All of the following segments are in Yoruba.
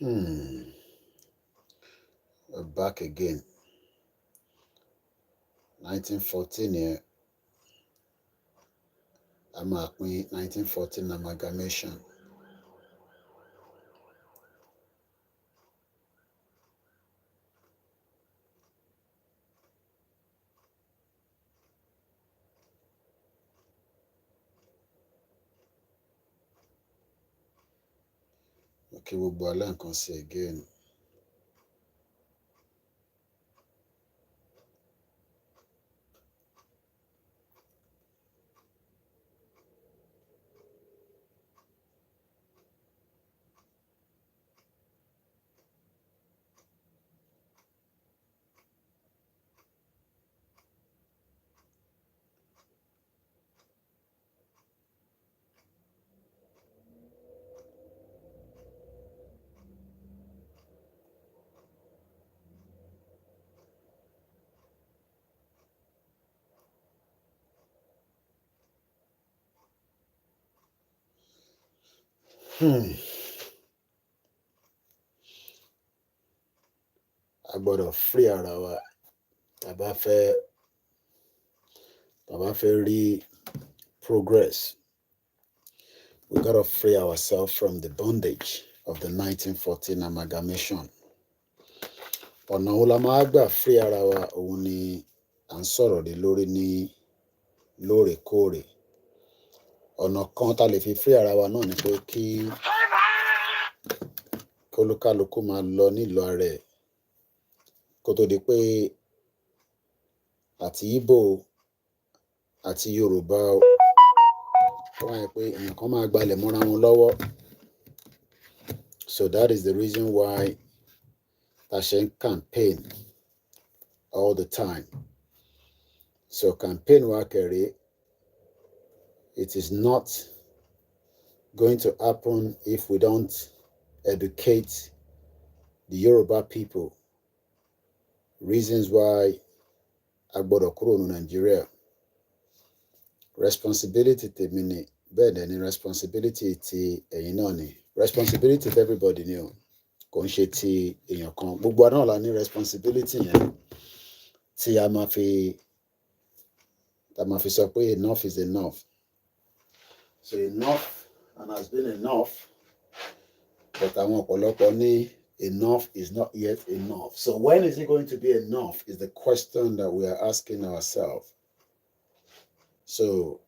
We're back again. 1914 here. I'm at 1914 Amalgamation. Okay, we'll balance and see again. I gbọ́dọ̀ free ara wa. Bàbá fẹ́ rí progress. We gotta free ourselves from the bondage of the 1914 Amalgamation. Ọ̀nà wo la máa gbà free ara wa òun ni à ń sọ̀rọ̀ lé lórí ní lóòrèkóòrè. Ọ̀nà kan tá lè fi free ara wa náà ni pé kí olúkálukú máa lọ nílò ara ẹ̀ kó tó di pé àti Ìgbò àti Yorùbá wọ́n wáyé pé èèyàn kan máa gbalẹ̀ mọ́ra wọn lọ́wọ́. So that is the reason why ta ṣe ń campaign all the time. So campaign wa kẹ̀rẹ́, it is not going to happen if we don't educate the Yoruba people. Reasons why a gbọ́dọ̀ kúrò ní Nigeria. Responsibility tèmi ni, bẹ́ẹ̀ dẹ̀ ni responsibility ti ẹ̀yin náà ni. Responsibility of everybody ni o. Kò ń ṣe ti èèyàn kan. Gbogbo wa náà la ní responsibility yẹn tí a máa fi sọ pé enough is enough. So enough and has been enough. But àwọn ọ̀pọ̀lọpọ̀ ní enough is not yet enough. So when is it going to be enough is the question that we are asking ourselves. So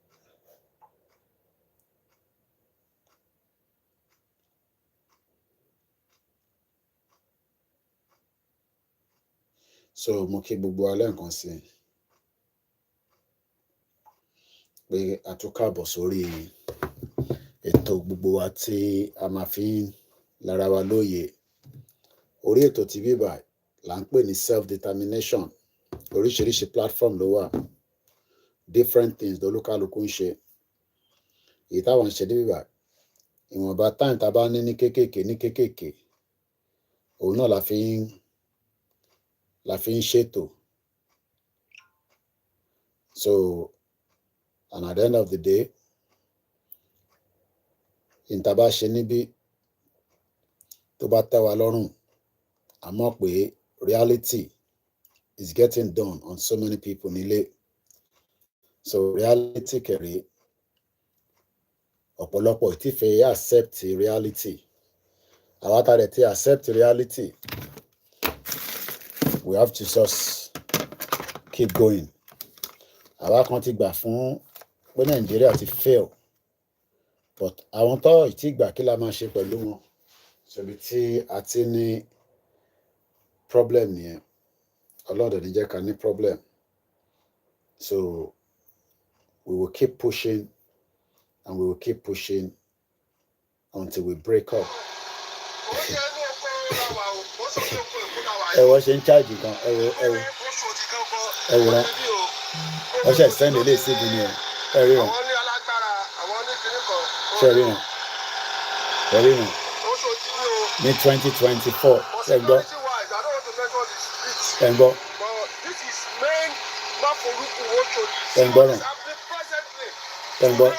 mo kí gbogbo alẹ́ nǹkan sí pé a tún káàbọ̀ sórí ètò gbogbo wa tí a máa fi ń lára wa lóye. Orí ètò tí bíbà là ń pè ní self-determination. Oríṣiríṣi platform ló wà. Different things lolúkálukú ń ṣe. Èyí táwọn ń ṣe ní bíbà, ìwọ̀nba time tá bá ní kéékèèké òun náà la fi ń ṣètò. So and at the end of the day, ìta bá ṣe níbí tó bá tẹ́ wa lọ́rùn, a mọ̀ pé reality is getting done on so many people nílé. So reality kẹ̀rẹ́, ọ̀pọ̀lọpọ̀ ìtìfẹ́ accept reality. Àwa tá dẹ̀ ti accept reality, we have to just keep going. Àwa kan ti gbà fún pé Nàìjíríà ti fail, but àwọn tó ìtì gbà kí la máa ṣe pẹ̀lú wọn. Ṣebí tí a ti ní problem nìyẹn. Ọlọ́run ní jẹ́ ká ní problem. So we will keep pushing and we will keep pushing until we break up. Wọ́n ṣe ń charge kan, wọ́n ṣe send ilé síbi ni rí wọn. Ṣé rí wọn? Ní 2024 ẹ gbọ́. Ẹ gbọ́. Ẹ gbọ́ náà. Ẹ gbọ́.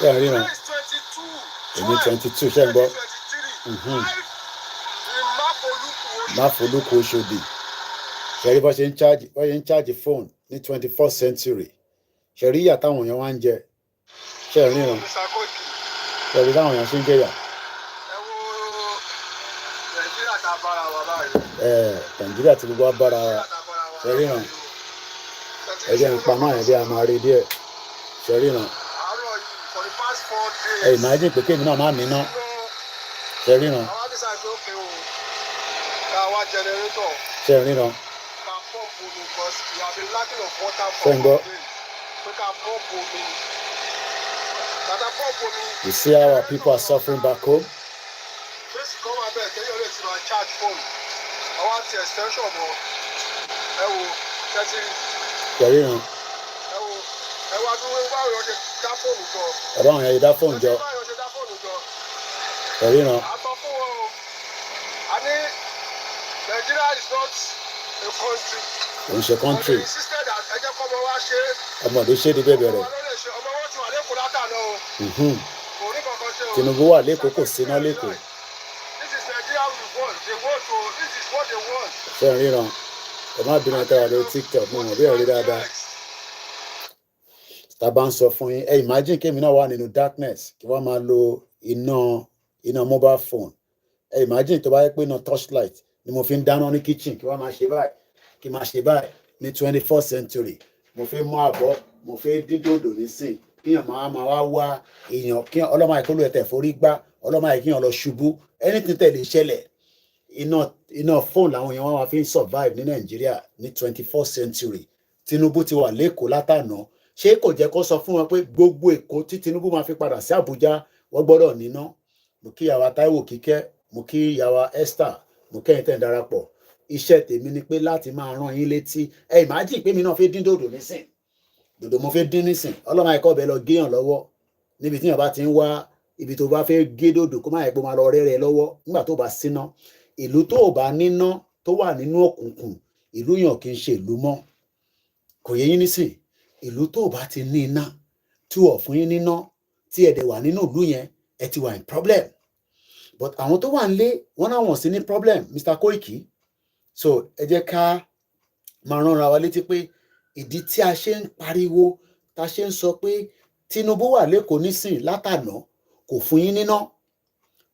Yeah, you know. 22 ṣe gbọ́. Máfolúkú Oṣòdì. Ṣẹ̀rí bọ́ ṣe ń charge phone ní 21st century. Ṣẹ̀rí ìyà táwọn èèyàn wá ń jẹ. Ṣẹ̀rí náà. Ṣẹ̀rí táwọn èèyàn ṣe ń jẹyà. Nàìjíríà ti gbogbo abára wa. Ṣẹ̀rí náà. Ẹ̀jẹ̀ ń pa máa yẹn bí a máa rí díẹ̀. Ṣẹ̀rí náà. Imagine pé kéèmí náà máa níná. Ṣẹ̀rí náà. Ṣẹ̀rí náà. Ṣẹ̀ngbọ́. You see how our people are suffering back home? Ṣẹ̀rí náà. Bàbá àwọn yẹn dá fóònù jọ. Ṣẹ̀rí náà. Nigeria is not a country. Kò ń ṣe country. Ọmọdé ṣé di bẹ́ẹ̀ bẹ̀rẹ̀. Tinubu wà lẹ́kọ̀ọ́ kò síná lẹ́kọ̀ọ́. Ṣé ń ríran? Ẹ má bínú ẹ̀ka lórí TikTok mo mọ̀ bí ẹ̀rí dáadáa. Tá a bá ń sọ fún yín, imagine kémi náà wà nínú darkness kí wọ́n máa lo iná mobile phone. Imagine tó bá yẹ pé iná torchlight ni mo fi ń dáná ní kitchen kí wọ́n máa ṣe báyìí kí máa ṣe báyìí ní 21st century. Mo fi mú àbọ̀ mo fi dín dòdò nísìn kíyàn máa wá èèyàn kí ọlọ́mọ àìkólú ẹ̀tẹ̀ forí gbá ọlọ́mọ àìkíyàn lọ ṣubú anything tẹ̀lé ṣẹlẹ̀ iná phone làwọn èèyàn wá fi ń survive ní Nàìjíríà ní 21st century. Tinubu ti wà lẹ́kọ̀ọ́ látàná ṣé kò jẹ́ kó sọ fún wọn pé gbogbo Èkó tí Tinubu máa fi padà sí Àbújá wọ́n gbọ́dọ̀ níná. Mo kí ìyàwó Táíwò Kíkẹ́ mo kí ìyàwó Esther mo kẹ́yìn tẹ̀ ń darapọ̀. Iṣẹ́ tèmi ni pé láti máa rán yín létí imagine pé mi náà fi dín dòdò nísìn dòdò mo fi dín nísìn ọlọ́mọ àìkọ́ bẹ́ẹ̀ lọ géèyàn lọ́wọ́ níbi tí èèyàn bá ti ń wá ibi tó bá fẹ́ gé dòdò kó má yẹ pé máa lọ rẹ́rẹ́ lọ́wọ́ nígbà tó bá síná. Ìlú tó bá níná tó wà nínú òkùnkùn ìlú yàn kì í ṣe ìlú mọ́. Kò yẹ yín nísìn ìlú tó bá ti ní iná tí wọ́n fún yín níná tí ẹ dẹ̀ wà nínú ìlú yẹn ẹ ti wà in problem. But àwọn tó wà nílé wọn náà wọ́n sí ní problem Mr. Koiki. So ẹ jẹ́ ká máa ránra wa létí pé ìdí tí a ṣe ń pariwo tá a ṣe ń sọ pé Tinubu wà lẹ́kọ̀ọ́ nísìn látàná kò fún yín níná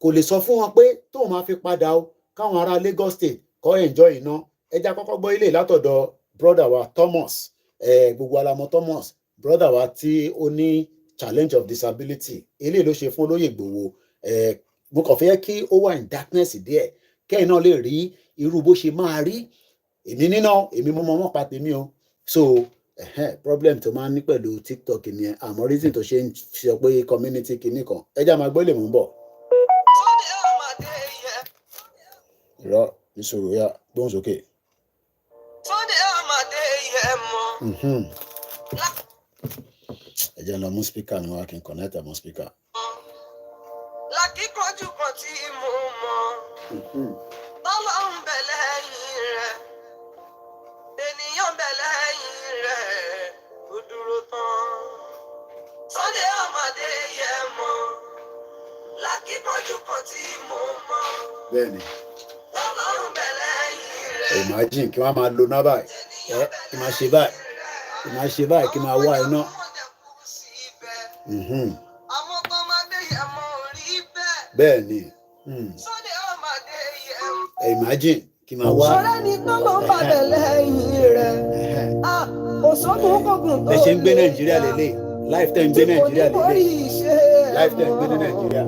kò lè sọ fún wọn pé tó máa fi padà o káwọn ará Lagos State kọ́ enjoy iná. Ẹ jẹ́ àkọ́kọ́ gbọ́ ilé látọ̀dọ̀ brother wa Thomas gbogbo alamọ Thomas brother wa tí ó ní challenge of disability eléyìí ló ṣe fún olóyè Ìgbòho. Mo kàn fẹ́ kí ó wà in darkness díẹ̀ kẹ́yìn náà lè rí irú bó ṣe máa rí. Èmi níná èmi mọ́ pa tèmi o. So problem tó máa ń ní pẹ̀lú TikTok nìyẹn àmọ́ reason tó ṣe ń sọ pé community kìíní kan ẹ já máa gbọ́ lè mú un bọ̀. Irọ́ ìṣòro yá gbóhùn sókè. Ẹ jẹ́ lọ mú speaker mi wá kí n connect ẹ̀ mọ́ speaker. Lákìkanjú kan tí mo mọ̀. Ọlọ́run bẹ̀ lẹ́yìn rẹ̀, ènìyàn bẹ̀ lẹ́yìn rẹ̀, ó dúró tán. Sunday ọmọdé yẹ mọ́, lákìkanjú kan tí mo mọ̀. Bẹ́ẹ̀ni. Ọlọ́run bẹ̀ lẹ́yìn rẹ̀. Imagine kí wọ́n máa lo náà báyìí kí máa ṣe báyìí kí máa wá iná. Àwọn kan máa dé yẹ mọ́ orí bẹ́ẹ̀. Bẹ́ẹ̀ni. Sunday ọmọdé yẹ mọ́. Imagine kí máa wá. Ọ̀rẹ́ ni tó ló ń bàbẹ̀ lẹ́yìn rẹ̀. Kò sógun kógun tó lè. Ẹ ṣe ń gbé Nàìjíríà lélẹ̀ life tẹ̀ ń gbé Nàìjíríà lélẹ̀ life tẹ̀ ń gbé ní Nàìjíríà.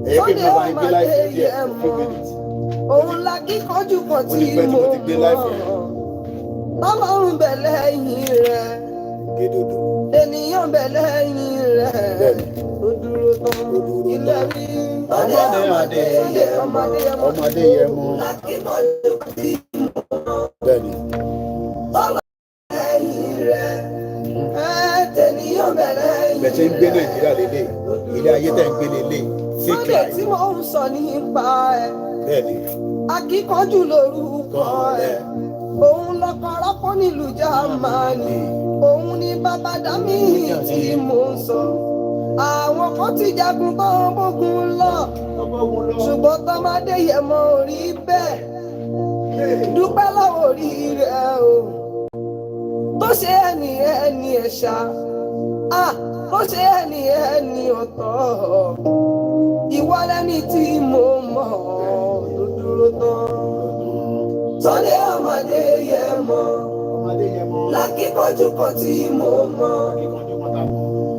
Ẹ yẹ kí mi máa ń gbé life Nàìjíríà for 2 minutes. Òun la kíkanjú kan tí mo mọ̀. Ọlọ́run bẹ̀ lẹ́yìn rẹ̀. Gédòdò. Ènìyàn bẹ̀ lẹ́yìn rẹ̀. Ó dúró tán. Ilé rí. Ọmọdé yẹ mọ́. Lákìkanjú kan tí mo mọ̀. Bẹ́ẹ̀ni. Ọlọ́run lẹ́yìn rẹ̀. Ènìyàn bẹ̀ lẹ́yìn rẹ̀. Bẹ̀ ṣe ń gbé Nàìjíríà lélẹ̀ ilé ayé tẹ̀ ń gbé lélẹ̀ fake Sunday life. tí mo ń sọ nípa ẹ̀. Bẹ́ẹ̀ni. Akíkanjú lorúkọ ẹ̀. Òun lọkọ̀ rọ́pọ̀ nílùú Jámánì. Òun ni bàbá Dámì tí mo ń sọ. àwọn kan ti jagun tó ń bógun lọ ṣùgbọ́n tọ́mọdé yẹ mọ orí bẹ́ẹ̀ dúpẹ́ lọ́wọ́ orí rẹ̀ o tó ṣe ẹni ẹ̀ṣà tó ṣe ẹni ọ̀tọ̀ ìwọ lẹ́ni tí mo mọ̀ tó dúró tán Sunday ọmọdé yẹ mọ́ lákìkanjú kan tí mo mọ̀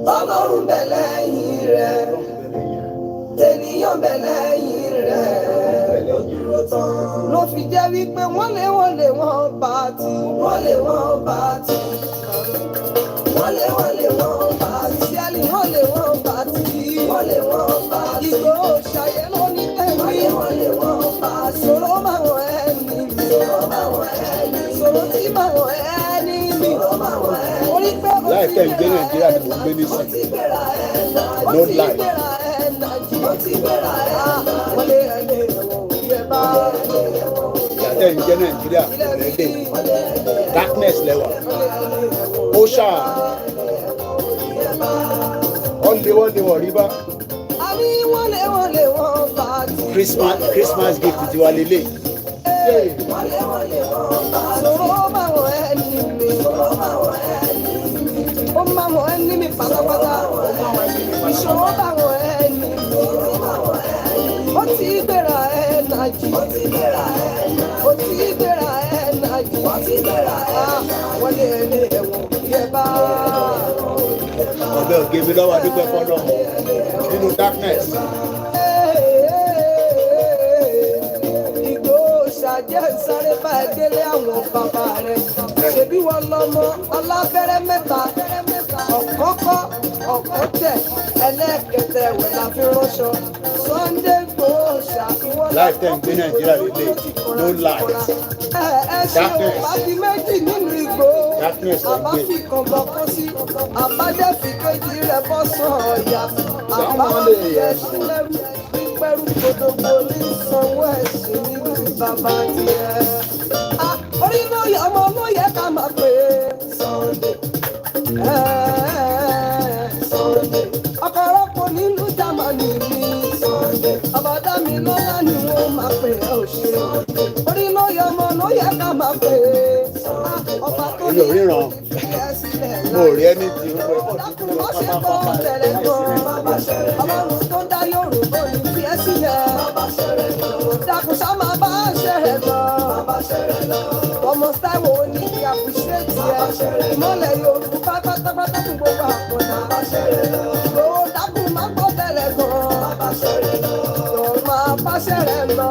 tọ́lọ́run bẹ̀ lẹ́yìn rẹ̀ tènìyàn bẹ̀ lẹ́yìn rẹ̀ ló dúró tán. ló fi jẹ́ wípé wọ́n lé wọ́n bá ti wọ́n lé wọ́n bá ti wọ́n lé wọ́n bá ti síálì wọ́n lé wọ́n bá ti wọ́n lé wọ́n bá ti Ìgbòho ṣàyẹ̀ ló ní tẹ̀wé wọ́n lé wọ́n bá ti sọ̀rọ̀ máwọn ẹni mi sọ̀rọ̀ máwọn ẹni mi sọ̀rọ̀ tí máwọn ẹni mi sọ̀rọ̀ máwọn ẹni mi. láìpẹ́ ìgbé Nàìjíríà ni mo gbé ní sí no lie. Ìyàtẹ̀ ń jẹ́ Nàìjíríà lẹ́dẹ̀ darkness lẹ́wà ó ṣáà wọ́n lé wọ́n rí bá Christmas gift ti wá lélẹ̀. Ó máa wọ ẹni mi pátápátá ìṣòro bá wọ ẹni mi ó ti gbéra ẹ nàjì ó ti gbéra ẹ nàjì wọlé ẹni ẹ̀wọ̀n yẹ bá. ọbẹ̀ ògè mi lọ́wọ́ adúgbò fọ́dọ̀ nínú darkness. Ìgbòho sáré bá ẹ délé àwọn bàbá rẹ̀ ṣebí wọn lọ́mọ alábẹ́rẹ́ mẹ́ta ọ̀kọ́kọ́ ọ̀kọ́tẹ̀ ẹlẹ́kẹtẹ̀ ẹ̀wẹ̀ la fi ránṣọ Sunday Igboho ṣàfihàn láìpẹ́ ń gbé Nàìjíríà lélẹ̀ no light darkness àbí méjì nínú Igboho àbáfi kan bọ̀ kó sí àbádẹ́fì kejì rẹ̀ bọ́ sàn ọ̀yà àbáwọ̀ ẹ̀sùn lẹ́rù pípẹ́rù gbogbo ní sanwó ẹ̀sìn nínú bàbá tiẹ̀. orí náà yẹ ọmọ ló yẹ ká máa pè é Sunday. Sunday. ọ̀pọ̀lọpọ̀ nínú Jámánì ní Sunday. àbádá mi lọ́la ni wọ́n máa pè é òṣè. orí náà yẹ ọmọ ló yẹ ká máa pè é. ọba tó ní ìrìn mo rí ẹni tí ó wọ dákun má ṣe kọ́ bẹ̀rẹ̀ gan. ọlọ́run tó dá Yorùbá ní fi ẹ́ sílẹ̀. dákun sá máa bá ṣẹ̀rẹ̀ lọ. ọmọ Táíwò ní kí appreciate ẹ. ìmọ̀lẹ̀ Yorùbá pátápátá fún gbogbo àpọ̀nà. owó dákun má kọ́ bẹ̀rẹ̀ gan. máa bá ṣẹ̀rẹ̀ lọ.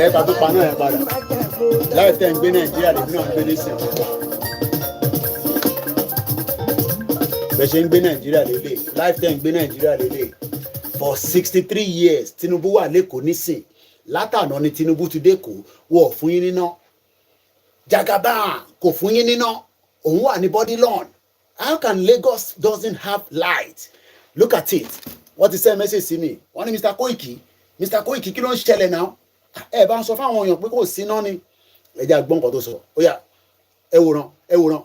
ẹ ká tó paná ẹ padà láìpẹ́ ń gbé Nàìjíríà lèmi náà ń gbé nísìn. bẹ́ẹ̀ ṣe ń gbé Nàìjíríà lélẹ̀ lifetime gbé Nàìjíríà lélẹ̀ for 63 years Tinubu wà lẹ́kọ̀ọ́ nísìn látàná ni Tinubu ti dẹ́kọ̀ọ́ wọ̀ fún yín níná Jagaban kò fún yín níná òun wà ní body lawn. How can Lagos doesn't have light? Look at it wọ́n ti send message sí mi wọ́n ní Mr. Koiki kí ló ń ṣẹlẹ̀ náà ẹ bá ń sọ fáwọn èèyàn pé kò sí náà ni ẹ jẹ́ àgbọ̀n kan tó sọ ó yá ẹ wòran.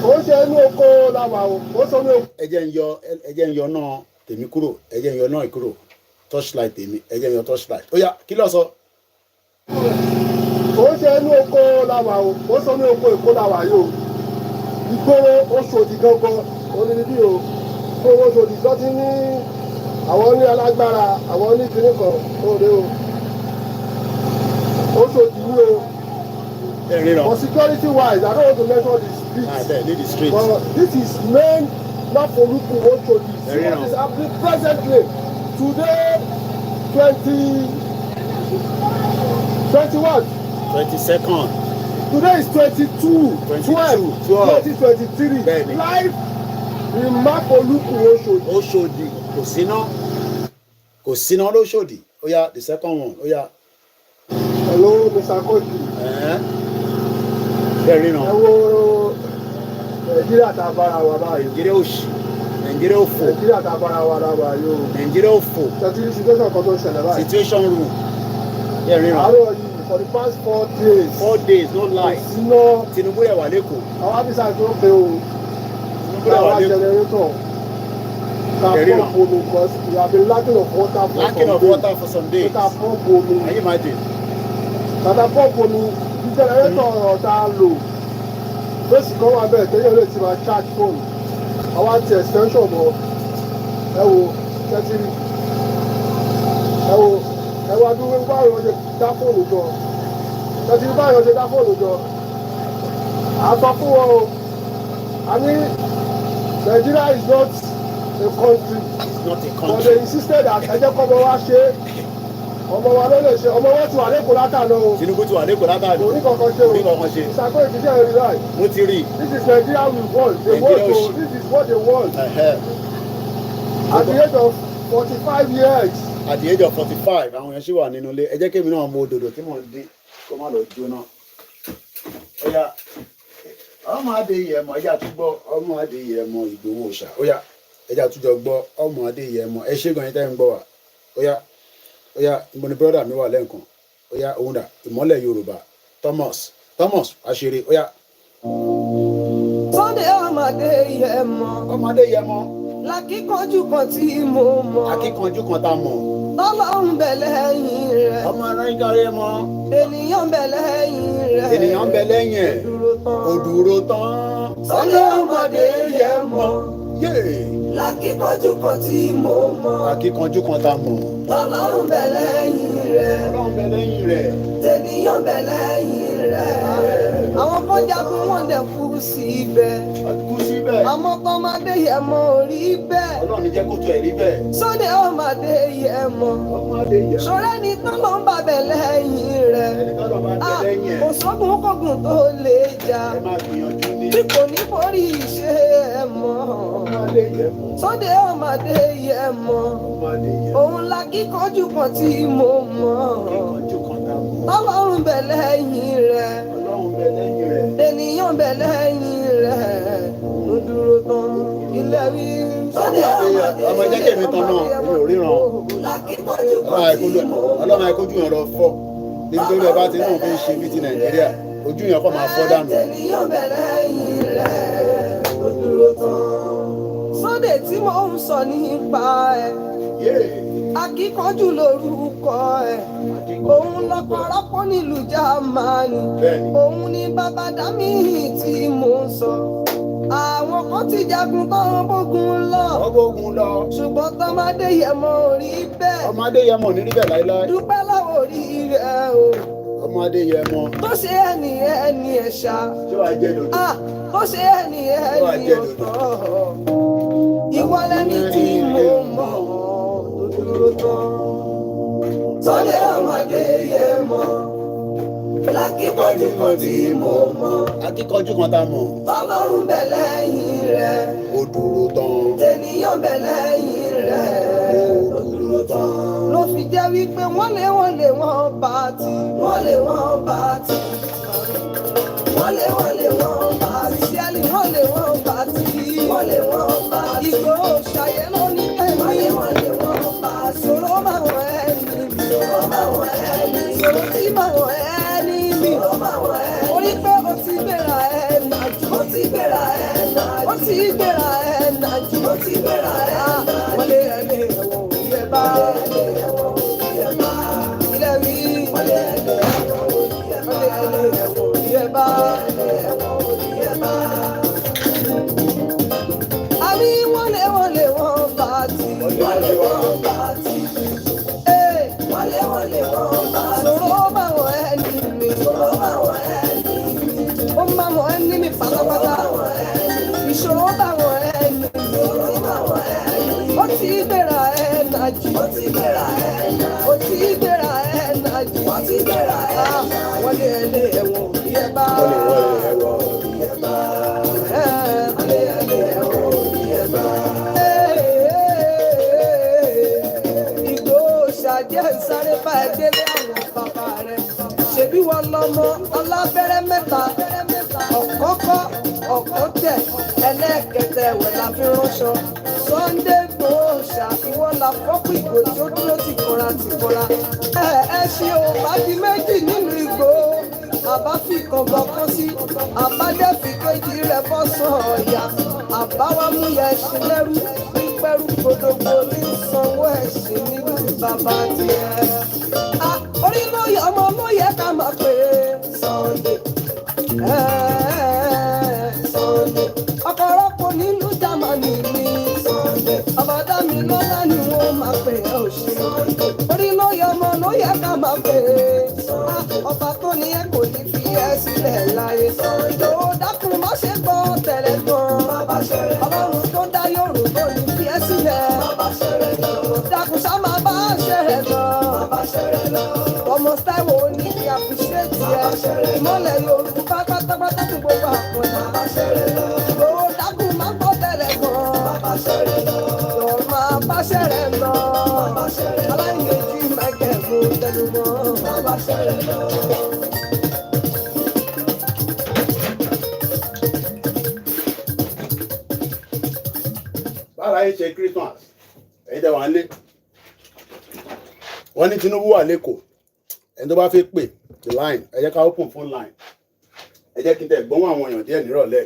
ó ṣe inú oko làwà o ó sọ ní oko. ẹ jẹ́ ń yọ náà tèmi kúrò ẹ jẹ́ ń yọ náà ìkúrò torchlight tèmi ẹ jẹ́ ń yọ torchlight ó yá kí ló sọ. ó ṣe inú oko làwà o ó sọ ní oko Èkó làwà yìí o ìgboro Oṣòdì gangan onídìí o ìgboro Oṣòdì tó ti ní àwọn ní alágbára àwọn ní kinní kan òde o Oṣòdì ní o. For security wise, I don't want to mention the street. But this is main, not for Luku Oshodi. See what is happening presently. Today, 20 what? 22nd. Today is 2023. Baby. Live in Mapoluku Oshodi. Oshodi. Kò síná lóṣòdì. Ó yá, the second one. Ó yá. Hello, Mr. Koiki. Very no. Ẹ wo Nàìjíríà tá a bára wa báyìí. Nàìjíríà òṣì. Nàìjíríà òfò. Nàìjíríà tá a bára wa báyìí o. Nàìjíríà òfò. Tẹ̀sí situation kan tó ṣẹlẹ̀ báyìí. Situation room. Very no. Àárọ̀ yìí for the past 4 days. 4 days no lie. Síná. Tinubu yẹ wà lẹ́kọ̀ọ́. Àwọn abisa tó pe o. Power generator. Can pump omi because we have been lacking of water for some days. We can pump omi. Can you imagine? Tata pump omi. The generator ọ̀tá lò. Fèsì kan wà bẹ́ẹ̀ tẹ́yẹ̀ lè ti máa charge phone. Àwa ti extension bọ̀. Ẹ wo ṣẹ́tìrì. Ẹ wo adúgbò báyọ̀ ṣe dá fóònù jọ. Ṣẹ́tìrì báyọ̀ ṣe dá fóònù jọ. À sọ fún wọn o. I mean, Nigeria is not a country. It's not a But country. they insisted that ẹ jẹ́ kọ́ ọmọ wa ṣe. Ọmọ wa ló lè ṣe. Ọmọ wa ti wà lẹ́kọ̀ọ́ látàná o. Tinubu ti wà lẹ́kọ̀ọ́ látàrí. Orí kankan ṣe o. Orí kankan ṣe. Ìṣàkó ìfìdí ẹ̀rí láì. Mo ti rí. This is Nigeria we want. They want to. This is what they want. At the age of 45 years. At the age of 45, àwọn yẹn ṣì wà nínú ilé. Ẹ jẹ́ kémi náà mọ òdòdó tí mò ń dín kó má lọ jóná. Óyá, ọmọ Adéyẹmọ, ẹjẹ́ àtúgbọ́ ọmọ Adéyẹmọ Ìgbòho Òòṣà. Óyá, ẹjẹ́ àtújọ gbọ́ ọmọ Adéyẹmọ. Ẹ ṣé gan yín tẹ́ ń gbọ́ wa. Óyá, ìbọn ni brọ́dà mi wà lẹ́ǹkan. Óyá, òun dà, ìmọ́lẹ̀ Yorùbá. Thomas, àṣírí. Óyá. Sunday ọmọ Adéyẹmọ. Ọmọ Adéyẹmọ. Lákíkanjú kan tí mo mọ̀. Akíkanjú kan tá a mọ̀. Ọlọ́run bẹ lẹ́yìn rẹ̀. Ọmọ aráyíkárí mọ. Ènìyàn bẹ lẹ́yìn rẹ̀. Ènìyàn ń bẹ lẹ́yìn ẹ̀. Ó dúró tán. Sunday ọmọ Adéyẹmọ. Yéè. Lákíkanjú kan tí mo mọ̀. Akíkanjú kan tá a mọ̀. Ọlọ́run bẹ lẹ́yìn rẹ̀. Ọlọ́run bẹ lẹ́yìn rẹ̀. Ènìyàn bẹ lẹ́yìn rẹ̀. Àwọn kan jagun wọn dẹ̀ kú síbẹ̀. Kú síbẹ̀. Àmọ́ kan máa Adéyẹmọ ò rí bẹ́ẹ̀. Ọlọ́run jẹ́ kó tó ẹ̀ rí bẹ́ẹ̀. Sunday ọmọ Adéyẹmọ. Ọmọ Adéyẹmọ. Ṣọ̀rẹ́ ni tán ló ń bàbẹ̀ lẹ́yìn rẹ̀. Ẹnìkan lọ máa bẹ lẹ́yìn ẹ̀. Kò sógun kógun tó lè jà. Ẹ máa gbìyànjú ní. Tí kò ní borí iṣẹ́ ẹ mọ́. Ọmọ Adéyẹmọ. Sunday ọmọ Adéyẹmọ. Ọmọ Adéyẹmọ. Òun la kíkanjú kan tí mo mọ̀. Akíkanjú kan tá a mọ̀. Ọlọ́run bẹ lẹ́yìn rẹ̀. Ọlọ́run bẹ lẹ́yìn rẹ̀. Ènìyàn bẹ lẹ́yìn rẹ̀. Mo dúró tán ilé rí. Ọmọ jẹ́ kèmí tán náà, mi ò ríran. Ọlọ́run àìkójú yẹn lọ fọ́. Nítorí ẹ bá ti náà fi ń ṣe bí ti Nàìjíríà. Ojú yẹn kọ́ máa fọ́ dànù. Ènìyàn bẹ lẹ́yìn rẹ̀. Mo dúró tán. Sunday tí mò ń sọ nípa ẹ̀. Akíkanjú lorúkọ ẹ̀. Òun lọ́pọ̀lọpọ̀ nílùú Jámánì. Òun ni bàbá Dámì tí mò ń sọ. Àwọn kan ti jagun tán bógun lọ. Ọgbógun lọ. Ṣùgbọ́n tọ́mọ Adéyẹmọ ò rí bẹ́ẹ̀. Ọmọ Adéyẹmọ ò ní rí bẹ́ẹ̀ láíláí. Dúpẹ́ lọ́wọ́ orí rẹ̀ o. Ọmọ Adéyẹmọ. Tó ṣe ẹni ẹ̀ṣà. Ṣé wàá jẹ́ dòdò? Tó ṣe ẹni ọ̀tọ̀. Ìwọ lẹni tí mo mọ̀ tó dúró tán. Sunday ọmọ Adéyẹmọ. Lákíkanjú kan tí mo mọ̀. Akíkanjú kan tá a mọ̀. Ọlọ́run bẹ lẹ́yìn rẹ̀. Ó dúró tán. Ènìyàn bẹ lẹ́yìn rẹ̀. Ó dúró tán. Ló fi jẹ́ wípé wọ́n lé wọ́n bá ti. Wọ́n lé bá ti. Wọ́n lé bá ti. Ṣẹ́lì wọ́n lé bá ti. Wọ́n lé bá ti. Ìgbòho ṣàyẹ̀ lónìí ẹ̀mí. Wọ́n lé bá ti. Sọ̀rọ̀ bá wọn ẹni mi. Sọ̀rọ̀ bá wọn ẹni mi. Sọ̀rọ̀ tí bá wọn ẹni mi. Sọ̀rọ̀ bá wọn ẹni mi. Orí pé o ti gbéra ẹ̀ nàjú. O ti gbéra ẹ̀ nàjú. O ti gbéra ẹ̀ nàjú. O ti gbéra ẹ̀ nàjú. Wọ́n lé ẹni ẹ̀wọ̀n òbí ẹ̀ bá. Ilé rí. Wọ́n lé ẹni ẹ̀wọ̀n òbí ẹ̀ bá. Àmì wọ́n lé bá ti. Wọ́n lé bá ti. Wọ́n lé bá ti. Sọ̀rọ̀ bá wọn ẹni mi. Sọ̀rọ̀ bá wọn ẹni mi. Ó má wọn ẹni mi pátápátá. Ìṣòro bá wọn ẹni mi. Sọ̀rọ̀ bá wọn ẹni mi. Ó ti gbéra ẹ̀ nàjú. Ó ti gbéra ẹ̀ nàjú. Ó ti gbéra ẹ̀ nàjú. Ó ti gbéra ẹ̀ nàjú. Wọ́n lé ẹni ẹ̀wọ̀n òbí ẹ̀ bá. Jẹ́ sáré bá ẹ délé àwọn bàbá rẹ̀. Ṣèbí wọn lọ́mọ ọlábẹ́rẹ́ mẹ́ta. Ọ̀kọ́kọ́ ọ̀kọ́tẹ̀ ẹlẹ́ẹ̀kẹtẹ̀ ẹ̀wẹ̀ la fi ránṣọ. Sunday Igboho ṣàfihàn la fọ́pù ìgò tí ó dúró tìkọ́ra. Ẹ ṣe ò bá di méjì nínú Igboho. Àbá fi kàngbọ̀n kan sí. Àbádẹ́ fi kejì rẹ̀ bọ́ sàn ọ̀yà. Àbá báwa mú yẹ ẹ̀sìn lẹ́rú pípẹ́rú gbogbo ní sanwó ẹ̀sìn nílùú bàbá tiẹ̀. Orí ló yẹ ọmọ ló yẹ ká máa pè é Sunday. Sunday. Ọ̀pọ̀lọpọ̀ nílùú Jámánì ní Sunday. Ọ̀bọ̀dá mi lọ́lá ni wọ́n máa pè é òṣè. Orí ló yẹ ọmọ ló yẹ ká máa pè é. Ọba tó ní ẹ kò ní fi ẹ sílẹ̀ láyé. Ìdòwò dákun má ṣe gbọ́ tẹ̀lé gan. Ọlọ́run tó dá Yorùbá ní fi ẹ sílẹ̀. Dákun ṣá máa bá ṣẹ̀rẹ̀ lọ. Ọmọ Táíwò ní kí a fi ṣe tiẹ̀. Ìmọ̀lẹ̀ Yorùbá pátápátá ti gbogbo àpọ̀jù. Ìdòwò dákun má gbọ́ tẹ̀lé gan. Yóò máa bá ṣẹ̀rẹ̀ lọ. Aláìyèjì máa kẹ̀kọ́ tẹnu mọ́. Bára yìí ṣe Christmas ẹ̀yin tẹ́ wà ń lé wọ́n ní Tinubu wà lẹ́kọ̀ọ́ ẹni tó bá fẹ́ pè the line ẹ jẹ́ ká open phone line ẹ jẹ́ kí n tẹ̀ gbọ́n àwọn èèyàn díẹ̀ nírọ̀lẹ́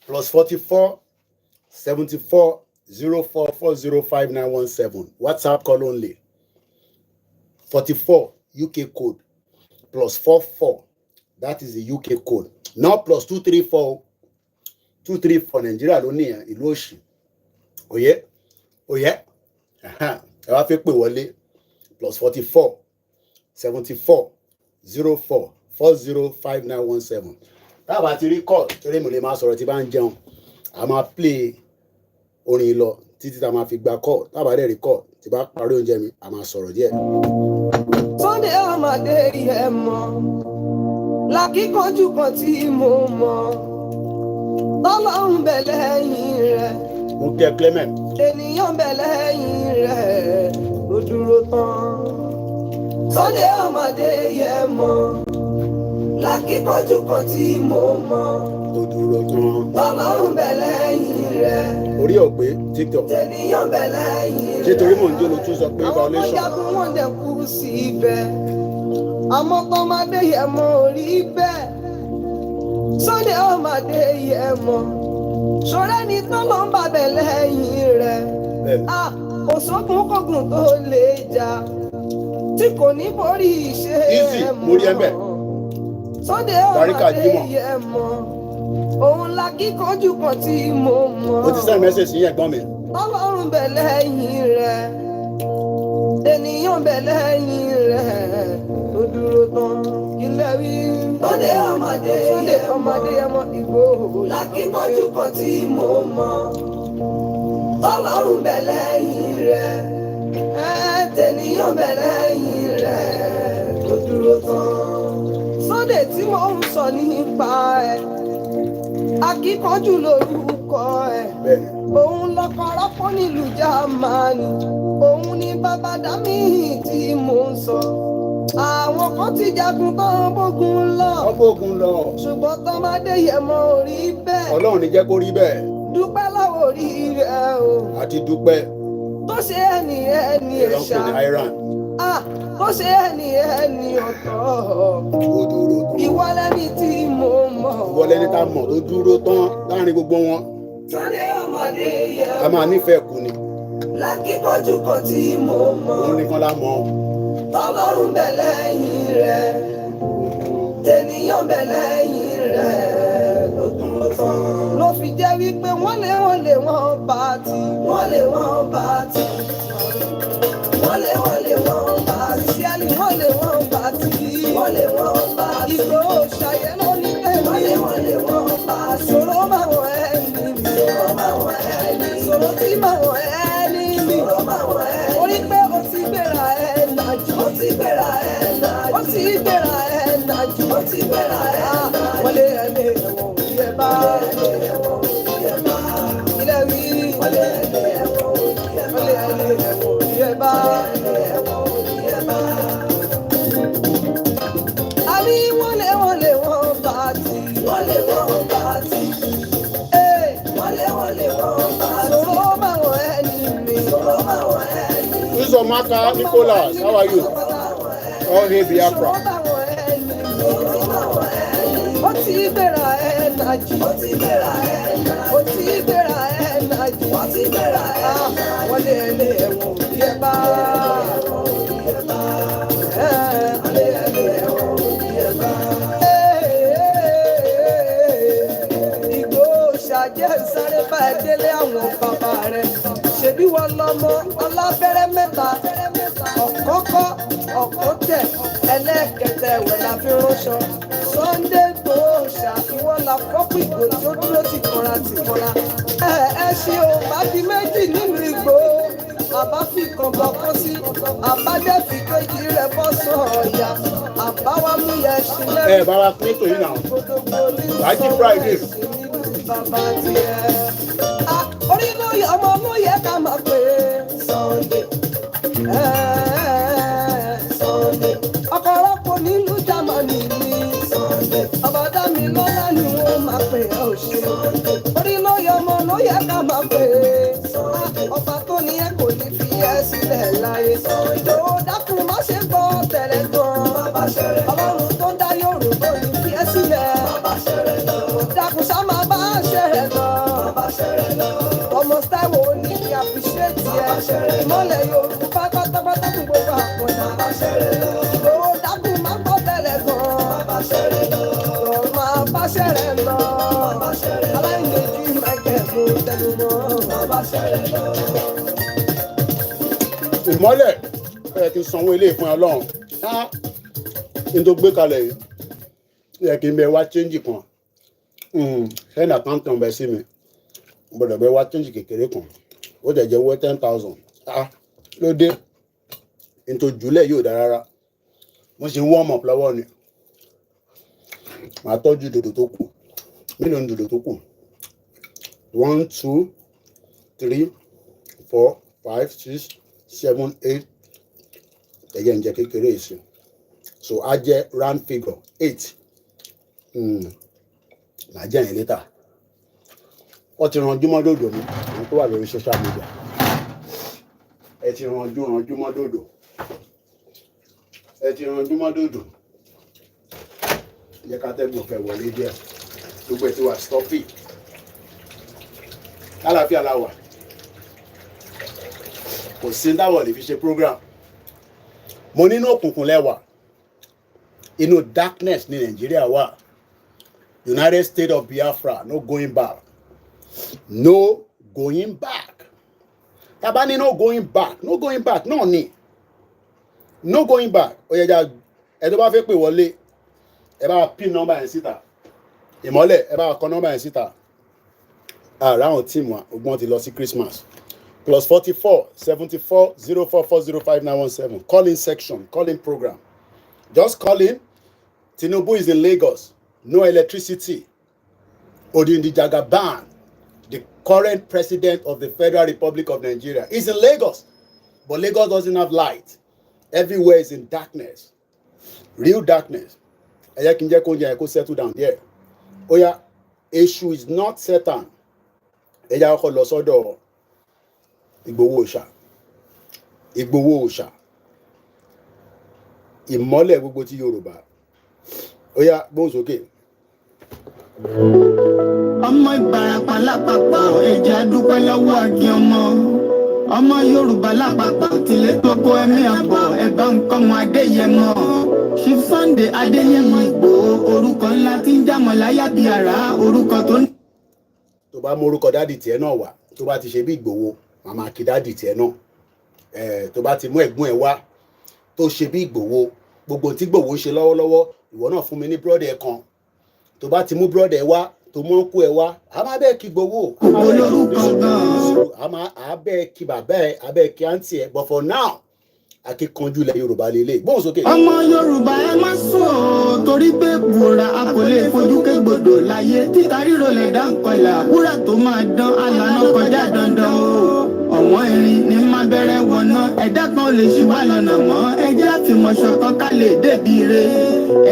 +44 74 04 40 5917 WhatsApp call only 44 UK code +44 that is the UK code not +234 234 Nigeria ló ní ìlú òṣì òye ẹ wá fẹ́ pè wọlé +44 74 04 40 5917 tábà ti rí call torí mo lè máa sọ̀rọ̀ tí bá ń jẹun a máa play orin lọ títí tá a máa fi gba call tábà dẹ̀ rí call tí bá parí oúnjẹ mi a máa sọ̀rọ̀ díẹ̀. Sunday ọmọdé yẹ mọ́ lákìkanjú kan tí mo mọ̀ tọ́lọ́run bẹ̀ lẹ́yìn rẹ̀. Mo kẹ́ Clement. Ènìyàn bẹ̀ lẹ́yìn rẹ̀ ló dúró tán. Sunday ọmọdé yẹ mọ́ lákìkanjú kan tí mo mọ̀ Ó dúró tán. tọ́lọ́run bẹ̀ lẹ́yìn rẹ̀. Orí ọ̀pẹ TikTok. Ènìyàn bẹ̀ lẹ́yìn rẹ̀. Ṣé torí mò ń jó ló tún sọ pé àwọn tó violation? jagun wọn dẹ̀ kú sí ibẹ̀. Àmọ́ tọ́mọdé yẹ mọ́ orí bẹ́ẹ̀. Sunday ọmọdé yẹ mọ́ ṣọ́rẹ́ ni tọ́lọ́ ń bàbẹ̀ lẹ́yìn rẹ̀. Kò sókun kókun tó lè jà tí kò ní borí iṣẹ́ ẹ̀ mọ́. Sunday ọmọdé yẹ mọ́ òun la kíkanjú kan tí mo mọ̀. O ti send message sí ẹ̀gbọ́n mi. Ọlọ́run bẹ̀ lẹ́yìn rẹ̀ ènìyàn bẹ̀ lẹ́yìn rẹ̀ tó dúró tán ilé wí. Sunday ọmọdé ẹmọ Ìgbòho la kíkanjú kan tí mo mọ̀. Ọlọ́run bẹ̀ lẹ́yìn rẹ̀ ènìyàn bẹ̀ lẹ́yìn rẹ̀ tó dúró tán. Sunday tí mo ń sọ nípa ẹ̀ akíkanjú lórúkọ ẹ̀. Òun lọ́kọ̀ọ́rọ́pọ̀ nílùú Jámánì. Òun ni bàbá dámì tí mò ń sọ. Àwọn kan ti jagun tán bógun lọ. Ọgbógun lọ. Ṣùgbọ́n tọ́mọdé yẹ mọ́ orí bẹ́ẹ̀. Ọlọ́run ní jẹ́ kó rí bẹ́ẹ̀. Dúpẹ́ lọ́wọ́ orí rẹ̀ o. Àti dúpẹ́. Tó ṣe ẹni ẹ̀ṣá. Tó ṣe ẹni ọ̀tọ̀. Ó dúró tán. Ìwọ lẹ́ni tí mo mọ̀. Ìwọ lẹ́ni tá a mọ̀ tó dúró tán láàrin gbogbo wọn. Sunday ọmọdé yẹ mọ́. A máa nífẹ̀ẹ́ kù ni. Lákìkanjú kan tí mo mọ̀. Òun nìkan la mọ̀. Tọ́lọ́run bẹ̀ lẹ́yìn rẹ̀. Tènìyàn bẹ̀ lẹ́yìn rẹ̀ ló dúró tán. Ló fi jẹ́ wípé wọ́n lé wọ́n bá ti. Wọ́n lé wọ́n bá ti. Wọ́n lé wọ́n bá ti. Síálì wọ́n lé wọ́n bá ti. Wọ́n lé wọ́n bá ti. Ìgbòho ṣàyẹ̀ ló ní tẹ̀lé. Wọ́n lé wọ́n bá ti. Sọ̀rọ̀ máa wọ̀ ẹni mi. Sọ̀rọ̀ máa wọ̀ ẹni mi. Sọ̀rọ̀ tí máa wọ̀ ẹni mi. Sọ̀rọ̀ máa wọ̀ ẹni mi. Orí pé o ti gbéra ẹ̀ nàjú. O ti gbéra ẹ̀ nàjú. O ti gbéra ẹ̀ nàjú. O ti gbéra ẹ̀ nàjú. Wọlé ẹni ẹ̀wọ̀n òbí ẹ̀ bá. Ilé wí. Wọlé ẹni ẹ̀wọ̀n òbí ẹ̀ bá. Wọlé ẹni ẹ̀wọ̀n òbí ẹ̀ bá. Àbí wọ́n bá ti. Wọ́n bá ti. Wọ́n bá ti. Sọ̀rọ̀ bá wọn ẹni mi. Sọ̀rọ̀ bá wọn ẹni mi. Uzomaka Nicholas, how are you? All hail Biafra. Ó ti bẹ̀rẹ̀ ẹ̀ nàjú. Ó ti bẹ̀rẹ̀ ẹ̀ nàjú. Ó ti bẹ̀rẹ̀ ẹ̀ láìjì wọ́n ti gbéra ẹ̀ wọ́n lé ẹlé ẹ̀wọ̀n òbí ẹ̀ bá lé ẹlé ẹ̀wọ̀n òbí ẹ̀ bá. Ìgbò ṣàjẹ́ sáré bá ẹ délé àwọn bàbá rẹ̀ ṣebí wọn lọmọ alábẹ́rẹ́ mẹ́ta ọ̀kọ́kọ́ ọ̀kọ́tẹ̀ ẹlẹ́ẹ̀kẹtẹ̀ ẹ̀wẹ̀ la fi ránṣọ Sunday Igboho ṣàfihàn la fọ́pù Ìgbò tó dúró ti kọ́ra ti kọ́ra ẹ ṣe o bá di méjì nínú Ìgbòho àbá fi kan bọ̀ kó sí àbádẹ́ fi kejì rẹ̀ bọ́ sọ ọ̀yà àbáwá mú yẹ ṣe lẹ́rù. Ẹ bá wa pín ètò yìí náà. Láti Friday. Bàbá tiẹ̀. Orí lóye ọmọ lóye ká máa pè é Sunday. Sunday. Ọ̀pọ̀lọpọ̀ nílùú Jámánì ní Sunday. Ọbàdá mi lọ́lá ni wọ́n máa pè é òṣè. Orí lóye ọmọ lóye ká máa pè é. Ọba tó ní ẹ kò ní fi ẹ sílẹ̀ láyé. Ìdòwò dákun má ṣe gbọ́ tẹ̀lé gan. Ọlọ́run tó dá Yorùbá ní fi ẹ sílẹ̀. Dákun sá máa bá ṣẹ̀rẹ̀ lọ. Ọmọ Táíwò ní kí appreciate ẹ. Ìmọ̀lẹ̀ Yorùbá pátápátá fún gbogbo àpọ̀nà. Ìdòwò dákun má gbọ́ tẹ̀lé gan. Ọ̀rọ̀ máa bá ṣẹ̀rẹ̀ lọ. Aláìlèjì Michael ló tẹnu mọ́. Ìmọ́lẹ̀ ẹ ti sanwó ilé ìfún Ọlọ́run ní tó gbé kalẹ̀ yìí yẹ kí n bẹ wá change kan send account number sí mi gbọ́dọ̀ bẹ wá change kékeré kan ó jẹ́ jẹ́ wọ́ 10,000 ló dé ní tó jùlẹ̀ yóò dá rárá mo ṣe ń warm up lọ́wọ́ ni màá tọ́jú dòdò tó kù mílíọ̀nù dòdò tó kù 1 2 3 4 5 6 7 8 ẹ̀yẹ ń jẹ kékeré yìí sí so á jẹ́ round figure 8 màá jẹ́ yẹn later wọ́n ti ranjú mọ́ dòdò mi àwọn tó wà lórí social media ẹ ti ranjú mọ́ dòdò ẹ ti ranjú mọ́ dòdò yẹ ká tẹ́gùn fẹ́ wọlé díẹ̀ gbogbo ẹ̀ ti wà stuffy lálàáfíà la wà kò sí dáwọ̀ lè fi ṣe program mo nínú òkùnkùn lẹ́wà inú darkness ní Nàìjíríà wà United States of Biafra no going back no going back tàbá ní no going back náà ni no going back ó yẹ já ẹ tó bá fẹ́ pè wọlé ẹ bá pin nọ́mbà yẹn síta Ìmọ́lẹ̀ ẹ bá kọ nọ́mbà yẹn síta àráhùn tíìmù ọgbọ́n ti lọ sí Christmas +44 74 04405917 call-in section call-in program just call in. Tinubu is in Lagos, no electricity. Odindi Jagaban, the current president of the Federal Republic of Nigeria, is in Lagos, but Lagos doesn't have light. Everywhere is in darkness, real darkness. Ẹ̀yẹ́ kí n jẹ́ kó ń jẹ́ kó settle down there. Oya, Èṣù is not Satan. Ẹ̀yà ọkọ̀ lọ sọ́dọ̀ Ìgbòho Òòṣà. Ìgbòho Òòṣà. Ìmọ́lẹ̀ gbogbo ti Yorùbá. Oya, gbóhùn sókè. Ọmọ Ìbàràpá lápapọ̀ ẹ̀jẹ̀ adúpẹ́ lọ́wọ́ àgbẹ̀ ọmọ Yorùbá lápapọ̀ tilẹ̀ gbogbo ẹ̀mí àbọ̀ ẹ̀bá nǹkan mọ Adéyẹmọ Chief Sunday Adéyẹmọ Ìgbòho orúkọ ńlá tí ń jámọ̀ láyà bí ara orúkọ tó ní. Tó bá mú orúkọ dádì tiẹ̀ náà wá tó bá ti ṣe bí Ìgbòho màmá kí dádì tiẹ̀ náà tó bá ti mú ẹ̀gbọ́n ẹ̀ wá tó ṣe bí Ìgbòho gbogbo tí Ìgbòho ṣe lọ́wọ́lọ́wọ́ ìwọ náà fún mi ní brọ́dẹ̀ kan tó bá ti mú brọ́dẹ̀ wá tó mọ́ kú ẹ wá a máa bẹ́ẹ̀ kí Ìgbòho a máa bẹ́ẹ̀ kí bàbá ẹ a bẹ́ẹ̀ kí àǹtí ẹ but for now akíkanjú ilẹ̀ Yorùbá lélẹ̀ gbóhùn sókè. ọmọ Yorùbá ẹ má sùn o torí pé bùrà a kò lè fojú kégbodò láyé títa ríro lè dá nǹkan ìlà wúrà tó máa dán alànà kọjá dandan o ọ̀wọ́n irin ní má bẹ̀rẹ̀ wọ̀nà ẹ̀dá kan lè ṣì wá lọ́nà mọ́ ẹjẹ́ àfìmọ̀ṣọ kan ká lè débi re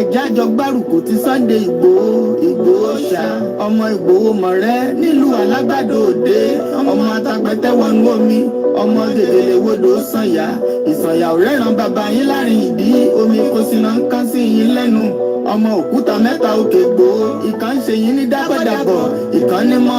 ẹjẹ́ àjọ gbárùkù ti Sunday Ìgbòho ṣá ọmọ Ìgbòho mọ̀rẹ́ nílùú Alágbàdo Òde ọmọ atagbẹ́tẹ́ wọnú omi ọmọ gèdèlè wodò sànyà ìsànyà ò rẹ́ràn bàbá yín láàrin ìdí omi kò sì náà ń kán sí yín lẹ́nu ọmọ òkúta mẹ́ta òkè Ìgbòho ìkan ń ṣe yín ní dábọ̀dàbọ̀ ìkan ní mọ́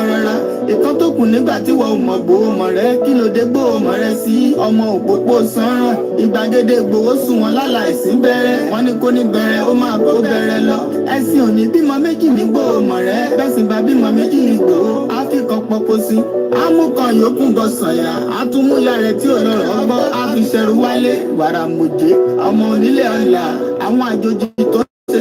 rọra ìkan tó tó kù nígbà tí wọ́n mọ̀ gbòó mọ̀ rẹ kí ló dé gbòó mọ̀ rẹ sí ọmọ òpópó sanran ìgbàgede gbòó sùn wọn láláìsí bẹ̀rẹ̀ wọ́n ní kó ní bẹ̀rẹ̀ ó máa kó bẹ̀rẹ̀ lọ ẹ̀sìn òní bímọ méjì ní gbòó mọ̀ rẹ bẹ́sìn bá bímọ méjì ní gbòó áfíkọ̀ pọ̀pọ̀ sí amúkan yòókù gọ sànyà àtúmúyà rẹ̀ tí ò lọ́rọ̀ ọgbọ́ àfiṣẹ́rù wálé wàràmùjé ọmọ onílé ọ̀la àwọn àjòjì tó ṣe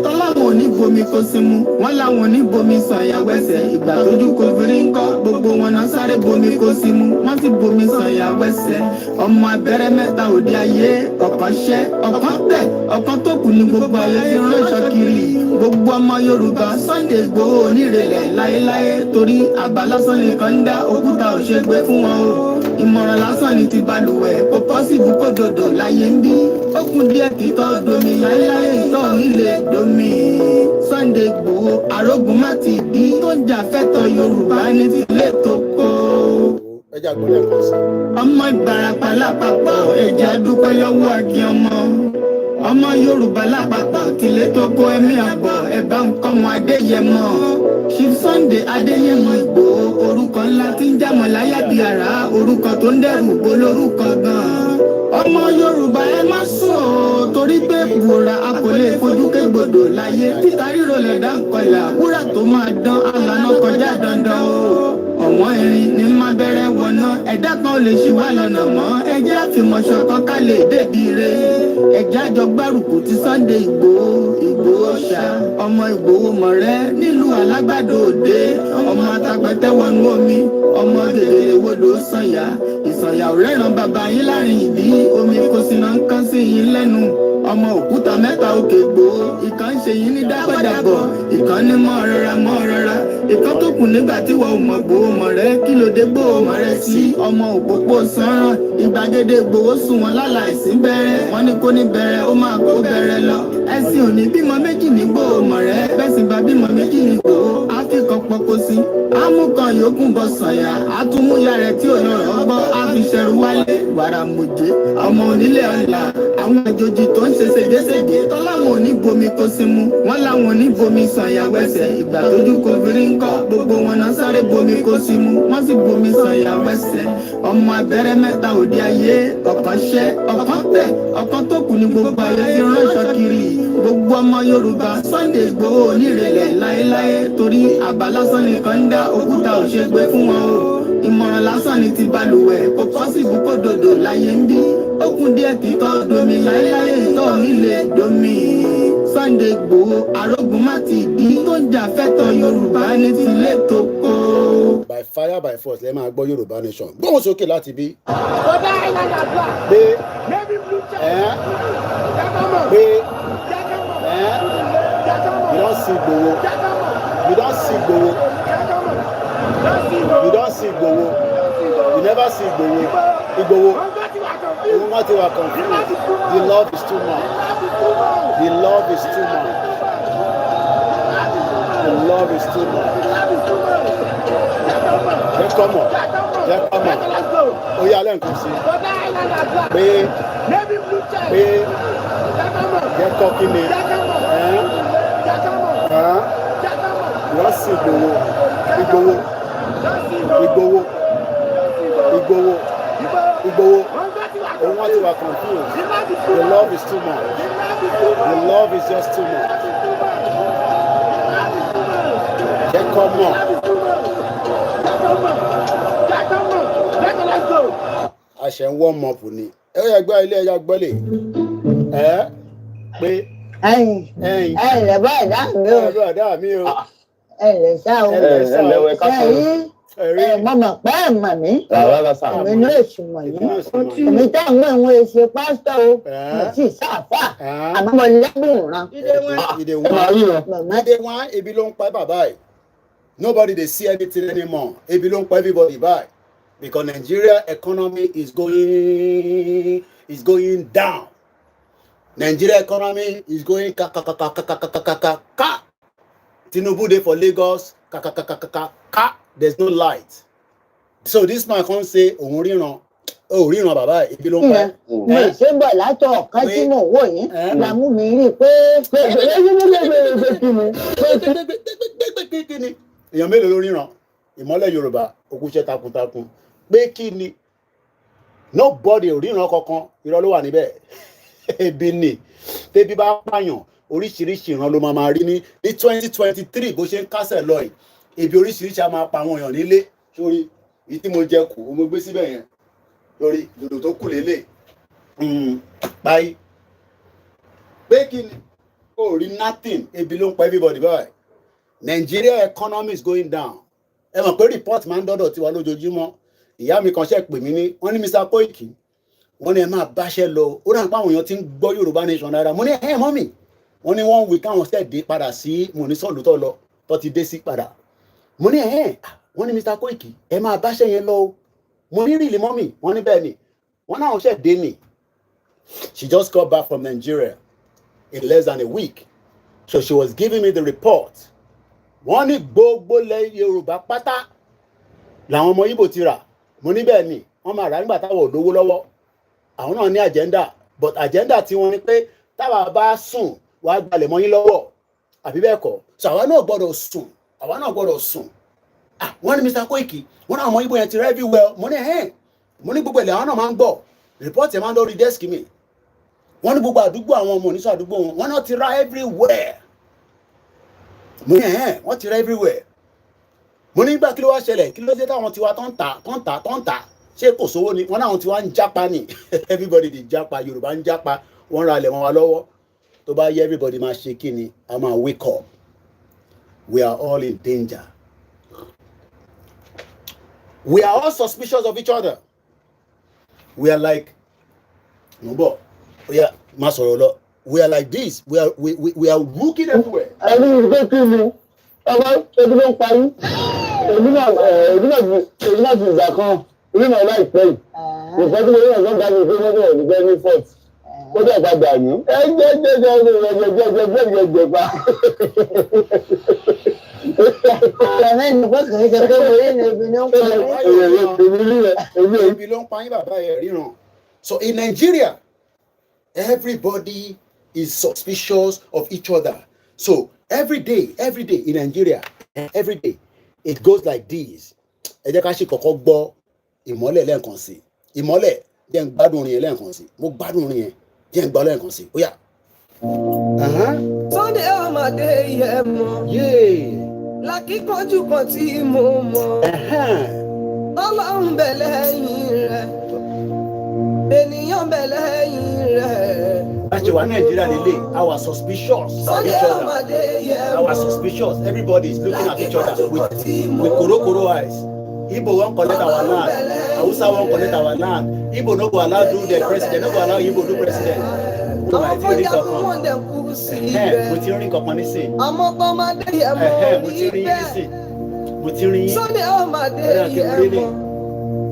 tọ́láwọn oníbomi kó símú wọ́n láwọn oníbomi sànyà wẹ́sẹ̀ ìgbà tójú kò fìrí ń kọ́ gbogbo wọn náà sáré bomi kó símú wọ́n sì bomi sànyà wẹ́sẹ̀ ọmọ abẹ́rẹ́ mẹ́ta òde ayé ọ̀kan ṣẹ́ ọ̀kan tẹ̀ ọ̀kan tó kù ní gbogbo ayé tí ń ránṣọ kiri gbogbo ọmọ Yorùbá Sunday Igboho onírèlẹ̀ láéláé torí àbá lásán nìkan ń dá òkúta òṣègbè fún wọn o ìmọ̀ràn lásán ni ti balùwẹ̀ kò pọ́sibú kó dòdò láyé ń bí ó kún díẹ̀ kí tọ́ domi láéláé ìtọ́ nílé domi Sunday Igboho arógun má ti di tó jà fẹ́tọ̀ Yorùbá ní tilé tó kó. ẹja gbọ́dọ̀ kọ́ sí. ọmọ Ìbàràpá lápapọ̀ ẹja dúpẹ́ lọ́wọ́ àkí ọmọ Yorùbá lápapọ̀ tilé tó kó ẹ̀mí àbọ̀ ẹ̀bá nǹkan mọ Adéyẹmọ Chief Sunday Adéyẹmọ Igboho orúkọ ńlá tí ń jámọ̀ láyà bí ara orúkọ tó ń dẹrù bó lórúkọ gan-an ọmọ Yorùbá ẹ má sùn o torí pé bùrà a kò lè fojú kégbodò láyé títa ríro lẹ̀dá ńkọlà wúrà tó máa dán àlànà kọjá dandan o ọ̀wọ́n irin ní má bẹ̀rẹ̀ wọ̀nà ẹ̀dá kan ò lè ṣì wá lọ́nà mọ́ ẹjẹ́ àfìmọ̀ṣọ kan ká lè débi re ẹ̀já jọ gbárùkù ti Sunday Igboho ṣá ọmọ Igboho mọ̀rẹ́ nílùú Alágbàdo Òde ọmọ atagbẹ̀tẹ̀ wọnú omi ọmọ gèdè wodò sànyà ìsànyà òrẹ́ràn bàbá yín láàrin ìdí omi kò sí náà ń kán sí yín lẹ́nu ọmọ òkúta mẹ́ta òkè Igboho ìkan ṣe yín ní dábọ̀dàbọ̀ ìkan ní mọ́ rọra ìkan tó kù nígbà tí wọ́n mọ̀ Igboho mọ̀ rẹ kí ló dé Igboho mọ̀ rẹ sí ọmọ òpópó sanran ìgbàgede Igboho sùn wọn láláìsí bẹ̀rẹ̀ wọ́n ní kó ní bẹ̀rẹ̀ ó máa kó bẹ̀rẹ̀ lọ ẹ̀sìn òní bímọ méjì ní Igboho mọ̀ rẹ bẹ́sìn bá bímọ méjì ní Igboho áfíkọ̀ pọ̀pọ̀ sí amúkan yòókù bọ sànyà àtúmúyà rẹ̀ tí ò lọ́rọ̀ ọgbọ́ àfiṣẹ́rù wálé wàràmùjé ọmọ onílé ọ̀la àwọn àjòjì tó ń ṣe ségesège tọ́láwọn oníbomi kó símú wọ́n láwọn oníbomi sànyà wẹ́sẹ̀ ìgbà tójú kò fìrí ń kọ́ gbogbo wọn náà sáré bomi kó símú wọ́n sì bomi sànyà wẹ́sẹ̀ ọmọ abẹ́rẹ́ mẹ́ta òde ayé ọ̀kan ṣẹ́ ọ̀kan tẹ̀ ọ̀kan tó kù ní gbogbo ayé tí ń ránṣọ kiri gbogbo ọmọ Yorùbá Sunday Igboho onírèlẹ̀ láéláé torí àbá lásán nìkan ń dá òkúta òṣègbè fún wọn o ìmọ̀ràn lásán ni ti balùwẹ̀ kò pọ́sibú kó dòdò láyé ń bí ó kún díẹ̀ kí tọ́ domi láéláé ìtọ́ nílé domi Sunday Igboho arógun má ti di tó ń jà fẹ́tọ̀ Yorùbá ní tilé tó kó. by fire by force lẹ́ẹ̀ máa gbọ́ Yorùbá nation gbóhùn sókè láti bí. Bọ́dá ìlànà àgbà. pé Maybe blue check. pé you don see Igboho you don see Igboho you don see Igboho you never see Igboho òun wọ́n ti wà confused the love is too much the love is too much the love is too much jẹ́ kọ́mọ̀ ó yá lẹ́ǹkan sí pé jẹ́ kọ́ kí ni wọ́n sì Igboho òun wọ́n ti wà confused the love is too much the love is just too much jẹ́ kọ́mọ̀. àṣẹ ń wọ́n mọ̀ fún ni ẹ yà gbá ilé ẹ̀yà gbọ́lẹ̀ pé ẹ̀yin rẹ̀ bá ẹ̀dá mi o ẹ̀rẹ̀ sá o ẹ̀yin mọ̀mọ̀ pé ẹ̀ mọ̀ mí èmi ní èsì mọ̀ yín èmi tá à ń gbọ́ ìwọ̀n èsì pásítọ̀ o mo sì sáfà àmọ́ mo lẹ́bùn ràn. ìdè wọn ebi ló ń pa bàbá ẹ̀ nobody dey see anything anymore ebi ló ń pa everybody báyìí because Nigeria economy is going down. Nigeria economy is going ka. Tinubu dey for Lagos ka. There's no light. So this man come say òun ríran bàbá ibi ló ń pa. mi ṣe bọ̀ látọ̀ ọ̀kan tí mo wò yín làmú mi rí i pé kí ni èèyàn mélòó ló ríran ìmọ́lẹ̀ Yorùbá okúṣẹ́ takuntakun pé kí ni nobody ò ríran kankan irọ́ ló wà níbẹ̀ ebi ni tẹ́bí bá pààyàn oríṣiríṣi ìran ló máa rí ní 2023 bó ṣe ń kásẹ̀ lọ yìí ebi oríṣiríṣi a máa pa àwọn èèyàn nílé sórí èyí tí mo jẹ kù mo gbé síbẹ̀ yẹn lórí dòdò tó kù lélẹ̀ báyìí pé kí ni ó rí nothing ebi ló ń pa everybody báyìí Nigeria economy is going down ẹ mọ̀ pé report máa ń dọ́dọ̀ tiwa lójoojúmọ́ ìyá mi kan ṣe pè mí ní wọ́n ní Mr. Koiki wọ́n ní ẹ máa báṣẹ́ lọ ó dà pé àwọn èèyàn ti ń gbọ́ Yorùbá Nation dáadáa mo ní ẹ̀ mọ́mì wọ́n ní wọ́n wí káwọn ṣẹ̀ dé padà sí mọ̀nísọ̀lù tó lọ tó ti dé sí padà mo ní wọ́n ní Mr. Koiki ẹ máa báṣẹ́ yẹn lọ o mo ní rìlì mọ́mì wọ́n ní bẹ́ẹ̀ ni wọ́n náà ṣẹ̀ dé ni she just got back from Nigeria in less than a week so she was giving me the report wọ́n ní gbogbo lẹ̀ Yorùbá pátá làwọn ọmọ Ìgbò ti rà mo ní bẹ́ẹ̀ ni wọ́n máa rà nígbà táwọn ò lówó lọ́wọ́ àwọn náà ní agenda but agenda tí wọ́n ní pé táwa bá sùn wàá gbalẹ̀ mọ́ yín lọ́wọ́ àbí bẹ́ẹ̀ kọ́ so àwa náà gbọ́dọ̀ sùn wọ́n ní Mr. Koiki wọ́n náà ọmọ Ìgbò yẹn ti rẹ́ everywhere mo ní gbogbo ilẹ̀ àwọn náà máa ń gbọ́ report yẹn máa ń lórí desk mi wọ́n ní gbogbo àdúgbò àwọn ọmọ oníṣọ́ àdúgbò wọn náà ti rà everywhere mo ní wọ́n ti rà everywhere mo ní gbà kí ló wá ṣẹlẹ̀ kí ló dé táwọn tiwa tó ń tà ṣé kò sówó ni wọ́n náà tiwa ń jápa ni everybody di jápa Yorùbá ń jápa wọ́n ra ilẹ̀ wọn wá lọ́wọ́ tó bá yẹ everybody máa ṣe kí ni a máa wake up we are all in danger we are all suspicious of each other we are like nbọ oya má sọ̀rọ̀ lọ we are like this we are looking everywhere. ẹni ìgbé kí ni ọmọ ebi ló ń parí èmi náà ti ìgbà kan èmi náà láìpẹ́ yìí nǹkan tí mo ní ọ̀sán dábìí pé wọ́n bẹ̀rẹ̀ nígbẹ́ ní fort ó dẹ̀ padà ní jẹ́ pa. Ebi ló ń pa yín bàbá yẹn ríran. So in Nigeria, everybody is suspicious of each other. So every day in Nigeria, every day, it goes like this. Ẹ jẹ́ ká ṣe kọ́kọ́ gbọ́ ìmọ́lẹ̀ lẹ́ẹ̀kan sí. Ìmọ́lẹ̀ jẹ́ ń gbádùn orin yẹn lẹ́ẹ̀kan sí. Mo gbádùn orin yẹn jẹ́ ń gbọ́ lẹ́ẹ̀kan sí. Ó yá. Sunday ọmọdé yẹ mọ́. Lákìkanjú kan tí mo mọ̀. Ọlọ́run bẹ lẹ́yìn rẹ̀. Ènìyàn bẹ lẹ́yìn rẹ̀. Actually, we're Nigeria today. Our suspicious of each other. Our suspicious. Everybody is looking at each other with koro eyes. Igbo won't collect our land. Hausa won't collect our land. Igbo no go allow do their president. No go allow Igbo do president. Àwọn fọjá fún wọn dẹ̀ kú sí ibẹ̀. Mo ti rin kankan nísìn. Àmọ́ tọ́mọdé yẹ mọ́ ibẹ̀. Mo ti rin. Sunday ọmọdé yẹ mọ́.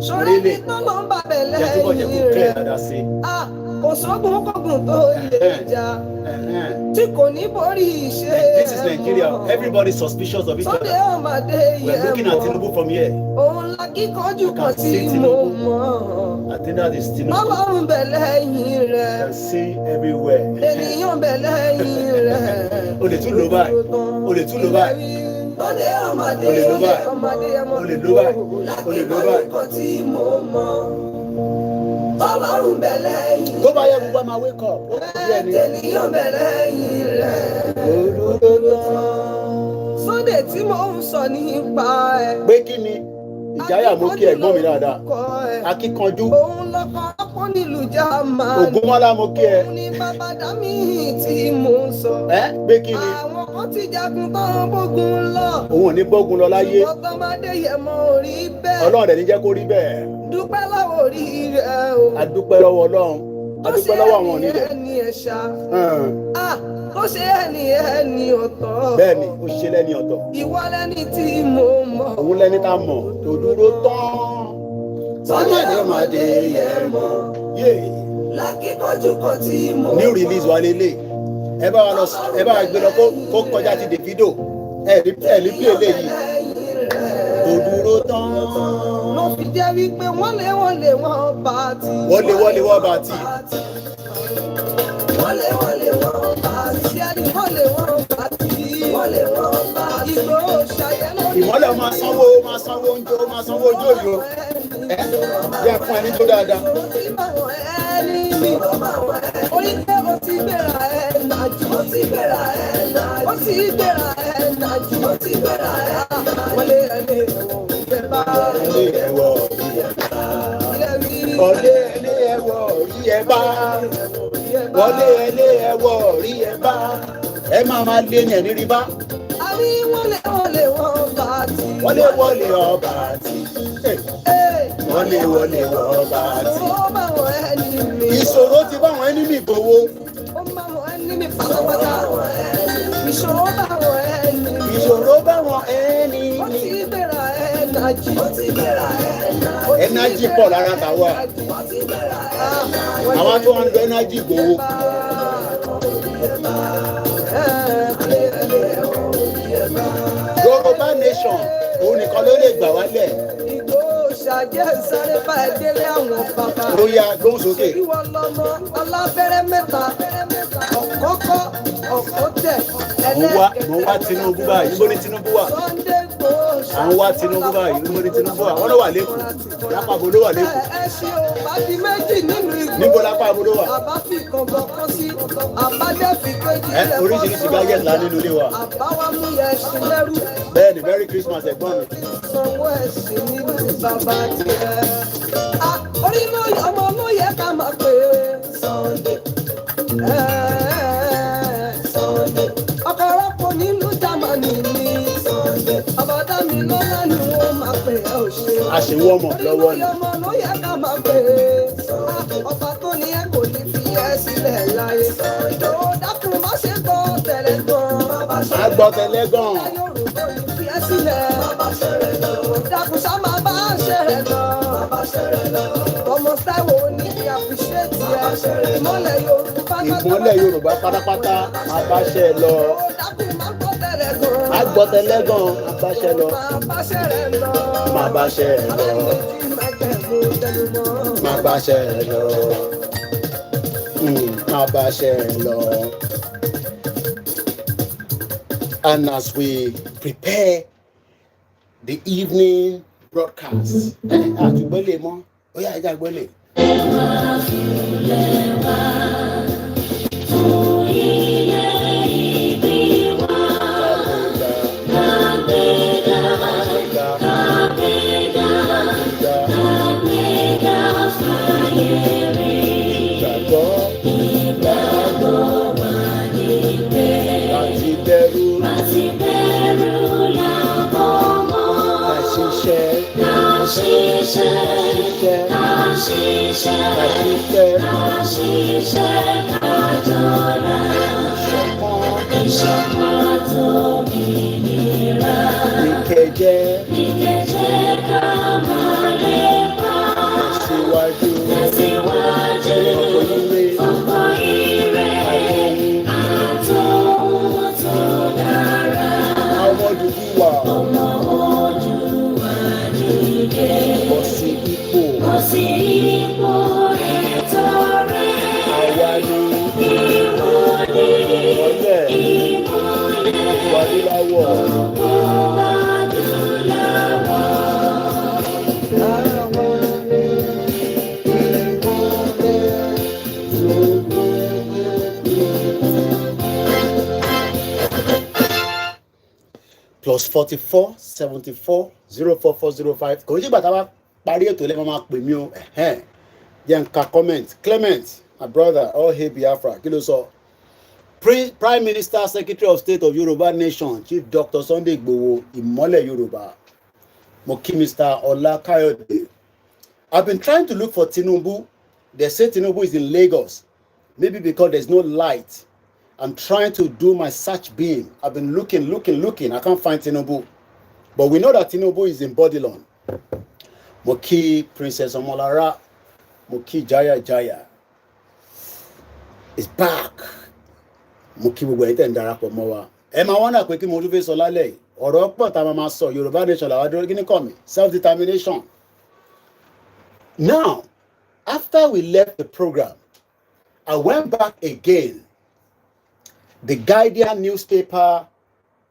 Sórí ní tọ́lọ́ ń bàbẹ̀ lẹ́yìn rẹ̀. Kò sọ́gun kọ́gun tó lè jà. Tí kò ní borí iṣẹ́. This is Nigeria. Everybody is suspicious of each other. Sunday ọmọdé yẹ mọ́. We are looking at Tinubu from here. Òun lákìkanjú kan tí mo mọ̀. I think that is Tinubu. Ọlọ́run bẹ lẹ́yìn rẹ̀. You can see everywhere. Ènìyàn bẹ lẹ́yìn rẹ̀. O lè tún lò báyìí. O lè tún lò báyìí. Sunday ọmọdé O lè lò báyìí. ọmọdé yẹ mọ́. O lè lò báyìí. O lè lò báyìí. Kan tí mo mọ̀. Ọlọ́run bẹ lẹ́yìn. Tó bá yẹ gbogbo máa wake up. Ènìyàn bẹ lẹ́yìn rẹ̀. Sunday tí mo ń sọ nípa ẹ̀. Pé kí ni ìjáyà mú kí ẹ̀gbọ́n mi dáadáa? Akíkanjú. Òun lọ́kọ̀ ọ̀pọ̀ nílùú Jámánì. Ògúnmọ́lá mo kí ẹ. Òun ni bàbá Dámì tí mo ń sọ. Pé kí ni? Àwọn kan ti jagun tán bógun lọ. Òun ò ní bógun lọ láyé. Ṣùgbọ́n tọ́mọdé yẹ mọ́ orí bẹ́ẹ̀. Ọlọ́run dẹ̀ ní jẹ́ kó rí bẹ́ẹ̀. Dúpẹ́ lọ́wọ́ orí rẹ̀ o. A dúpẹ́ lọ́wọ́ Ọlọ́run. A dúpẹ́ lọ́wọ́ àwọn onílẹ̀. Ó ṣe ẹni ẹ̀ṣá. Ó ṣe ẹni ọ̀tọ̀. Bẹ́ẹ̀ni, ó ṣe lẹ́ni ọ̀tọ̀. Ìwọ lẹ́ni tí mo mọ̀. Òun lẹ́ni tá a mọ̀ tó dúró tán. Sunday ọmọdé yẹ mọ́. Lákìkanjú kan tí mo mọ̀. New release wa lélẹ̀. Ẹ bá wa gbé lọ kó kọjá ti Davido. Ẹ ní pé eléyìí. Tó dúró tán. Ló fi jẹ́ wípé wọ́n lé wọ́n bá ti. Wọ́n lé wọ́n bá ti. Wọ́n lé wọ́n bá ti. Wọ́n lé wọ́n bá ti. Ìgbòho ṣàyẹ̀ lórí. ìmọ́lẹ̀ máa sanwó oúnjẹ máa sanwó ojú òjò bí ẹ fún ẹni tó dáadáa. Orí pé o ti gbéra ẹ̀ nàjú, o ti gbéra ẹ̀ nàjú, o ti gbéra ẹ̀ nàjú, o ti gbéra ẹ̀ wọlé ẹni ẹ̀wọ̀ ìfẹ́ bá. Ilé ẹ̀wọ̀ wọlé ilé ẹ̀wọ̀ rí ẹ bá wọlé ilé ẹ̀wọ̀ rí ẹ bá ẹ máa lé ní ẹni rí bá. A ní wọlé ọba àti. Wọlé ọba àti. Wọlé ọba àti. Ó máa wọ ẹni mi. Ìṣòro ti bá àwọn ẹni mi gbowó. Ó máa wọ ẹni mi pátápátá. Ìṣòro bá wọ ẹni mi. Ìṣòro bá wọn ẹni mi. Ó ti gbéra ẹnájì. Ó ti gbéra ẹnájì. Ẹnájì pọ̀ lára tàwa. Àwọn tó ń lo ẹnájì gbowó. Yoruba nation òun nìkan ló lè gbà wálẹ̀. Ìgbó ṣàjẹ́ sáré bá ẹ délé àwọn bàbá. Ó yá gbóhùn sókè. Ìwọ lọmọ alábẹ́rẹ́ mẹ́ta, ọ̀kọ́kọ́, ọ̀kọ́tẹ̀, ẹlẹ́gẹ̀dẹ̀. Mo wá Tinubu báyìí, níbo ni Tinubu wà? Sunday Igboho ṣàjẹ́. Àwọn wá Tinubu báyìí, níbo ni Tinubu wà? Wọ́n ló wà lẹ́kọ̀ọ́. Lápapọ̀ ló wà lẹ́kọ̀ọ́. Ẹ ṣe o, bá di méjì nínú Ìgbò. Níbo lápapọ̀ ló wà? Àbá fi kọ̀ǹgọ̀ kan sí, àbájẹ́ fi kejì ilẹ̀ fọ́. Oríṣiríṣi gágẹ́t la nínú ilé wa. Àbá wa mú yẹ ẹṣin lẹ́rú. Bẹ́ẹ̀ni, Merry Christmas ẹ̀gbọ́n mi. Sanwó ẹ̀sìn nínú bàbá tiẹ̀. Orí ọmọ ló yẹ ká máa pè é Sunday. Sunday. Ọkọ̀ rọ́pò nílùú Jámánì ní Sunday. Àbọ̀dá mi lọ́lá ni wọ́n máa pè é òṣè. Àṣewọ́ ọmọ lọ́wọ́ ni. Orí ọmọ ló yẹ ká máa pè é. Ọba tó ní ẹ kò ní fi ẹ sílẹ̀ láyé. Ìdòwò dákun má ṣe gbọ́ tẹ̀lé gan. Má gbọ́ tẹ̀lé gan. Yorùbá yìí fi ẹ sílẹ̀. Dákun sá máa bá ṣẹ̀rẹ̀ lọ. Ọmọ Táíwò ní kí appreciate ẹ. Ìmọ́lẹ̀ Yorùbá pátápátá abáṣẹ lọ. Dákun má gbọ́ tẹ̀lé gan. Má gbọ́ tẹ̀lé gan abáṣẹ lọ. Má ṣẹ̀rẹ̀ lọ. Má báṣẹ lọ. Má báṣẹ lọ. Má báṣẹ lọ. And as we prepare the evening broadcast, àtúgbọ́lé mọ́, ó yá ẹja gbọ́lé. +44 74 04405. Kò ní ìgbà tá a bá parí ètò lẹ́mọ̀ máa pè mí o. Jẹ́ n ka comment. Clement, my brother, all hail Biafra. Kí ló sọ? Prime Minister, Secretary of State of Yoruba Nation, Chief Dr. Sunday Igboho, Ìmọ́lẹ̀ Yorùbá. Mo kí Mr. Ọlá Káyọ̀dé. I've been trying to look for Tinubu. They say Tinubu is in Lagos. Maybe because there's no light. I'm trying to do my search beam. I've been looking. I can't find Tinubu. But we know that Tinubu is in Bodilon. Mo kí Princess Omolara. Mo kí Jaya. It's back. Mo kí gbogbo ẹ̀yin tẹ́ ń darapọ̀ mọ́ wa. Ẹ máa wọ́n náà pé kí mo tún fẹ́ sọ lálẹ́ yìí. Ọ̀rọ̀ pọ̀ tá a máa sọ Yorùbá nation làwọn adúró kí ni kọ́ mi. Self-determination. Now, after we left the program, I went back again. The Guardian newspaper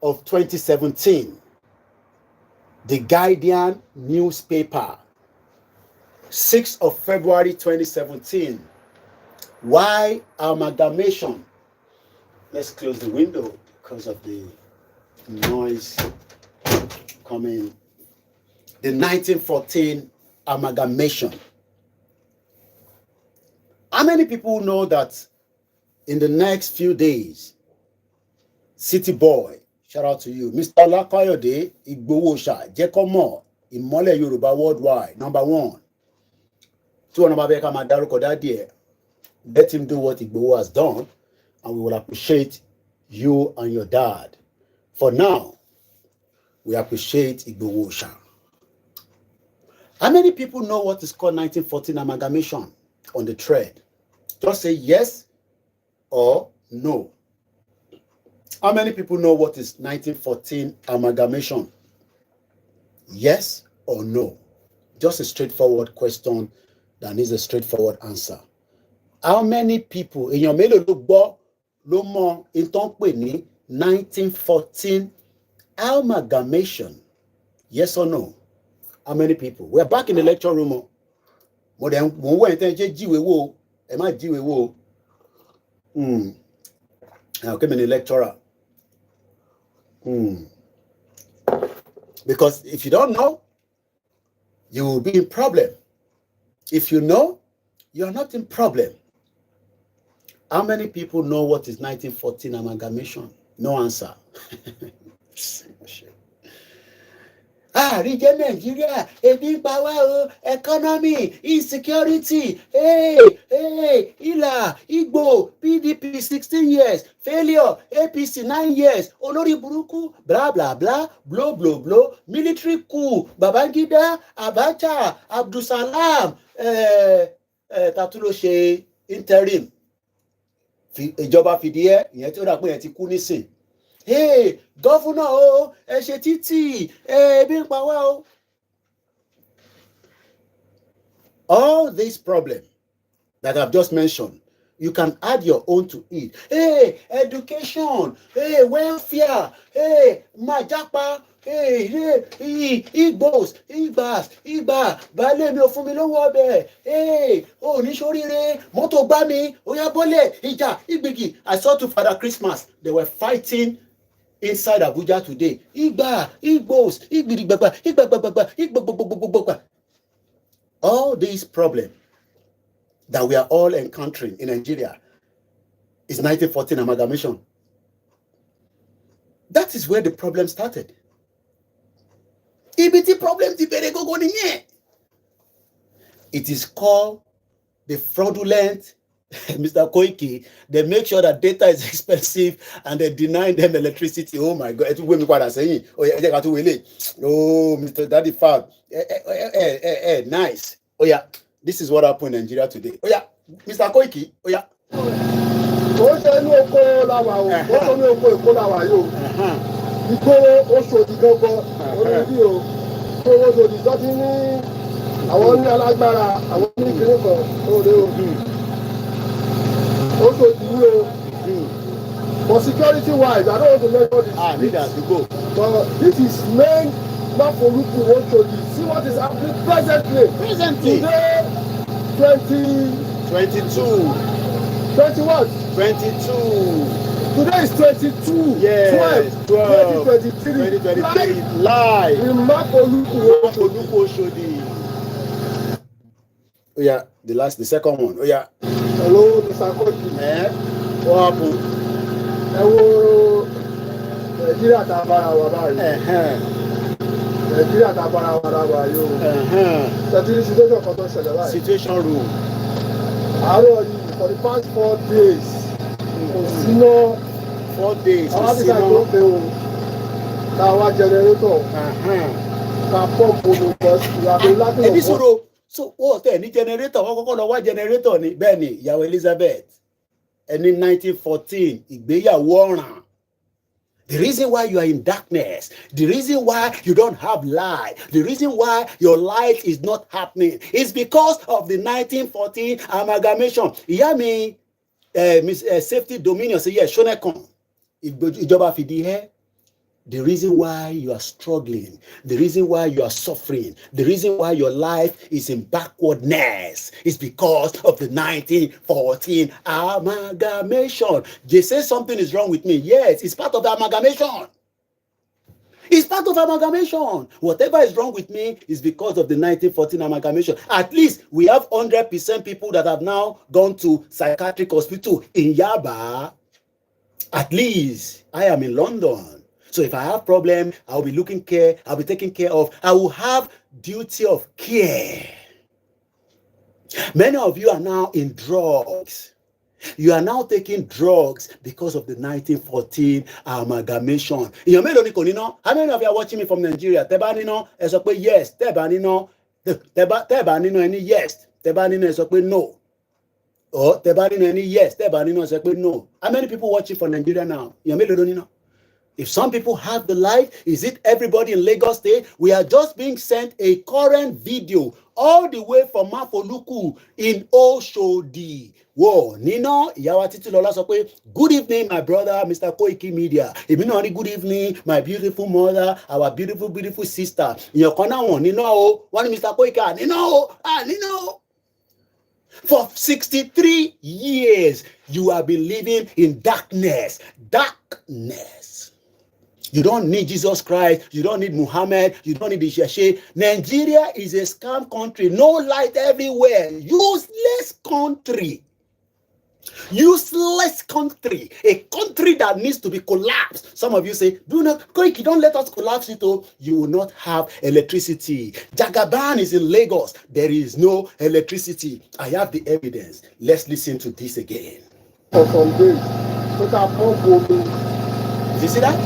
of 2017. The Guardian newspaper, 6th of February 2017. Why amalgamation? Let's close the window because of the noise coming. The 1914 amalgamation. How many people know that in the next few days, City Boy, shout out to you, Mr. Olakoyode Igbowosha, Jekomo, Imole Yoruba Worldwide, #1. 200 let him do what Igbowo has done, and we will appreciate you and your dad. For now, we appreciate Igbowosha. How many people know what is called 1914 amalgamation on the thread? Just say yes or no. How many people know what is 1914 amalgamation? Yes or no? Just a straightforward question that needs a straightforward answer. How many people, èèyàn mélòó ló gbọ́ ló mọ ìtàn pè ní 1914 amalgamation? Yes or no? How many people? We're back in the lecture room. Mo wẹ̀ tẹ́ jẹ́ jíwèé wò, ẹ má jíwèé wò. Now come in the lecturer. Because if you don't know, you will be in problem. If you know, you're not in problem. How many people know what is 1914 amalgamation? No answer. Region Nigeria, ebi pa wá o, economy, insecurity, Ila, Igbo, PDP 16 years, failure, APC 9 years, olórí burúkú, blah blah blah, blow blow blow, military coup, Babangida, Abacha, Abdulsalam, tatulo ṣe interim, ìjọba fìdíhẹ́, ìyẹn tí ó dà pé yẹn ti kú nísìn. Hey, governor, oh, ẹ ṣe títì, ebi ń pa wá o. All these problems that I've just mentioned, you can add your own to it. Hey, education, hey, welfare, hey, Majapa, hey, Igbos, Igba, baálé mi ò fún mi lówó ọbẹ̀, hey, oníṣoríire, mọ́tò gbá mi, oya bọ́lẹ̀, ìjà, ìgbìgì. I saw to Father Christmas, they were fighting inside Abuja today. Igba, Igbos, Igba. All these problems that we are all encountering in Nigeria is 1914 amalgamation. That is where the problem started. It is called the fraudulent, Mr. Koiki. They make sure that data is expensive and they deny them electricity. Oh my God. Oh, Mr. Daddy Fab. Nice. Oh yeah. This is what happened in Nigeria today. Oh yeah. Mr. Koiki. Oh yeah. Also, for security wise, I don't want to mention this. Need us to go. But this is main, not for Luku Oshodi. See what is happening presently. Today, 22. 20 what? 22. Today is 22. Yes. 12. 2023. Live. In Luku Oshodi. Oh yeah, the second one. Oh yeah. Hello, Mr. Koiki. What happened? Nigeria ta bára wa báyìí. Nigeria ta bára wa báyìí o. Tẹ̀tí situation kan tó ṣẹlẹ̀ báyìí. Situation room. Àárọ̀ yìí for the past 4 days. Kò síná. 4 days. Àwọn àti ìgbà tó pé o. Ká wá generator. Ká pọ́ǹpù olùkọ́ sí ìyàgbé láti ọ̀pọ̀. Ẹbí sọ̀rọ̀. So what's there? Any generator? Wọ́n kọ́kọ́ lọ wá generator ni bẹ́ẹ̀ ni ìyàwó Elizabeth ẹni 1914 ìgbéyàwó ọ̀ràn. The reason why you are in darkness, the reason why you don't have light, the reason why your light is not happening is because of the 1914 amalgamation. Ìyá mi safety dominion ṣe yẹ ṣọ́nẹ́kan ìjọba fìdí ẹ́ The reason why you are struggling, the reason why you are suffering, the reason why your life is in backwardness is because of the 1914 amalgamation. They say something is wrong with me. Yes, it's part of the amalgamation. It's part of amalgamation. Whatever is wrong with me is because of the 1914 amalgamation. At least we have 100% people that have now gone to psychiatric hospital in Yaba. At least I am in London. So if I have problem, I'll be taken care of. I will have duty of care. Many of you are now in drugs. You are now taking drugs because of the 1914 amalgamation. How many of you are watching me from Nigeria? Yes. Yes. No. Or yes. No. How many people watching from Nigeria now? If some people have the light, is it everybody in Lagos State? We are just being sent a current video all the way from Mafoluku in Oshodi. Whoa, Nino, Yawa Titulola sọ good evening, my brother, Mr. KOIKIMEDIA. Good evening, my beautiful mother, our beautiful, beautiful sister. Your corner one, Nino, one Mr. Koika, Nino. For 63 years, you have been living in darkness. You don't need Jesus Christ. You don't need Muhammad. You don't need Isheshe. Nigeria is a scam country. No light everywhere. Useless country. Useless country. A country that needs to be collapsed. Some of you say, don't let us collapse it. You will not have electricity. Jagaban is in Lagos. There is no electricity. I have the evidence. Let's listen to this again. For some days, you see that?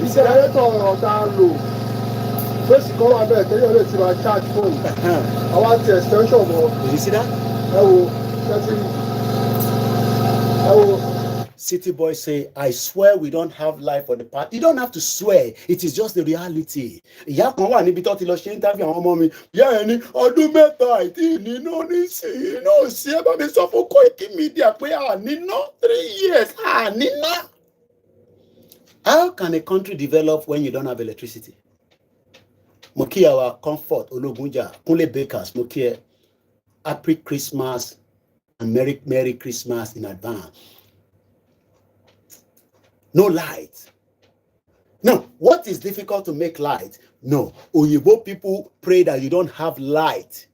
You see that? First, you come out there, tell you to my charge phone. I want the extension. You see that? City boys say, I swear we don't have life on the path. You don't have to swear. It is just the reality. Ìyá kan wà níbi tó ti lọ ṣe interview àwọn ọmọ mi. Ìyá ẹni ọdún mẹ́ta àìtí nínú nísìnyí náà sí ẹ bá mi sọ fún KOIKIMEDIA pé àníná 3 years àníná. How can a country develop when you don't have electricity? Moki our comfort, Ologunja, Kunle Bakers, Moki, Happy Christmas and Merry Christmas in advance. No light. Now, what is difficult to make light? No. Oyibo people pray that you don't have light.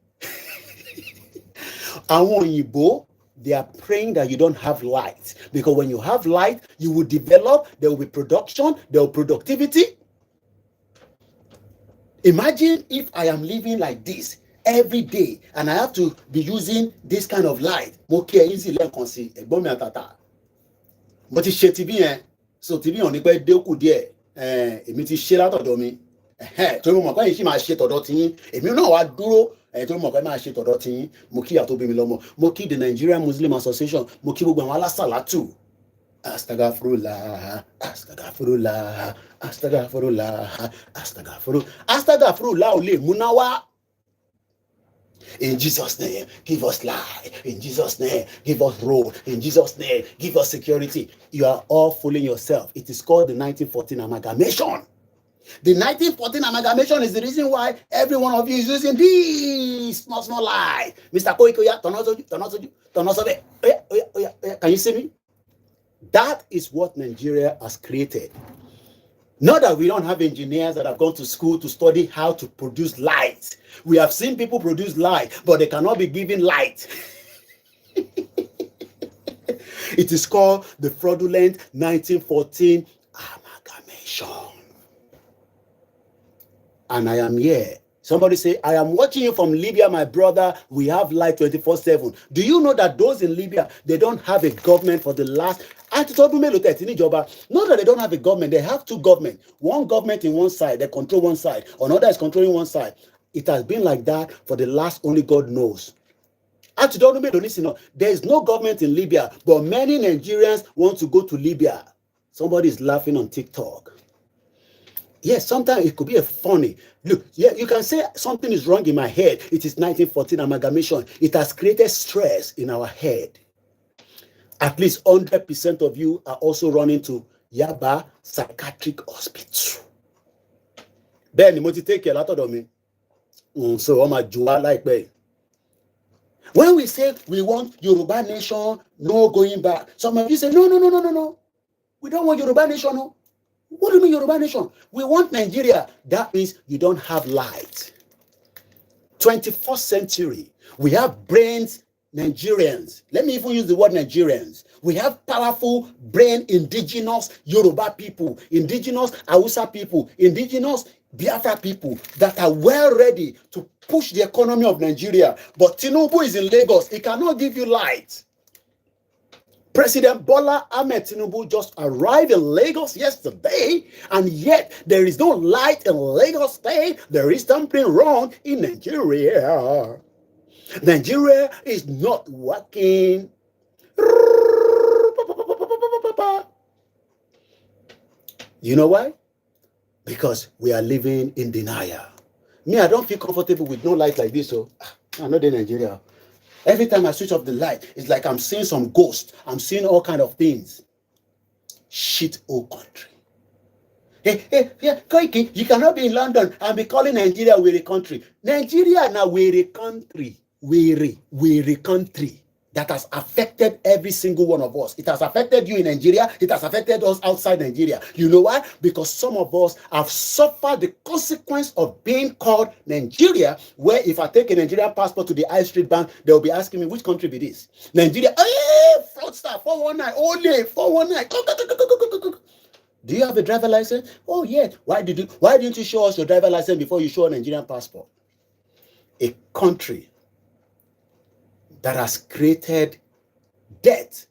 Àwọn Oyibo, they are praying that you don't have light. Because when you have light, you will develop, there will be production, there will be productivity. Imagine if I am living like this every day and I have to be using this kind of light. But easy so TV on the bed deku there. Èmi ti ṣe látọ̀dọ̀ mi. Tó mo mọ̀ pé yìí máa ṣe tọ̀dọ̀ tiyín. Èmi náà wá dúró tó mo mọ̀ pé máa ṣe tọ̀dọ̀ tiyín. Mo kí àtó bí mi lọ́mọ. Mo kí the Nigerian Muslim Association. Mo kí gbogbo àwọn alásàlátù. Astagfirullah, astagfirullah, astagfirullah, astagfirullah ò lè múná wá. In Jesus' name, give us light. In Jesus' name, give us road. In Jesus' name, give us security. You are all fooling yourself. It is called the 1914 amalgamation. The 1914 amalgamation is the reason why every one of you is using this small light. Mr. Koikoya, can you see me? That is what Nigeria has created. Not that we don't have engineers that have gone to school to study how to produce light. We have seen people produce light, but they cannot be given light. It is called the fraudulent 1914 amalgamation. And I am here. Somebody say, I am watching you from Libya, my brother. We have light 24/7. Do you know that those in Libya, they don't have a government for the last... Not that they don't have a government, they have two governments. One government in one side, they control one side. Another is controlling one side. It has been like that for the last only God knows. There is no government in Libya, but many Nigerians want to go to Libya. Somebody is laughing on TikTok. Yes, sometimes it could be a funny. Look, yeah, you can say something is wrong in my head. It is 1914 amalgamation. It has created stress in our head. At least 100% of you are also running to Yaba Psychiatric Hospital. Bẹ́ẹ̀ni mo ti take care látọ̀dọ̀ mi. So wọ́n máa jù wá láìpẹ́. When we say we want Yoruba nation, no going back, some of you say, no. We don't want Yoruba nation. No. What do you mean Yoruba nation? We want Nigeria. That means you don't have light. 21st century, we have brains, Nigerians. Let me even use the word Nigerians. We have powerful brain indigenous Yoruba people, indigenous Hausa people, indigenous Biafra people that are well ready to push the economy of Nigeria. But Tinubu is in Lagos. He cannot give you light. President Bola Ahmed Tinubu just arrived in Lagos yesterday, and yet there is no light in Lagos State. There is something wrong in Nigeria. Nigeria is not working. You know why? Because we are living in denial. Me, I don't feel comfortable with no light like this. So I'm not in Nigeria. Every time I switch off the light, it's like I'm seeing some ghosts. I'm seeing all kind of things. Shit, old country. Hey, Koiki, you cannot be in London and be calling Nigeria weary country. Nigeria now weary country. Weary country that has affected every single one of us. It has affected you in Nigeria. It has affected us outside Nigeria. You know why? Because some of us have suffered the consequence of being called Nigeria, where if I take a Nigerian passport to the High Street Bank, they'll be asking me, which country be this? Nigeria. Hey, fraudster, 419, only 419. Do you have a driver license? Oh, yeah. Why didn't you show us your driver license before you show a Nigerian passport? A country that has created debt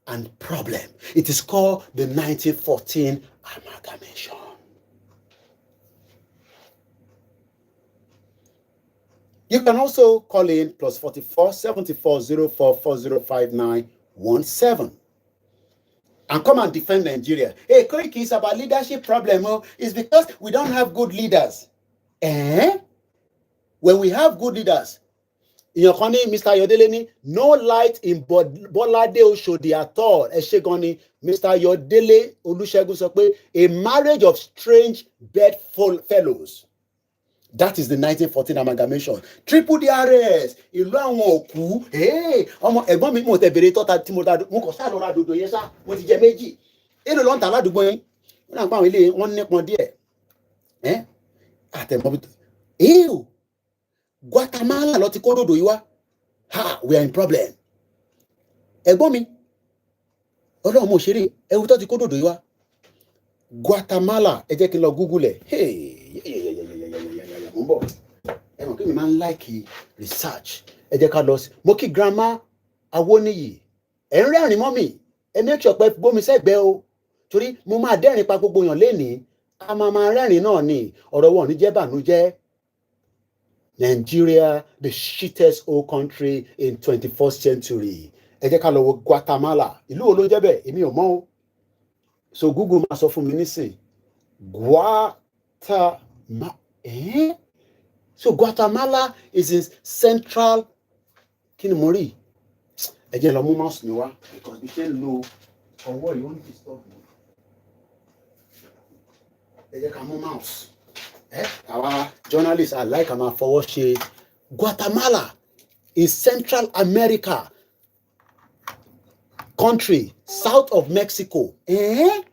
and problem. It is called the 1914 Amalgamation. You can also call in +44 74 04 405917 and come and defend Nigeria. Hey, Koiki, it's about leadership problem. Oh, it's because we don't have good leaders. When we have good leaders, Mr. Yodeleni, no light in Bolade Oshodi at all. Mr. Yodele Olusegun sọ pé a marriage of strange bedfellows. That is the 1914 amalgamation. Triple DRS. Ìlú àwọn òkú. Ọmọ ẹ̀gbọ́n mi mo tẹ bèrè tọ́ta tí mo kọ̀ sáà lọ́ra dòdò yẹn sá. Mo ti jẹ méjì. Èlò ló ń tà ládùúgbò yẹn. Wọ́n náà pa àwọn ilé wọn nípọn díẹ̀. Àtẹ̀mọ́ bí. Guatemala ló ti kó dòdò yìí wá. We are in problem. Ẹ̀gbọ́n mi. Ọlọ́run mo ṣeré. Ẹ̀wù tó ti kó dòdò yìí wá. Guatemala. Ẹ jẹ́ kí n lọ Google ẹ̀. Mo ń bọ̀. Ẹ mọ̀ kí mi máa ń like research. Ẹ jẹ́ ká lọ sí. Mo kí grandma Awoniyi. Ẹ ń rẹ́rìn mọ́ mi. Ẹ make sure pé bómi sẹ́gbẹ́ o. Torí mo máa dẹ́rìn pa gbogbo èèyàn lénìí. A máa rẹ́rìn náà ni. Ọ̀rọ̀ wọn ò ní jẹ́ bànújẹ́. Nigeria, the shittest old country in 21st century. Ẹ jẹ́ ká lọ wo Guatemala. Ìlú wo ló jẹ́ bẹ́ẹ̀? Èmi ò mọ̀ o. So Google máa sọ fún mi nísìn. So Guatemala is in central. Kí ni mo rí? Ẹ jẹ́ lọ mú mouse mi wá. Because we ṣe ń lo ọwọ́ yìí, ó ń disturb mi. Ẹ jẹ́ ká mú mouse. Our journalists are like I'm a forward shade. Guatemala is Central America country, south of Mexico. Easy.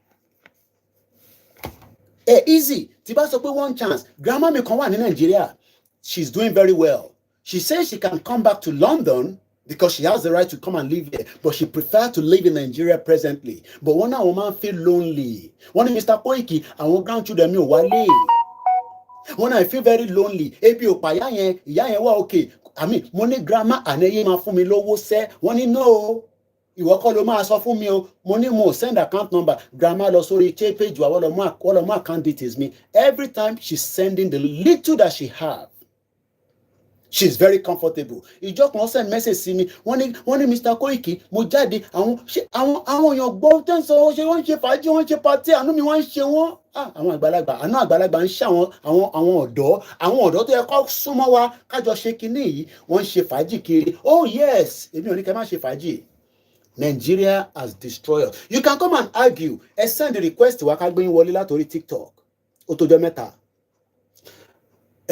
Tí bá sọ pé one chance. Grandma mi kan wà ní Nigeria. She's doing very well. She says she can come back to London because she has the right to come and live here, but she prefers to live in Nigeria presently. But one woman feel lonely. One Mr. Koiki, àwọn grandchildren mi ò wálé. When I feel very lonely, ebi ò pa ìyá yẹn wá okay. I mean, mo ní grandma ànẹ́yẹ máa fún mi lówó sẹ́. Wọ́n ní no, ìwọ kọ́ ló máa sọ fún mi o. Mo ní mo send account number. Grandma lọ sórí page wa wọ́n lọ mú account details mi. Every time she's sending the little that she have, she's very comfortable. Ìjọ kan send message sí mi. Wọ́n ní Mr. Koiki, mo jáde àwọn èèyàn gbọ́ tẹ́ ń sọ wọ́n ṣe fàájì, wọ́n ṣe party, àánú mi wọ́n ń ṣe wọ́n. Àwọn àgbàlagbà ń ṣe àwọn ọ̀dọ́ tó yẹ kó súnmọ́ wa kájọ ṣe kinní yìí, wọ́n ń ṣe fàájì kiri. Oh yes, èmi ò ní kẹ́ má ṣe fàájì. Nigeria has destroyed us. You can come and argue. Send the request to Wakagbeyin wọlé látorí TikTok. Ó tó jọ́ mẹ́ta.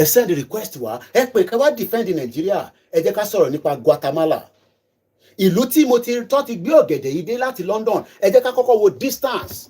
Send the request wa. Ẹ pé ká wá defend Nigeria. Ẹ jẹ́ ká sọ̀rọ̀ nípa Guatemala. Ìlú tí mo ti tọ́ ti gbé ọ̀gẹ̀dẹ̀ yìí dé láti London. Ẹ jẹ́ ká kọ́kọ́ wo distance.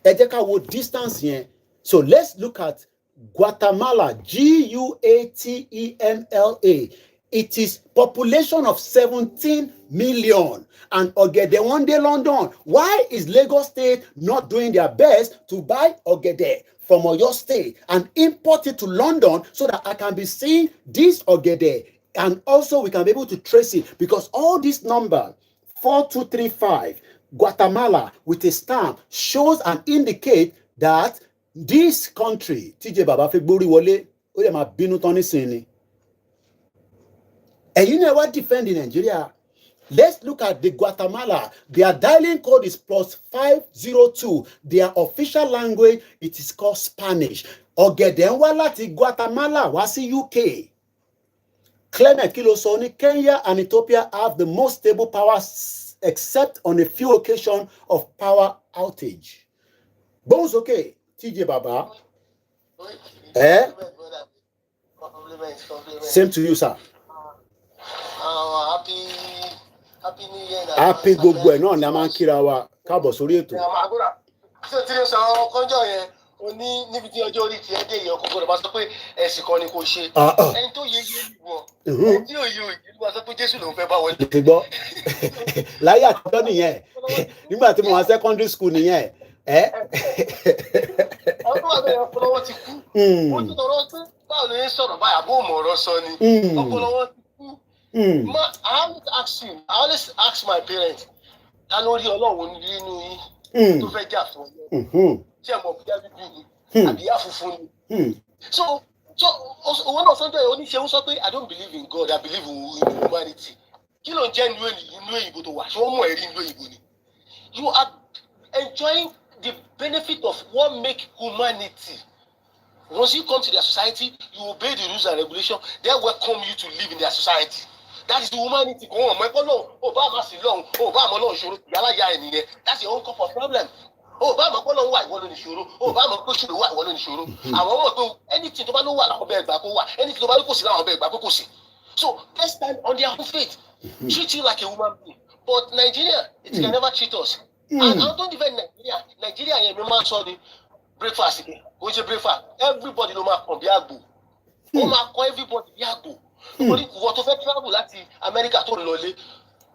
Ẹ jẹ́ ká wo distance yẹn. So let's look at Guatemala. Guatemala. It is population of 17 million. And ọ̀gẹ̀dẹ̀ one day London. Why is Lagos State not doing their best to buy ọ̀gẹ̀dẹ̀ from Oyo State and import it to London so that I can be seeing this ọ̀gẹ̀dẹ̀, and also we can be able to trace it, because all this number 4235 Guatemala with a stamp shows and indicate that this country, TJ Baba fẹ́ gbórí wọlé, ó lè máa bínú tán nísìnyí. And you know what defending Nigeria? Let's look at the Guatemala. Their dialing code is +502. Their official language, it is called Spanish. Ọ̀gẹ̀dẹ̀ ń wá láti Guatemala wá sí UK. Clement Kilosoni, Kenya and Ethiopia have the most stable power except on a few occasions of power outage. Bones okay, TJ Baba. Same to you, sir. Happy New Year. Happy gbogbo ẹ̀ náà ni a máa ń kíra wa káàbọ̀ sórí ètò. Ṣé tí ó sọ kọjọ́ yẹn o ní níbi tí ọjọ́ orí tiẹ̀ dé yẹn kókó rẹ̀ bá sọ pé ẹ̀sìn kan ni kò ṣe. Ẹni tó yẹ ìwọ ẹni tí ò yẹ òyìn bá sọ pé Jésù lòun fẹ́ bá wọlé. Ti gbọ́ láyé àtijọ́ nìyẹn nígbà tí mo wá secondary school nìyẹn. Ọdún àgbẹ̀ yẹn ọpọlọ wọn ti kú. Ó ti tọrọ pé báwo ló ń sọ̀rọ̀ báyà bó mọ̀ ọ̀rọ̀ sọ ni. Ọpọlọ wọn ti kú. I always ask my parents, ta ló rí Ọlọ́run nínú yín tó fẹ́ jà fún ọ? Tí ẹ mọ̀ bí dábìbì ni àbí àfùfù ni. So owó náà sọ́jọ́ yẹn oníṣẹ́ ń sọ pé I don't believe in God, I believe in humanity. Kí ló ń jẹ́ inú òyìnbó tó wà? Ṣé wọ́n mú ẹ̀rí inú òyìnbó ni? You are enjoying the benefit of what make humanity. Once you come to their society, you obey the rules and regulations, they welcome you to live in their society. That is the humanity. That's your own cup of problem. Anything so let's stand on their own faith. Treat you like a human being. But Nigeria, it can never treat us. And I don't defend Nigeria. Nigeria, remember, sorry, breakfast again. What's your breakfast? Everybody no matter Biago. No matter everybody Biago. Nobody what of travel láti America to lọlé.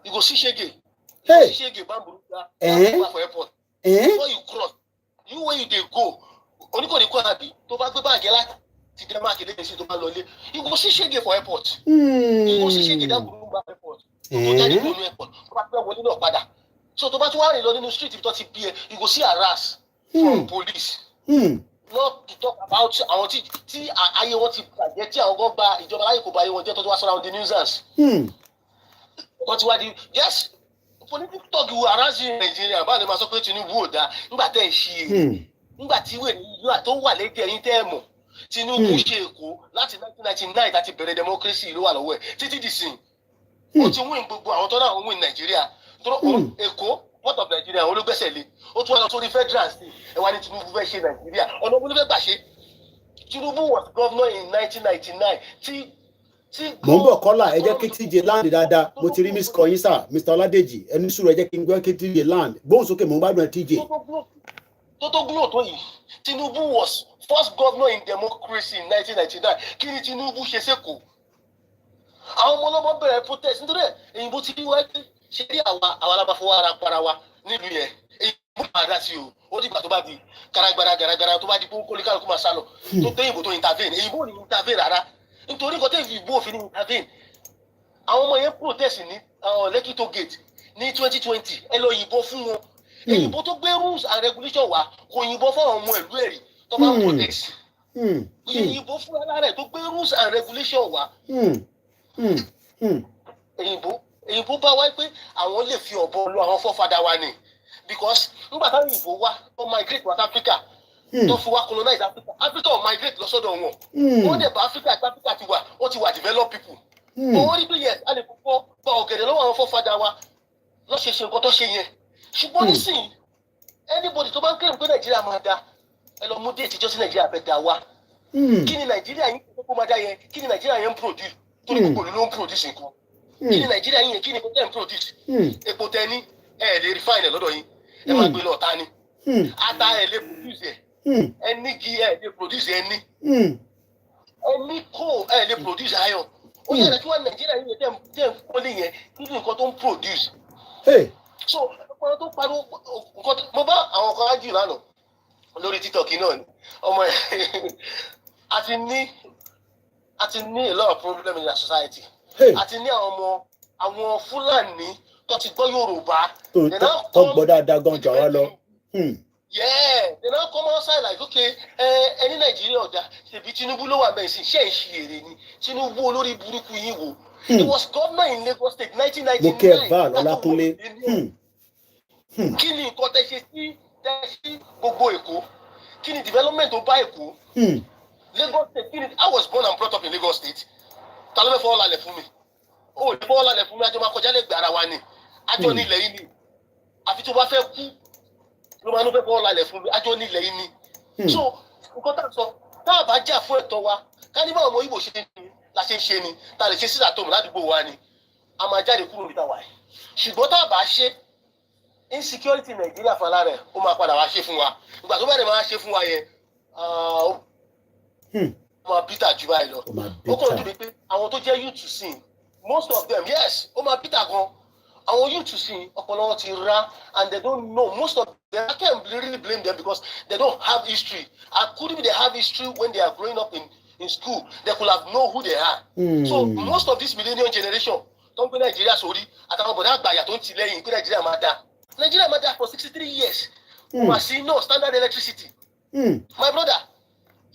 You go see Shege. Hey. Shege bamboo for airport. Before you cross, you where you dey go. Only go dey go happy. To bá gbé bag láti Denmark dey see to bá lọlé. You go see Shege for airport. You go see Shege that go back airport. You go carry go no airport. To bá gbé wọlé náà padà. So to bá tún wá rìn lọ nínú street tó ti bí you go see harass from police. Not to talk about àwọn tí ayé wọn ti bàjẹ́ tí àwọn gan gba ìjọba láyé kò bá ayé wọn jẹ́ tó wá sọ́ra the nuisance. Wọ́n ti wá di yes political talk will harass you in Nigeria báwo ni màá sọ pé Tinubu ò dáa nígbà tẹ́ ẹ̀ ṣí e nígbà tí ìwé ìlú tó wà lẹ́gbẹ̀ẹ́ ẹ̀yìn tẹ́ ẹ̀ mọ̀ Tinubu ṣe Èkó láti 1999 láti bẹ̀rẹ̀ democracy ló wà lọ́wọ́ ẹ̀ títí di sìn ó ti win gbogbo àwọn tó náà ń win Nigeria tó Èkó port of Nigeria àwọn olóògbẹ́sẹ̀ lé ó tún wá lọ sórí federal state ẹ wá ní Tinubu fẹ́ ṣe Nigeria ọ̀nà òun ló fẹ́ gbà ṣe. Tinubu was governor in 1999 mo ń bọ̀ kọ́là ẹ jẹ́ kí TJ land dáadáa mo ti rí miss kọyín sir Mr. Ọládèjì ẹni sùúrù ẹ jẹ́ kí n gbọ́ kí TJ land gbóhùn sókè mo ń gbádùn ẹ TJ. tó gúlò tó yìí Tinubu was first governor in democracy in 1999 kí ni Tinubu ṣe sẹ́kọ̀ọ́ àwọn ọmọ ọlọ́mọ bẹ̀rẹ̀ protest nítorí èyìnbó ti wá pé ṣe rí àwa alábàfọwọ́ ara para wa nílùú yẹn èyìnbó máa dá sí o ó dìgbà tó bá di garagbara tó bá di kólíkàlùkù máa sálọ tó tẹ ìbò tó intervene èyìnbó ní intervene rárá nítorí nǹkan tẹ́ ìbò òfin ní intervene àwọn ọmọ yẹn protest ní Lekki toll gate ní 2020 ẹ lọ yìnbọn fún wọn èyìnbó tó gbé rules and regulations wá kò yìnbọn fún àwọn ọmọ ìlú ẹ̀rí tó bá protest èyìnbó fún ara rẹ̀ tó gbé rules and regulations wá èyìnbó bá wáyé pé àwọn lè fi ọ̀bọ lu àwọn fọ́fadà wa ni because nígbà táwọn òyìnbó wá tó migrate wá Africa tó fi wá colonize Africa Africa ò migrate lọ́sọ́dọ̀ wọn wọ́n dẹ̀ bá Africa ti wà ó ti wà develop people wọ́n rí pé yes a lè kọ́kọ́ gba ọ̀gẹ̀dẹ̀ lọ́wọ́ àwọn fọ́fadà wa ṣe nǹkan tó ṣe yẹn ṣùgbọ́n nísìnyí anybody tó bá ń claim pé nàìjíríà máa da ẹ lọ mú déètì jọ́sí nàìjíríà fẹ́ da wa kí ni nàìjíríà yín kó máa da yẹn kí ni nàìjíríà yẹn ń produce torí gbogbo ló ń produce nǹkan kí ni nàìjíríà yín yẹn kí ni kò tẹ́ ń produce epo tẹ ní ẹ lè refine ẹ lọ́dọ̀ yín ẹ máa gbé lọ ọ̀tá ni ata ẹ lè produce ẹ ẹni gi ẹ lè produce ẹni ẹni kó ẹ lè produce ayọ̀ ó yẹ kí wọn nàìjíríà yín yẹn tẹ́ ń kọ́lé yẹn kí ni nǹkan tó ń produce so ọmọ tó pariwo nǹkan mo bá àwọn kan ájì lánàá lórí TikTok náà ni ọmọ ẹ àti ní a lot of problem in our society àti ní àwọn Fúlàní tó ti gbọ́ Yorùbá tó gbọ́ dáadáa gan jà wá lọ. Yeah, they now come outside like okay ẹni Nàìjíríà ọ̀dà ṣèbí Tinubu ló wà bẹ́ẹ̀ sí ṣé ń ṣe èrè ni Tinubu olórí burúkú yìí wò. He was governor in Lagos State 1999. Mo kẹ́ ẹ̀ bá Ọlákúnlé. Kí ni nǹkan tẹ́ ṣe sí gbogbo Èkó? Kí ni development tó bá Èkó? Lagos State kí ni I was born and brought up in Lagos State. Ta ló fẹ́ fọwọ́ lálẹ́ fún mi? Ó lè fọwọ́ lálẹ́ fún mi àjọ máa kọjá lẹ́gbẹ̀ẹ́ ara wa ni. Àjọ nílẹ̀ yìí ni. Àfi tó bá fẹ́ kú ló máa ń fẹ́ fọwọ́ lálẹ́ fún mi àjọ nílẹ̀ yìí ni. So nǹkan tá a sọ tá a bá jà fún ẹ̀tọ́ wa ká ní báwọn ọmọ Ìgbò ṣe ní la ṣe ń ṣe ni ta lè ṣe sí àtọ̀mù ládùúgbò wa ni a máa jáde kúrò níta wáyé ṣùgbọ́n tá a bá ṣe insecurity Nàìjíríà fúnra rẹ̀ ó máa padà wá ṣe fún wa ìgbà tó bẹ̀rẹ̀ máa ṣe fún wa yẹn ó máa bitter jù báyìí lọ ó kàn dùn mí pé àwọn tó jẹ́ youth sí most of them yes ó máa bitter gan àwọn youth sí ọpọlọ wọn ti rá and they don't know most of them I can't really blame them because they don't have history and couldn't they have history when they are growing up in school they could have known who they are. So most of this millennial generation tó ń gbé Nàìjíríà sórí àtàwọn bọ̀dá àgbàyà tó ń ti lẹ́yìn pé Nàìjíríà máa dá for 63 years wọ́n á sí no standard electricity. My brother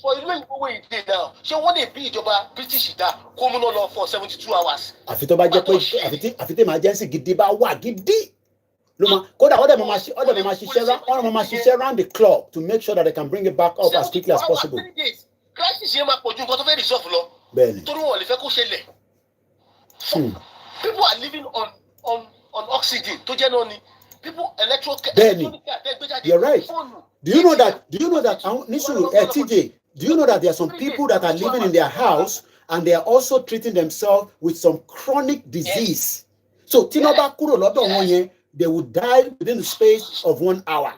for ìlú èyí owó ìdè náà ṣé wọ́n lè bí ìjọba British dá kó múná lọ for 72 hours. àfi tó bá jẹ́ pé àfi tí emergency gidi bá wà gidi ló máa kódà ọ̀dẹ̀ mo máa ṣiṣẹ́ round the clock to make sure that they can bring it back up as quickly as possible. Crisis yẹn máa pọ̀ ju nǹkan tó fẹ́ resolve lọ. Bẹ́ẹ̀ni. Torí wọn ò lè fẹ́ kó ṣẹlẹ̀. People are living on oxygen tó jẹ́ náà ni. People Bẹ́ẹ̀ni. You're right. Do you know that Nisuru TJ, do you know that there are some people that are living in their house and they are also treating themselves with some chronic disease? So tí wọ́n bá kúrò lọ́dọ̀ wọn yẹn, they will die within the space of 1 hour.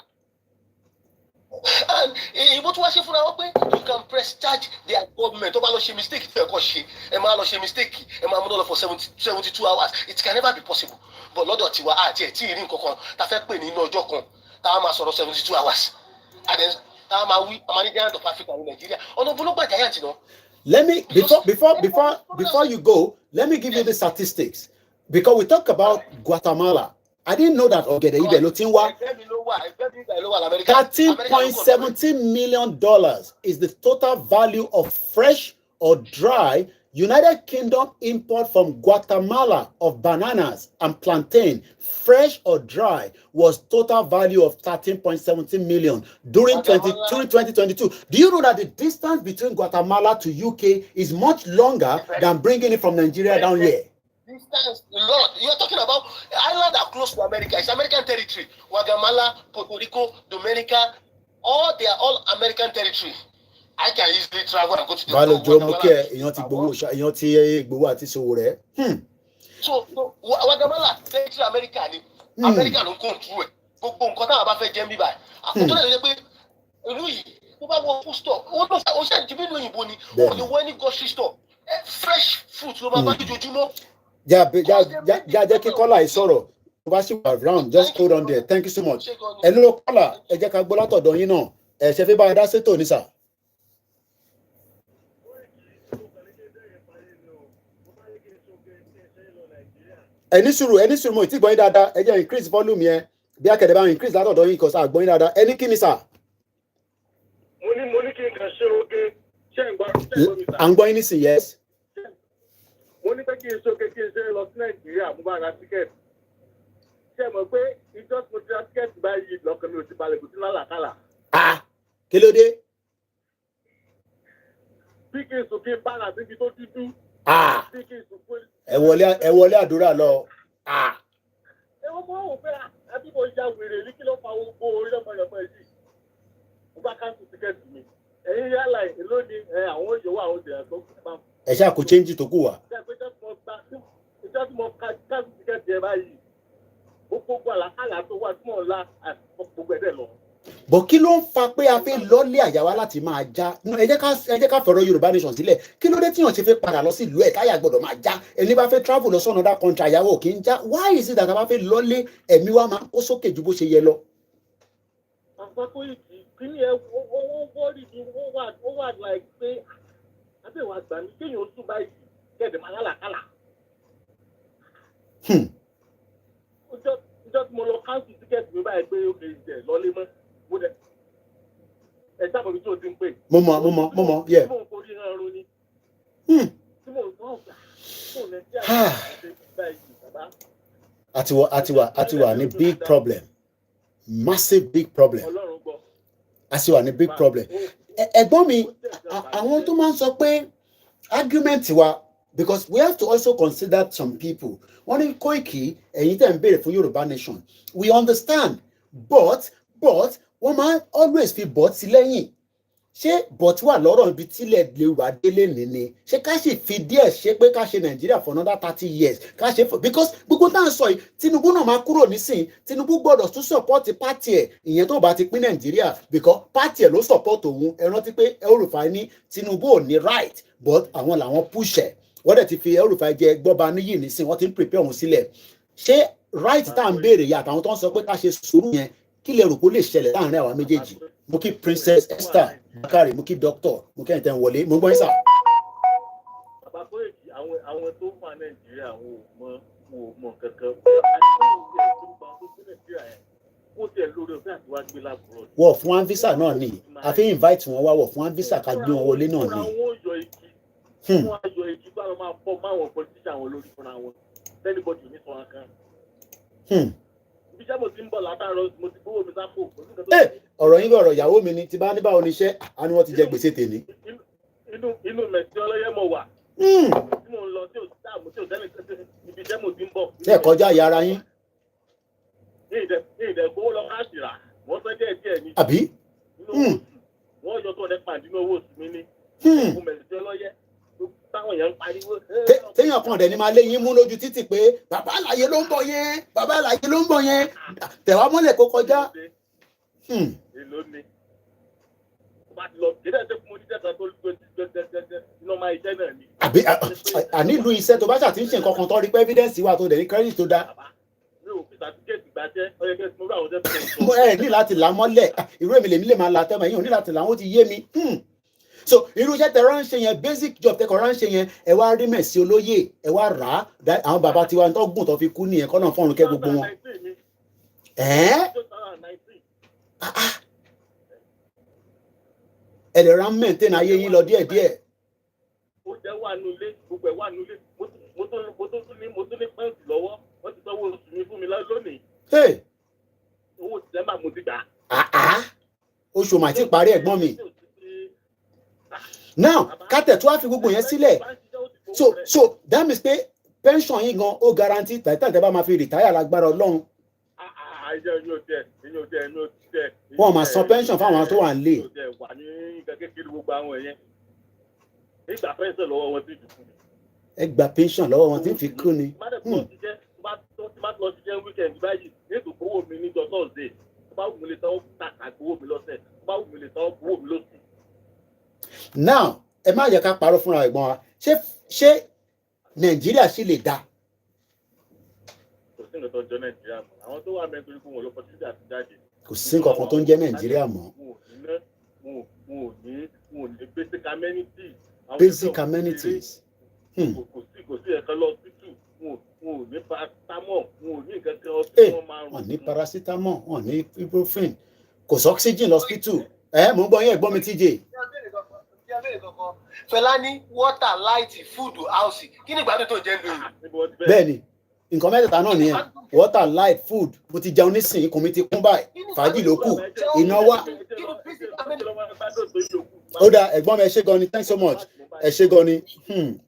And ìbò tí wọ́n ṣe fúnra wọn pé you can press charge their government tó bá lọ ṣe mistake tí ẹ̀kọ́ ṣe ẹ máa lọ ṣe mistake ẹ máa mú lọ for 72 hours it can never be possible but lọ́dọ̀ tiwa àti ẹ̀ tí ì rí nǹkan kan tá a fẹ́ pè ní inú ọjọ́ kan tá a máa sọ̀rọ̀ 72 hours and then tá a máa wí amani giant of Africa ní Nàìjíríà ọ̀nà ògbólógbà giant náà. Let me before you go, let me give you the statistics because we talk about Guatemala. I didn't know that Ogede Ibe ló ti ń wá. $13.17 million is the total value of fresh or dry United Kingdom import from Guatemala of bananas and plantain, fresh or dry, was total value of 13.17 million during 2022. Do you know that the distance between Guatemala to UK is much longer than bringing it from Nigeria down here? Distance, Lord, you are talking about islands are close to America. It's American territory. Guatemala, Puerto Rico, Dominica, they are all American territory. I can easily travel and go to the So Guatemala, territory America, America don't come through it. Gbogbo nǹkan tá a bá fẹ́ jẹ mi báyìí. Àkótó lè pé ìlú yìí tó bá wọ food store, ó ṣe ìdíbí ìlú òyìnbó ni, ó lè wọ any grocery store. Fresh fruit ló máa bá lójoojúmọ́. Jẹ́ kí kọ́lá yìí sọ̀rọ̀ tó bá ṣì wà round just hold on there thank you so much. Ẹ ló kọ́lá ẹ jẹ́ ká gbọ́ látọ̀dọ̀ yín náà ẹ ṣe fi bá a dá sétò ní sà. Ẹni sùúrù mo ti gbọ́ yín dáadáa ẹ jẹ́ increase volume yẹn bí akẹ́dẹ̀ bá increase látọ̀dọ̀ yín kọ́ sá gbọ́ yín dáadáa ẹni kí ni sà. Mo ní kí n kàn ṣe oge ṣé ń gbọ́ mi sà. À ń gbọ́ yín nísìn yes. Mo ní pé kí n ṣoge kí n ṣe lọ sí Nàìjíríà mo bá ra tíkẹ́ẹ̀tì. Ṣé mọ̀ pé ìjọ tí mo ti ra tíkẹ́ẹ̀tì báyìí lọ́kàn mi ò ti balẹ̀ kò sí lálàkàlà. Kí ló dé? Bí kí n sùn kí n bára síbi tó dúdú. Ẹ wọlé àdúrà lọ. Ewu mo wò pé àbí mo ya wèrè ní kí ló fa owó orí ọmọ yìí. Mo bá káńtù tíkẹ́ẹ̀tì mi. Ẹ̀yin yálà èló ni àwọn òyìnbó àwọn òdìrà tó kú pa. Ẹ ṣáà kó change tó kù wá. Ìjọ́ tí mo káńtù tíkẹ́ẹ̀tì ẹ báyìí. Ó gbogbo àlàkàlà tó wà tí mò ń la gbogbo ẹ̀dẹ̀ lọ. Bọ̀ kí ló ń fa pé a fẹ́ lọ́lé àyà wa láti máa já? Ẹ jẹ́ ká fọ̀rọ̀ Yorùbá nation sílẹ̀. Kí ló dé tí wọ́n ṣe fẹ́ padà lọ sí ìlú ẹ̀ táyà gbọ́dọ̀ máa já? Ẹni bá fẹ́ travel lọ sọ́nà other country àyàwó kì í já. Why is it that a bá fẹ́ lọ́lé ẹ̀mí wa máa kó sókè ju bó ṣe yẹ lọ? Àpapọ̀ ìdí kí ni owó wọ́ọ̀rì ni ó wà láì pé àbẹ̀wò àgbà ní kéèyàn ó tún báyìí kẹ́ẹ̀dẹ̀ máa lálàkàlà. Ìjọ́ tí mo lọ káńtì tíkẹ́ẹ̀tì mi báyìí pé ó kè é jẹ lọ́lé mọ́. Ẹ sábà bí tí o ti ń pè. Mo mọ̀, yeah. Tí mò ń forí hàn ro ni. Tí mò ń gbọ́ ọ̀gá. Àti wà ní big problem. Massive big problem. Ọlọ́run gbọ́. Àti wà ní big problem. Ẹ̀gbọ́n mi, àwọn tó máa ń sọ pé argument wa, because we have to also consider some people. Wọ́n ní Koiki, ẹ̀yin tẹ̀ ń béèrè fún Yorùbá nation. We understand, but wọ́n máa always fi but sí lẹ́yìn. Ṣé but wà lọ́rọ̀ ibi tílẹ̀ lè wà délé nìní? Ṣé ká sì fi díẹ̀ ṣe pé ká ṣe Nàìjíríà for another 30 years? Ká ṣe for, because gbogbo tá à ń sọ yìí, Tinubu náà máa kúrò nísìn. Tinubu gbọ́dọ̀ tún support party ẹ̀. Ìyẹn tó bá ti pín Nàìjíríà, because party ẹ̀ ló support òun. Ẹ rántí pé El-Rufai ní Tinubu ò ní right, but àwọn làwọn push ẹ̀. Wọ́n dẹ̀ ti fi El-Rufai jẹ gbọ́ba níyì nísìn, wọ́n ti ń prepare òun sílẹ̀. Ṣé right tá à ń béèrè yà àtàwọn tó ń sọ pé ká ṣe sùúrù yẹn, kí lè rò kó lè ṣẹlẹ̀ láàrin àwa méjèèjì? Mo kí Princess Esther Bakari, mo kí Doctor, mo kí ẹ̀ǹtẹ̀ ń wọlé, mo gbọ́ yín sà. Bàbá Koiki, àwọn tó fà Nàìjíríà àwọn ò mọ kankan. Wọ̀ fún wọn visa náà ni, a fi invite wọn wá wọ̀ fún wọn visa ká gbé wọn wọlé náà ni. Wọ́n á yọ igi bá wọn máa fọ́ máwọn politician àwọn lórí fúnra wọn. Anybody ní sọ̀rọ̀ kan. Iṣẹ́ mo ti ń bọ̀ látàárọ̀, mo ti gbówó mi sápò. Ọ̀rọ̀ yín bí ọ̀rọ̀ ìyàwó mi ni, ti bá ní báwo ni iṣẹ́, a ní wọ́n ti jẹ gbèsè tèmi. Inú mẹ̀sí ọlọ́yẹ́ mo wà. Tí mo ń lọ tí ò dáàmú tí ò tẹ́lẹ̀ ibi iṣẹ́ mo ti ń bọ̀. Ṣé kọjá ìyá ara yín? Ní ìdẹ̀gbówó lọ káàsì rà, wọ́n fẹ́ díẹ̀ ní. Àbí? Wọ́n yọ tó ọ̀dẹ́ pàdínú owó oṣù mi ní. Inú mẹ̀sí ọlọ́yẹ́. Téèyàn kan dẹ̀ ni máa lé yín mú lójú títì pé bàbá àlàyé ló ń bọ̀ yẹn, bàbá àlàyé ló ń bọ̀ yẹn, tẹ̀wá mọ́lẹ̀ kó kọjá. Èló ni. Àbí àní ìlú iṣẹ́ tó bá ṣàtì ń ṣe nǹkan kan tó rí pé evidence wà tó dẹ̀ ní credit tó dá. Ẹ ní láti là mọ́lẹ̀, irú èmi lèmi lè máa la tẹ́mọ̀ yìí, ò ní láti là wọ́n ti yé mi. So irú iṣẹ́ tẹ ránṣẹ́ yẹn, basic job tẹ kọ ránṣẹ́ yẹn, ẹ wá rí Mẹ̀sí olóyè, ẹ wá rà á, àwọn bàbá tiwa tó gùn tó fi kú nìyẹn, kọ́ náà fọ́run kẹ́ gbogbo wọn. Ẹ lè ra maintain ayé yín lọ díẹ̀díẹ̀. Ó jẹ́ wà nulẹ̀, gbogbo ẹ̀ wà nulẹ̀, mo tún ní pẹ́ǹsì lọ́wọ́, wọ́n ti sanwó oṣù mi fún mi lónìí. Owó December mo ti gbà. Oṣù mà ti parí ẹ̀gbọ́n mi. Now kátẹ̀ tó wá fi gbogbo yẹn sílẹ̀, so that means pé pension yín gan ó guarantee tàìtàn tẹ́ bá máa fi retire lágbára Ọlọ́run. Wọ́n máa san pension fáwọn tó wà nílé. Ẹ gba pension lọ́wọ́ wọn tí ń fi kú ni. Now ẹ má yẹ ká parọ́ fúnra ẹ̀gbọ́n wa, ṣé Nàìjíríà sì lè dá? Kò sí nǹkan kan tó ń jẹ́ Nàìjíríà mọ́. Basic amenities. Kò sí ẹ̀kan lọ títù, wọn ò ní paracetamol, wọn ò ní nǹkan kan ọtí wọn máa rùn. Wọ́n ní paracetamol, wọ́n ní ibuprofen, kò sí oxygen lọ́sítù. Mo ń gbọ́ yín ẹ̀gbọ́n mi TJ. Fẹlá ní water, light, food, house. Kí ni ìgbádùn tó jẹ́ ń lò yìí? Bẹ́ẹ̀ni, nǹkan mẹ́tẹ̀ẹ̀ta náà nìyẹn. Water, light, food. Mo ti jẹun nísìnyí, ikùn mi ti kún báyìí. Fàájì ló kù, iná wà. Ó dáa, ẹ̀gbọ́n mi ẹ ṣé gan ni, thanks so much. Ẹ ṣé gan ni.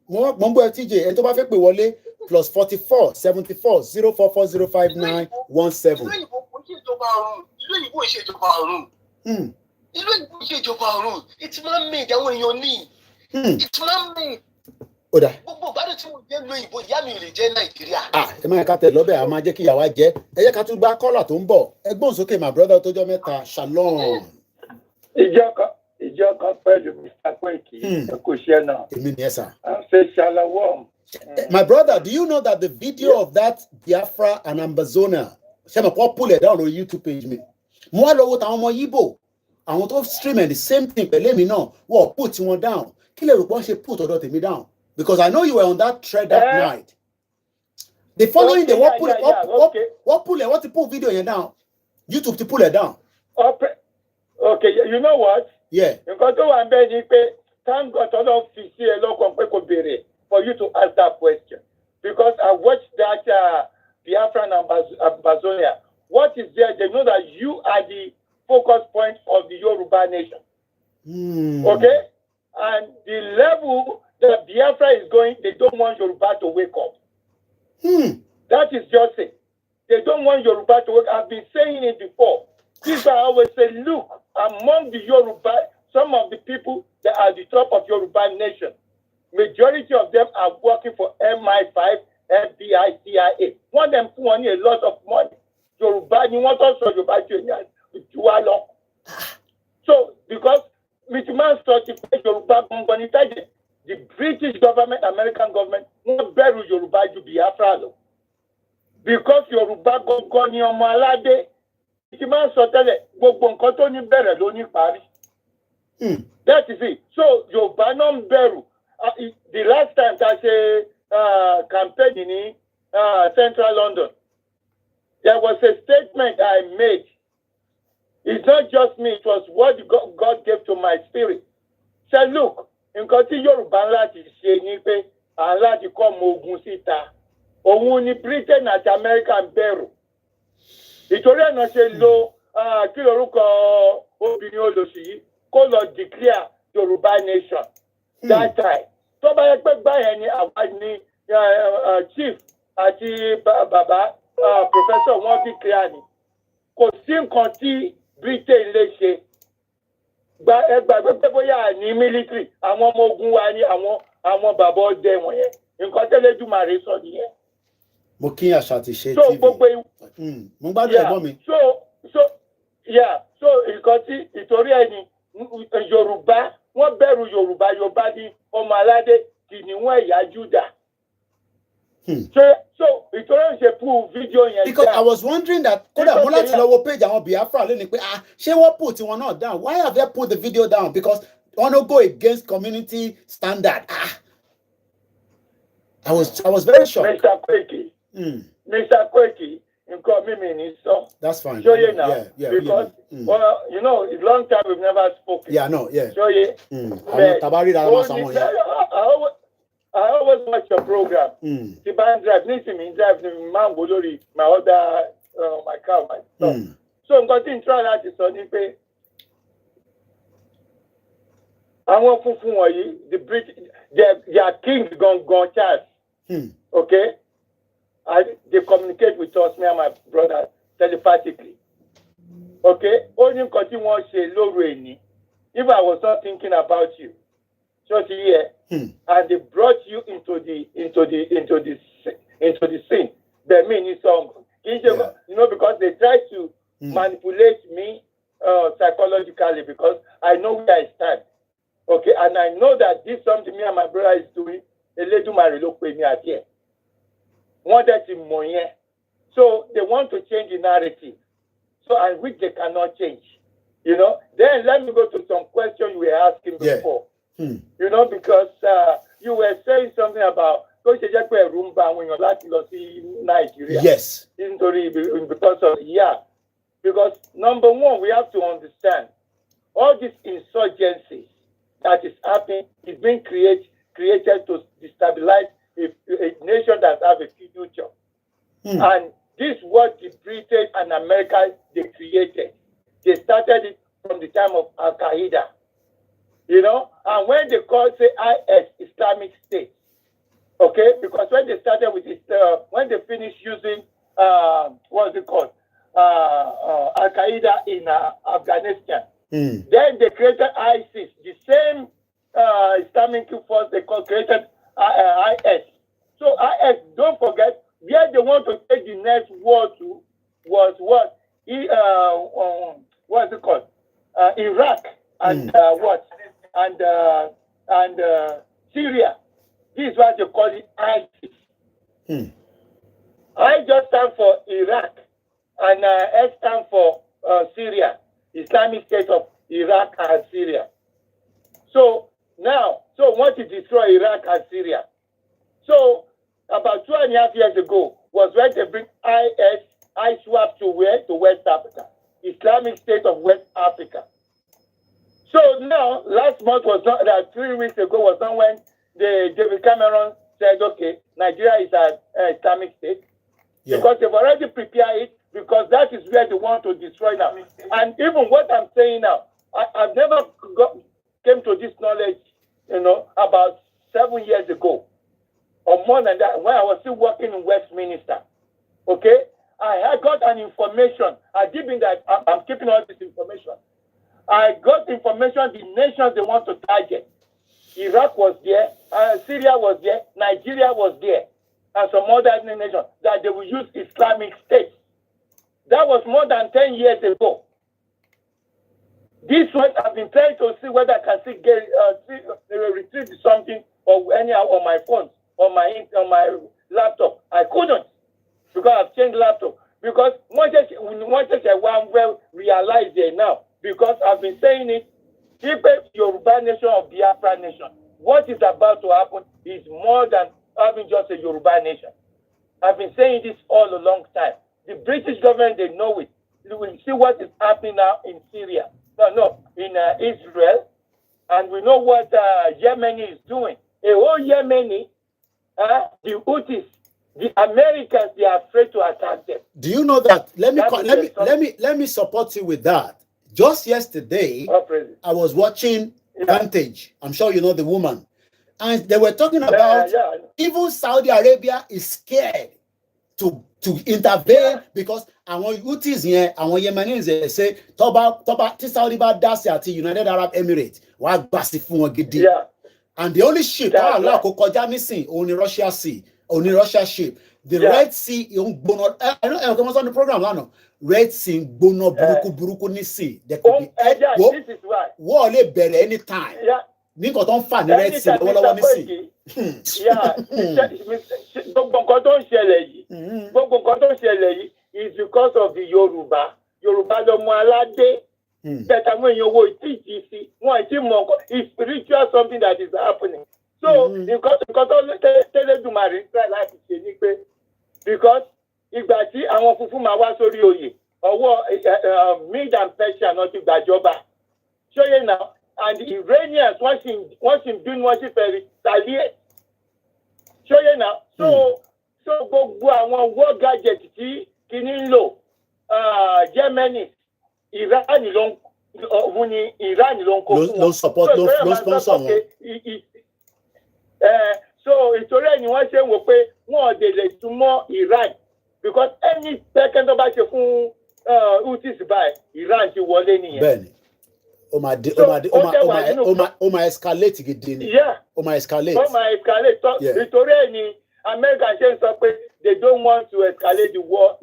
Mo ń gbọ́ TJ, ẹni tó bá fẹ́ pè wọlé plus 44 74 04405917. ìlú òyìnbó kò ṣe ìjọba ọ̀run. ìlú òyìnbó ṣe ìjọba ọ̀run. ìlú òyìnbó ṣe ìjọba ọ̀run. It máa ń made àwọn èèyàn ní. It máa ń made. Oda. Gbogbo ìgbádùn tí mo jẹ́ lóyìnbó ìyá mi ò lè jẹ́ Nàìjíríà. Ẹ máa ká tẹ̀ lọ́bẹ̀, a máa jẹ́ kí ìyàwó jẹ́. Ẹ jẹ́ ká tún gbá kọ́là tó ń bọ̀. Ẹgbọ́n sókè my brother tó jọ mẹ́ta. Shalom. Ìjọ kan pẹ̀lú Mr. Koiki. Kò ṣe náà. Èmi ni ẹ sà. Ṣe Shalom. My brother, do you know that the video of that Biafra and Ambazonia, ṣe mọ̀ kọ́ pull it down on YouTube page mi. Mo wá lọ́wọ́ táwọn ọmọ Yíbò, àwọn tó stream the same thing pẹ̀lú èmi náà, wọ́n put wọn down. Kí lè rò pé wọ́n ṣe put ọ̀dọ̀ tèmi down? Because I know you were on that thread that night. The following day, what to pull video here down? YouTube to pull it down. Okay, you know what? Yeah. Nǹkan tó wà ń bẹ́ẹ̀ ni pé thank God ọlọ́run fi sí ẹ lọ́kàn pé kò béèrè for you to ask that question. Because I watched that Biafran Ambazonia. What is there? They know that you are the focus point of the Yoruba nation. Okay? And the level that Biafra is going, they don't want Yoruba to wake up. That is just it. They don't want Yoruba to wake up. I've been saying it before. This I always say, look, among the Yoruba, some of the people that are the top of Yoruba nation, majority of them are working for MI5, FBI, CIA. One of them put a lot of money. Yoruba, you want also Yoruba to. So, because with man certified Yoruba company, the British government, American government, won't bury Yoruba to Biafra. Because Yoruba go ni ọmọ aládé, it man sọtẹ́lẹ̀ gbogbo nǹkan tó ní bẹ̀rẹ̀ ló ní parí. That is it. So Yoruba náà ń bẹ̀rù. The last time that a campaign in Central London, there was a statement I made. It's not just me, it was what God gave to my spirit. Say, look, nǹkan tí Yorùbá láti ṣe ni pé láti kọ́ ọmọ ogun síta. Òun ni Britain àti America ń bẹ̀rù. Ìtorí ẹ̀ náà ṣe lo kí lorúkọ obìnrin olóṣì yìí kó lọ declare Yorùbá nation that time. Tó bá yẹ pé báyẹn ni àwa ni chief àti bàbá professor wọn declare ni. Kò sí nǹkan tí Britain lè ṣe. Ẹgbàgbé pé bóyá ní military àwọn ọmọ ogun wa ni àwọn bàbá ọdẹ wọ̀nyẹn. Nǹkan tẹ́lẹ̀ Jùmàrè sọ nìyẹn. Mo kí àṣà ti ṣe TV. Mo gbádùn ẹ̀gbọ́n mi. So nǹkan tí ìtorí ẹ̀ ni Yorùbá wọ́n bẹ̀rù Yorùbá ní ọmọ aládé kìnìún ẹ̀yà Júdà. So ìtorí ẹ̀ ṣe fún fídíò yẹn. Because I was wondering that kódà mo láti lọ wo page àwọn Biafra lónìí pé ṣé wọ́n put tiwọn náà down? Why have they put the video down? Because wọ́n no go against community standard. I was very shocked. Mr. Koiki, nǹkan mímì ní sọ. That's fine. Show you now. Yeah, because, well, you know, it's a long time we've never spoken. Yeah, no, yeah. Show you. I always watch your program. The band drive, drive my other, my car, my stuff. So I'm going to try that to sọ ni pé àwọn funfun wọ̀nyí, the British, their king gone Charles. Okay? They communicate with us, me and my brother, telepathically. Okay? Only nǹkan tí wọ́n ṣe lóru èní. If I was not thinking about you, just here, and they brought you into the scene. They mean it's song. You know, because they try to manipulate me psychologically because I know where I stand. Okay, and I know that this something me and my brother is doing. So they want to change the narrative. So and which they cannot change. You know, then let me go to some questions you were asking before. You know, because you were saying something about Nigeria. Yes. Because of because number one, we have to understand all this insurgency that is happening is being created to destabilize a nation that has a future. And this is what the Britain and America they created. They started it from the time of Al Qaeda. You know, and when they say IS, Islamic State, Okay, because when they started with it, when they finished using what's it called, Al Qaeda in Afghanistan, then they created ISIS, the same Islamic force they created IS. So IS, don't forget, where they want to take the next war to was what? What's it called? Iraq and what? And Syria. This is what they call it ISIS. I just stand for Iraq, and S stand for Syria, Islamic State of Iraq and Syria. So now, want to destroy Iraq and Syria. So about 2.5 years ago was when they bring ISWAP to where? To West Africa, Islamic State of West Africa. So now, last month was not that 3 weeks ago was not when David Cameron said, okay, Nigeria is an Islamic State. Yeah. Because they've already prepared it, because that is where they want to destroy now. And even what I'm saying now, I've never came to this knowledge, about 7 years ago, or more than that, when I was still working in Westminster. Okay? I got an information. I did in that, I'm keeping all this information. I got information, the nations they want to target. Iraq was there, Syria was there, Nigeria was there, and some other nations that they will use Islamic State. That was more than 10 years ago. This one, I've been trying to see whether I can still get retrieve something or anyhow on my phone, on my laptop. I couldn't, because I've changed laptop. Because one well realize it now, because I've been saying it. If a Yoruba nation or Biafra nation, what is about to happen is more than having just a Yoruba nation. I've been saying this all a long time. The British government, they know it. You will see what is happening now in Syria. In Israel. And we know what Yemeni is doing. A whole Yemeni, the Houthis, the Americans, they are afraid to attack them. Do you know that? Let me support you with that. Just yesterday, I was watching Vantage. I'm sure you know the woman. And they were talking about even Saudi Arabia is scared to intervene because àwọn Houthis yẹn, àwọn Yemenis they say toba tí Saudi bá dá sí àti United Arab Emirates wá gbà sí fún wọn gidi. And the only ship Allah kó kọjá nísìn only Russia ship. The Red Sea on the program lánàá. Red Sea gbóná burúkú nísìn. There could be this is why. War lè bẹ̀rẹ̀ anytime. Ní nǹkan tó ń fà ní Red Sea lọ́wọ́lọ́wọ́ nísìn. Gbogbo nǹkan tó ń ṣẹlẹ̀ yìí is because of the Yoruba lọmọ aládé. Bẹ̀tẹ̀ àwọn èèyàn wo ìtìjì wọn ìtì mọ̀ nǹkan it's spiritual something that is happening. So nǹkan tó tẹ́lẹ̀dùmarè ń try láti ṣe ni pé because ìgbà tí àwọn funfun máa wá sórí oyè ọwọ́ Mid and Persia náà ti gbàjọba ṣóyè náà and the Iranians wọ́n sì ń bínú wọ́n sì fẹ́ retaliate ṣóyè náà so gbogbo àwọn war gadget tí kìíní ń lò Germany Iran ló ń kó fún wọn. Ló support ló sponsor wọn. So ìtorí ẹ̀ ni wọ́n ṣe ń wò pé wọ́n ò lè súnmọ́ Iran because any second tó bá ṣe fún Houthis báyìí Iran ti wọlé nìyẹn. Bẹ́ẹ̀ni ó máa escalate gidi ni. Ó máa escalate. Ìtorí ẹ̀ ni America ṣe ń sọ pé they don't want to escalate the war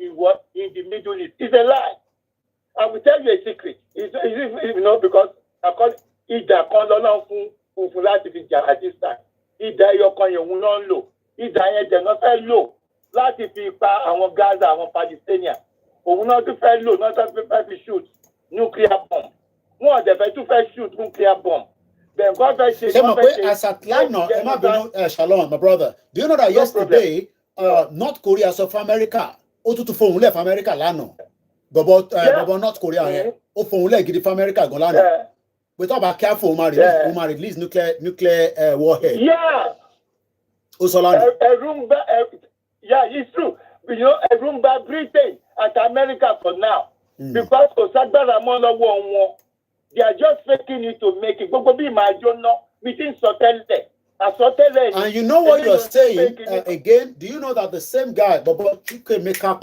in the Middle East. It's a lie. I will tell you a secret. Because ìdà kan lọ́nà fún láti fi jà at this time. Ìdà ẹyọkan yẹn òun náà ń lò. Ìdà yẹn jẹ̀ náà fẹ́ lò láti fi pa àwọn Gaza, àwọn Palestinians. Òun náà tún fẹ́ lò náà tún fẹ́ fi shoot nuclear bomb. Wọ́n ọ̀dẹ̀ fẹ́ tún fẹ́ shoot nuclear bomb. Then God fẹ́ ṣe. Ṣé mo pé Asatlano ẹ má bínú Shalom my brother. Do you know that yesterday North Korea sọ fún America ó tún fohùn lẹ̀ fún America lánàá. Bọ̀bọ̀ North Korea yẹn ó fohùn lẹ̀ gidi fún America gan lánàá. We talk about careful ó máa release nuclear warhead. Ó sọ lánàá. It's true. Ẹ̀rù ń bà Britain and America for now. Because kò ságbára mọ́ lọ́wọ́ wọn. They are just faking it to make it. Gbogbo bí màá jóná bí tí ń sọ tẹ́lẹ̀. And you know what you're saying again? Do you know that the same guy, Bobo Chukwemeka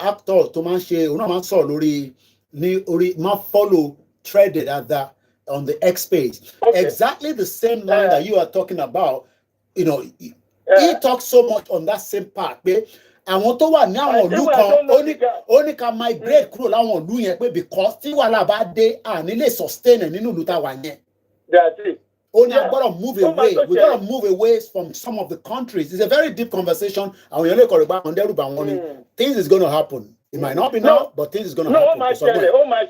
actor to man ṣe una man sọ lórí ní orí man follow threaded at that on the X page. Exactly the same line that you are talking about. You know, he talks so much on that same part. Àwọn tó wà ní àwọn ìlú kan ó ní ká migrate kúrò láwọn ìlú yẹn pé because tí wàhálà bá dé àní lè sustain nínú ìlú tá wà yẹn. That's it. Only I've got to move away. We've got to move away from some of the countries. It's a very deep conversation. Things is going to happen. It might not be now, but things is going to happen. My family ló máa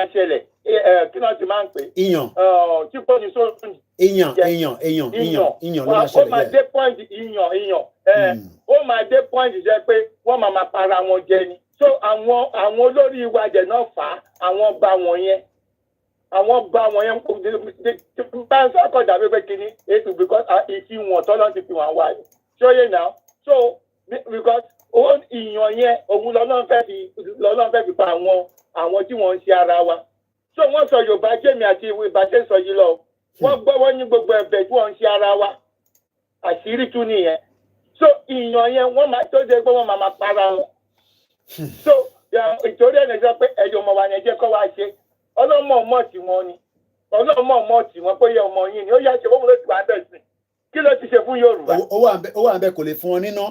ṣẹlẹ̀. Kí ló ti máa ń pè? Ìyàn. Tí kò ní sóòtún. Ìyàn ló máa ṣẹlẹ̀. Ó máa dé point ìyàn. Ó máa dé point jẹ́ pé wọ́n máa para wọn jẹ ni. So àwọn olórí ìwádìí náà fà á, àwọn gba wọn yẹn bá ń sọ́kọ̀ dàbí pé kìíní ètò because ìfi wọn tọ́lọ́ ti fi wọn wá yìí. Ṣóyè náà? So because ìyàn yẹn òun lọ́lọ́run fẹ́ fi pa àwọn tí wọ́n ń ṣe ara wa. So wọ́n sọ Yorùbá jẹ́mi àti ìwé ìbáṣẹ́ sọ yìí lọ. Wọ́n gbọ́ wọ́n ní gbogbo ẹ̀bẹ̀ tí wọ́n ń ṣe ara wa. Àṣírí tún nìyẹn. So ìyàn yẹn wọ́n máa tó dé pé wọ́n máa para wọn. So ìtòrí ẹ̀ sọ pé ẹ̀yọ̀ ọmọ wa ni ẹ jẹ́ kó wá ṣe. Ọlọ́mọ tí wọ́n ni. Ọlọ́mọ tí wọ́n pé yẹ ọmọ yín ni. Ó yá ṣe fún ló ti wà bẹ́ẹ̀ sí. Kí ló ti ṣe fún Yorùbá? Ó wà ń bẹ kò lè fún wọn níná.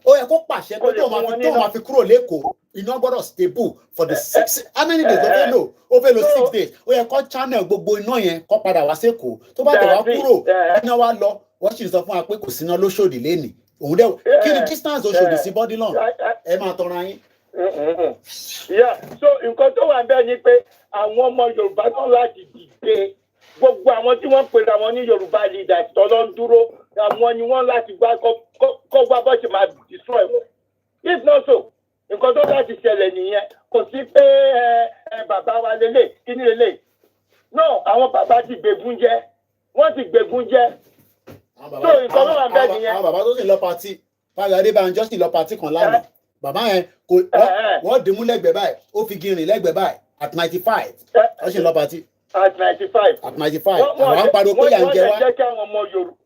Ó yẹ kó pàṣẹ pé tó máa fi kúrò lẹ́kọ̀ọ́ iná gbọ́dọ̀ stable for the 6 how many days ó fẹ́ lò 6 days. Ó yẹ kó channel gbogbo iná yẹn kó padà wá sẹ́kọ̀ọ́. Tó bá tẹ̀ wá kúrò iná wá lọ wọ́n sì sọ fún wa pé kò síná lóṣòdì lẹ́nìí. Òun dẹ̀ kí ni distance Òṣòdì sí Bọ́dílọ̀n ẹ máa tọra yín. So nǹkan tó wà bẹ́ẹ̀ ni pé àwọn ọmọ Yorùbá náà láti dìde gbogbo àwọn tí wọ́n pèrè àwọn ní Yorùbá leaders tọ́lọ́ ń dúró àwọn ni wọ́n láti gbá kọ́ gbá bọ́ ṣe máa destroy wọn. If not so nǹkan tó láti ṣẹlẹ̀ nìyẹn kò sí pé bàbá wa lélẹ̀ kí ni lélẹ̀ no àwọn bàbá ti gbẹ̀gún jẹ́ wọ́n ti gbẹ̀gún jẹ́. So nǹkan tó wà bẹ́ẹ̀ nìyẹn. Àwọn bàbá tó sì lọ pàtí Fáyọ̀ Adébánjọ sì lọ pàtí kan lánàá. Bàbá yẹn wọ́n dìmú lẹ́gbẹ̀ẹ́ báyìí ó fi gírin lẹ́gbẹ̀ẹ́ báyìí at 95 wọ́n sì lọ pàtí. At 95. Àwọn pariwo pé yà ń jẹ wá. Wọ́n jẹ́ kí àwọn ọmọ Yorùbá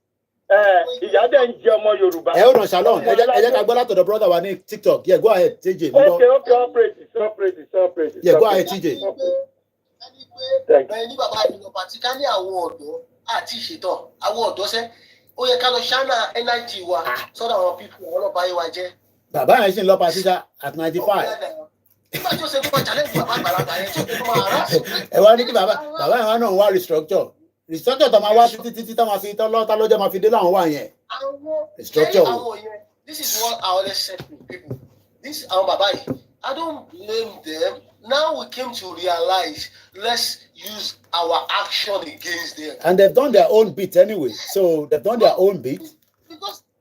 ìyá dẹ̀ ń jẹ ọmọ Yorùbá. Ẹ ó ràn Shalom ẹ jẹ́ ká gbọ́ látọ̀dọ̀ brother wa ní TikTok. Yeah, go ahead TJ. Okay, all praises. Yeah, go ahead TJ. Ní bàbá ìlú pàtí ká ní àwọn ọ̀dọ́ àti ìṣètò àwọn ọ̀dọ́ sẹ́ ó yẹ ká lọ ṣáná NIT wa sọ́dọ̀ àwọn pípọ̀ ọlọ́pàá yìí wa jẹ́. Bàbá yẹn ṣì ń lọ pàtí sá at 95. Nígbà tí ó ṣe fún ọjà lẹ́yìn bàbá àgbàlagbà yẹn tí ó fi máa rà. Ẹ wá ní kí bàbá yẹn náà wá restructure tó máa wá títí tá máa fi lọ́jọ́ máa fi dé láwọn wà yẹn. Restructure. This is what I always say to people. This àwọn bàbá yìí I don't blame them. Now we came to realize let's use our action against them. And they've done their own bit anyway. So they've done their own bit.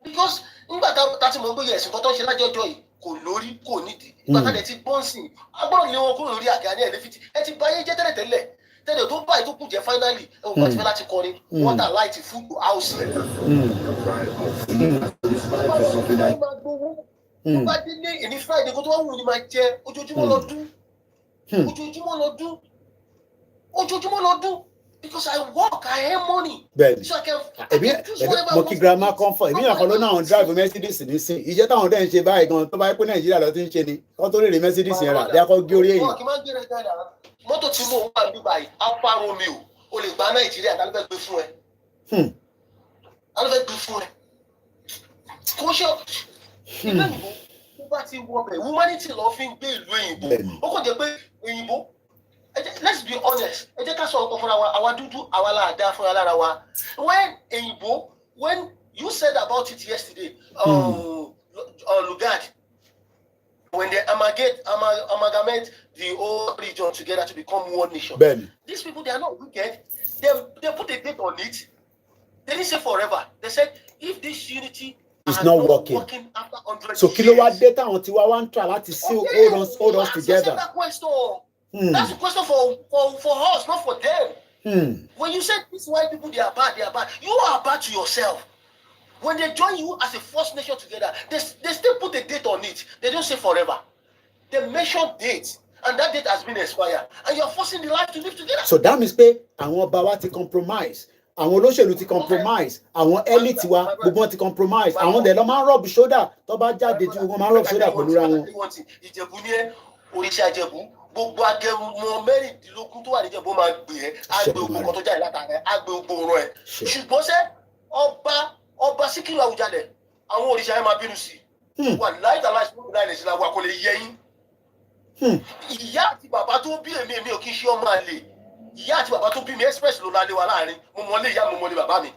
Because nígbà tá ti mọ̀ pé ẹ̀sìn kan tó ń ṣe lájọ́jọ́ yìí kò lórí kò nídìí. Nígbà tá ti bọ́ǹsì agbọ́dọ̀ lé wọn kúrò lórí àga ní ẹ̀lẹ́fìtì. Ẹ ti báyé jẹ́ tẹ́lẹ̀ tẹ́lẹ̀ tó báyìí tó kù jẹ́ finally ẹ̀ wọ́n ti fẹ́ láti kọrin water light food house. Tó bá dé ní èní Friday kó tó wá wù ní máa jẹ ojoojúmọ́ lọ́dún. Because I work, I earn money. Bẹ́ẹ̀ni. So I can mo kí grandma comfort. Èmi náà kan ló náà drive Mercedes nísìn. Iṣẹ́ táwọn dẹ́ ń ṣe báyìí gan tó bá yẹ pé Nàìjíríà lọ ti ń ṣe ni. Kọ́ tó lè rí Mercedes yẹn rà. Bí a kọ́ gé orí èyí. Mọ́tò tí mo wà ní báyìí, Alfa Romeo, o lè gba Nàìjíríà tá ló fẹ́ gbé fún ẹ. Tá ló fẹ́ gbé fún ẹ. Kò ṣe ìlú òyìnbó tó bá ti wọ bẹ̀, humanity lọ fi ń gbé ìlú òyìnbó. Ó kò jẹ́ pé òyìnbó. Let's be honest. Ẹ jẹ́ ká sọ ọkọ fúnra wa, àwa dúdú, àwa la dá fúnra lára wa. When you said about it yesterday, Lugard, when they amalgamate the whole region together to become one nation. Ben. These people, they are not wicked. They put a date on it. They didn't say forever. They said if this unity is not working after 100 so kilo wa data on tiwa wan try láti still hold us together. That question. That's a question for us, not for them. When you say these white people, they are bad. You are bad to yourself. When they join you as a first nation together, they still put a date on it. They don't say forever. They mention dates. And that date has been expired. And you're forcing the life to live together. So that means pé àwọn ọba wa ti compromise. Àwọn olóṣèlú ti compromise. Àwọn elite wa gbogbo wọn ti compromise. Àwọn dẹ̀ lọ máa ń rub shoulder. Tó bá jáde tí gbogbo máa ń rub shoulder pẹ̀lú ra wọn. Ìjẹ̀bú ní ẹ́, òrìṣà Ìjẹ̀bú, gbogbo agẹmọ mẹ́rìndínlógún tó wà ní Ìjẹ̀bú máa gbé ẹ́, á gbé ogun kan tó jáde látara ẹ̀, á gbé ogun ọ̀rọ̀ ẹ̀. Ṣùgbọ́n sẹ́, ọba Síkírù Àwùjalẹ̀, àwọn òrìṣà ẹ̀ máa bínú sí. Wà láìta láti fún ìdáyẹ̀ sí làwọn kò lè yẹ yín. Ìyá àti bàbá tó bí èmi ò kí ń ṣe ọmọ àlè. Ìyá àti bàbá tó bí mi express ló lálé wa láàrin. Mo mọlé ìyá, mo mọlé bàbá mi.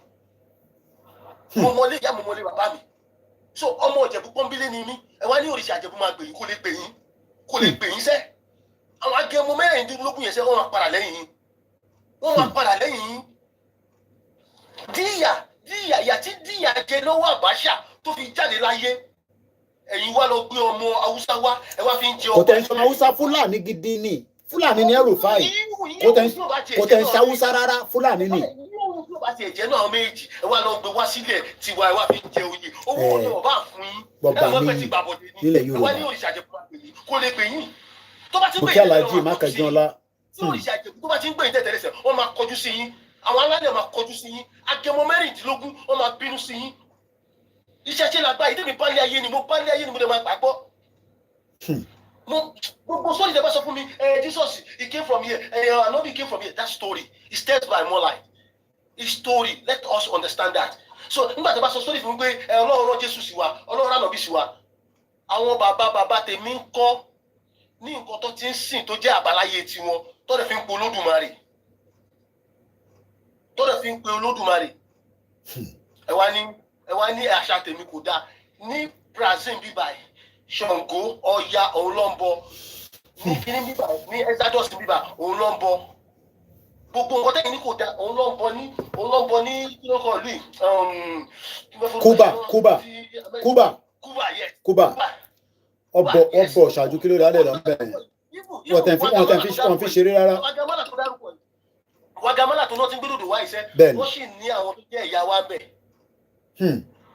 Mo mọlé ìyá, mo mọlé bàbá mi. So ọmọ Ìjẹ̀bú pọ́nbílé ni mí. Ẹ wá ní òrìṣà Ìjẹ̀bú máa gbè yín, kò lè gbè yín. Kò lè gbè yín sẹ́. Àwọn agẹmọ mẹ́rìndínlógún yẹn sẹ́, wọ́n máa padà lẹ́yìn yín. Wọ́n máa padà lẹ́yìn yín. Ìyà tí díyà jẹ lọ́wọ́ Àbáṣà tó fi jáde láyé. Ẹ̀yin wá lọ gbé ọmọ Haúsá wá, ẹ wá fi ń jẹ ọmọ. Kò tẹ̀ ń sọ Haúsá Fúlàní gidi ni. Fúlàní ni El-Rufai. Kò tẹ̀ ń ṣe Haúsá rárá, Fúlàní ni. Yóò bá tiẹ̀ jẹ́ náà àwọn méjì, ẹ wá lọ gbé wá sílẹ̀ tiwa, ẹ wá fi ń jẹ oyè. Owó ọ̀nà ọba fún yín. Bọ̀bà mi nílẹ̀ Yorùbá. Ẹ wá ní òrìṣà Ìjẹ̀bú máa pè yín, kò lè pè yín. Tó bá ti ń gbé Bùkí Aláàjì Mákàjọ́lá. Tí òrìṣà Ìjẹ̀bú tó bá ti ń gbé yín tẹ̀tẹ̀lẹsẹ̀, wọ́n máa kọjú sí yín. Àwọn alálẹ̀ máa kọjú sí yín. Agẹmọ mẹ́rìndínlógún, wọ́n máa bínú sí yín. Iṣẹ́ ṣe làgbá ìdí mi pálí ayé ni mo lè máa gbàgbọ́. Gbogbo sọ́ọ̀lì tẹ́ bá sọ fún mi, Jesus, he came from here, Anobi came from here. That story is tells by more life. His story, let us understand that. So nígbà tẹ́ bá sọ sọ́ọ̀lì fún mi pé Ọlọ́run rán Jésù sí wa, Ọlọ́run rán Ànọ́bì sí wa. Àwọn bàbá tèmi ń kọ́ ní nǹkan tó ti ń sìn tó jẹ́ àbáláyé tiwọn, tó dẹ̀ fi ń pe Olódùmarè. Tó dẹ̀ fi ń pe Olódùmarè. Ẹ wá ní àṣà tèmi kò dáa. Ní Brazil bíbáyìí, Ṣàngó, Ọya, òun ló ń bọ. Ní kíní bíbáyìí, ní Exodus bíbáyìí, òun ló ń bọ. Gbogbo nǹkan tẹ́yìn ní kò dáa, òun ló ń bọ ní kí ló kọ́ lù. Cuba. Ọbọ̀ ṣáájú kí ló dálẹ̀ lọ bẹ́ẹ̀. Wọ́n fi ṣeré rárá. Wagamala tó náà ti ń gbé dòdò wá iṣẹ́. Bẹ́ẹ̀ni. Wọ́n sì ní àwọn tó jẹ́ ìyá wa bẹ̀.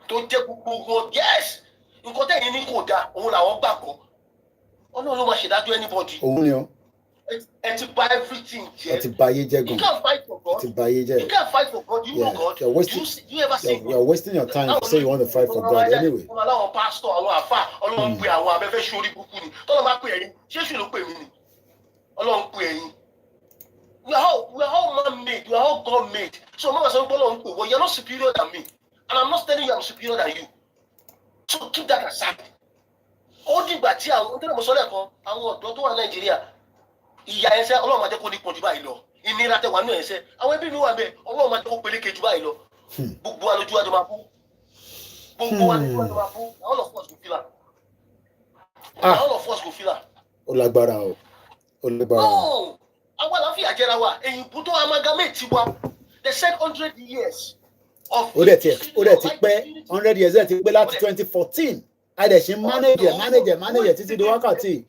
Tó jẹ́ gbogbo yes nǹkan tẹ̀yìn ní kò dáa òun làwọn gbàgbọ́ Ọlọ́run ló máa ṣèdájọ́ anybody. Òun ni ọ́. Ẹ ti bà everything jẹ́. Ẹ ti bà ayé jẹ́ gan. You can't fight for God. Ẹ ti bà ayé jẹ́. You can't fight for God. You know God. You're wasting your time to say you want to fight for God anyway. Ọmọ aláwọ̀ pásítọ̀ àwọn àfà Ọlọ́run pe àwọn abẹ́fẹ́ sórí burúkú ni tọ́lọ́ máa pè ẹ̀yin ṣéṣù ló pè mí ni Ọlọ́run pe ẹ̀yin. We are all man-made. We are all God-made. So mama sọ pé Ọlọ́run pè wọ́n, you're not superior than me. And I'm not telling you I'm superior than you. So keep that aside. Ó dìgbà tí àwọn tó lè mọ̀ sọ́lẹ̀ kan àwọn ọ̀dọ́ tó wà Nàìjíríà ìyà ẹsẹ̀ Ọlọ́run máa jẹ́ kó ní pọ̀ jù báyìí lọ. Ìnira tẹ wà nínú ẹsẹ̀. Àwọn ẹbí mi wà bẹ́ẹ̀ Ọlọ́run máa jẹ́ kó peléke jù báyìí lọ. Gbogbo wa lójú àjọ máa kú. Gbogbo wa lójú àjọ máa kú. All of us go feel am. All of us go feel am. Ó lágbára o. Ó lágbára o. Àwọn àlàáfíà jẹra wa. Èyìnbó tó amalgamate wa. They said 100 years. Ó dẹ̀ ti pẹ́ 100 years ẹ̀ ti pẹ́ láti 2014. Adẹ̀sí manager títí di wákàtí.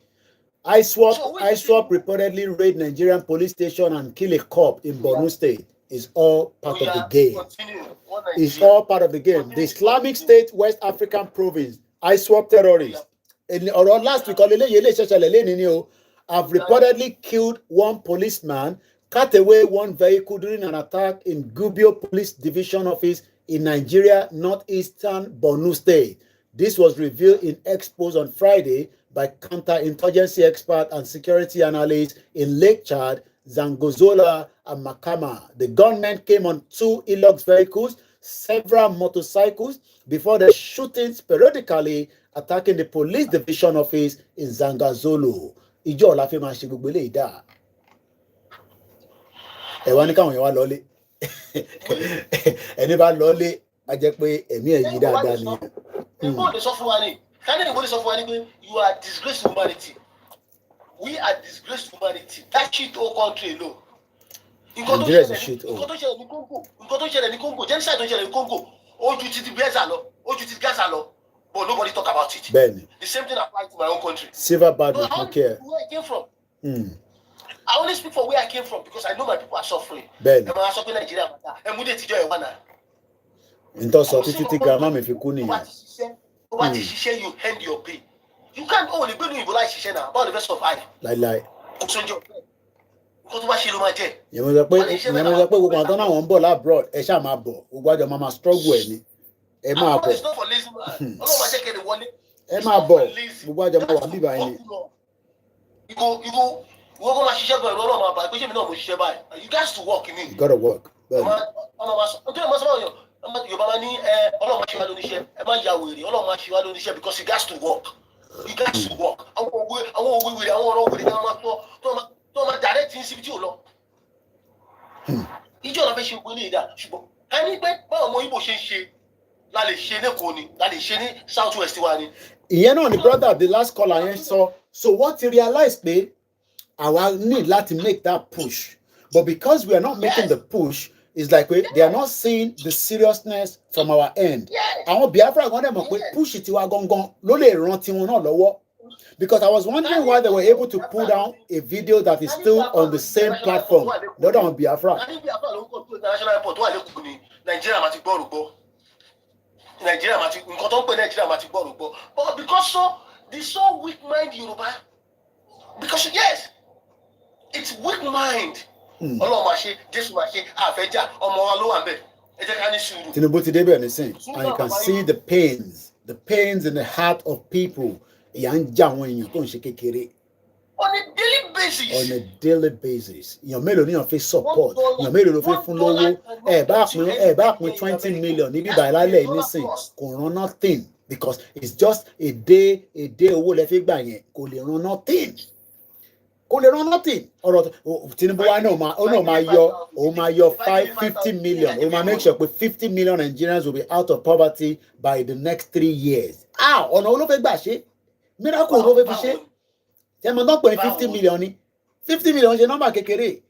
ISWAP reportedly raid Nigerian police station and kill a cop in Borno State. Is all part of the game. It's all part of the game. The Islamic State West African province, ISWAP terrorists. Or last week, have reportedly killed one policeman, cut away one vehicle during an attack in Gubbio Police Division Office in Nigeria, northeastern Borno State. This was revealed in expose on Friday by counterinsurgency expert and security analyst in Lake Chad, Zangozola, and Makama. The gunmen came on 2 Hilux vehicles, several motorcycles, before the shootings periodically attacking the police division office in Zangazolo. Ìjọ la fi máa ṣe gbogbo eléyìí dá. Ẹ wá ní káwọn èèyàn wá lọlé. Ẹni bá lọlé, a jẹ́ pé ẹ̀mí ẹ̀ yí dáadáa ni. Ìgbó lè sọ fún wa ni. Kánú ìgbó lè sọ fún wa ni pé you are disgrace to humanity. We are disgrace to humanity. That shit whole country alone. Nigeria is a shit hole. Nǹkan tó ṣẹlẹ̀ ní Congo, genocide tó ṣẹlẹ̀ ní Congo, ó ju ti Gaza lọ, ó ju ti Gaza lọ. But nobody talk about it. Bẹ́ẹ̀ni. The same thing applies to my own country. Silver bad with no care. Where I came from. I only speak for where I came from because I know my people are suffering. Bẹ́ẹ̀ni. Ẹ máa sọ pé Nàìjíríà máa ta. Ẹ mú dé tìjọ́ ẹ̀ wá náà. Ntọ́ sọ títí tí grandma mi fi kú nìyẹn. Tó bá ti ṣiṣẹ́ you end your pay. You can't only gbé ní ìbò láì ṣiṣẹ́ náà. Báwo ni fẹ́ survive? Láíláí. kò sóúnjẹ ọ̀fẹ́ nǹkan tó bá ṣe ló máa jẹ. ìyẹn mo sọ pé gbogbo àwọn tó náà wọ́n ń bọ̀ lábroad ẹ ṣáà máa bọ̀ gbogbo àjọ máa struggle ẹ̀ ni ẹ máa bọ̀ ọlọ́run máa jẹ́ kẹ́lẹ̀ wọlé. ẹ máa bọ̀ gbogbo àjọ máa wà bíbá yẹn ni. ìwọ kó máa ṣiṣẹ́ gan-an ọlọ́run máa bá ẹ pé ṣé mi náà mo ṣiṣẹ́ báyìí you guys to work ni. you gotta work. Yorùbá máa ní ọlọ́run máa ṣe wá lóníṣẹ́ ẹ má ya wèrè ọlọ́run máa ṣe wá lóníṣẹ́ because you guys to work. You guys to work. Àwọn òwe wèrè àwọn ọ̀rọ̀ wèrè náà máa tó máa direct ní síbi tí ò lọ. Ìjọ la fẹ́ ṣe gbé ní ìdá ṣùgbọ́n ká ní pé báwọn ọmọ Ìgbò ṣe ń ṣe la lè ṣe lẹ́kọ̀ọ́ ni la lè ṣe ní south west wa ni. Ìyẹn náà ni brother the last caller yẹn sọ so what he realized pé àwa need láti make that push but because we are not making the push it's like they are not seeing the seriousness from our end. Àwọn Biafra gan dẹ̀ mọ̀ pé push tiwa gangan ló lè ran tiwọn náà lọ́wọ́. Because I was wondering why they were able to pull down a video that is still on the same platform, not on Biafra. International airport wà lẹ́kọ̀ọ́ ni Nàìjíríà máa ti gbọ́ rògbọ́. Nàìjíríà máa ti nǹkan tó ń pè Nàìjíríà máa ti gbọ́ rògbọ́. But because they so weak mind Yorùbá. Because yes, it's weak mind. Ọlọ́run máa ṣe, Jésù máa ṣe, àfẹ́jà, ọmọ wa ló wà bẹ́ẹ̀. Ẹ jẹ́ ká ní sùúrù. Tinubu ti débẹ̀ nísìn, and you can see the pains in the heart of people. Ìyà ń jà àwọn èèyàn tó ń ṣe kékeré. On a daily basis. On a daily basis. Èèyàn mélòó ni èèyàn fi support? Èèyàn mélòó ló fi fún lówó? Ẹ bá pín 20 million níbí báyìí lálẹ́ nísìn kò rán nothing because it's just a day owó lẹ fi gbà yẹn kò lè rán nothing. Kò lè rán nothing. Ọ̀rọ̀ Tinubu wa náà máa yọ 50 million. Ó máa make sure pé 50 million Nigerians will be out of poverty by the next 3 years. Ọ̀nà wo ló fẹ́ gbà ṣe? Miracle ló fẹ́ fi ṣe. Ṣé mo tán pè ní 50 million ni? 50 million ṣe nọ́mbà kékeré.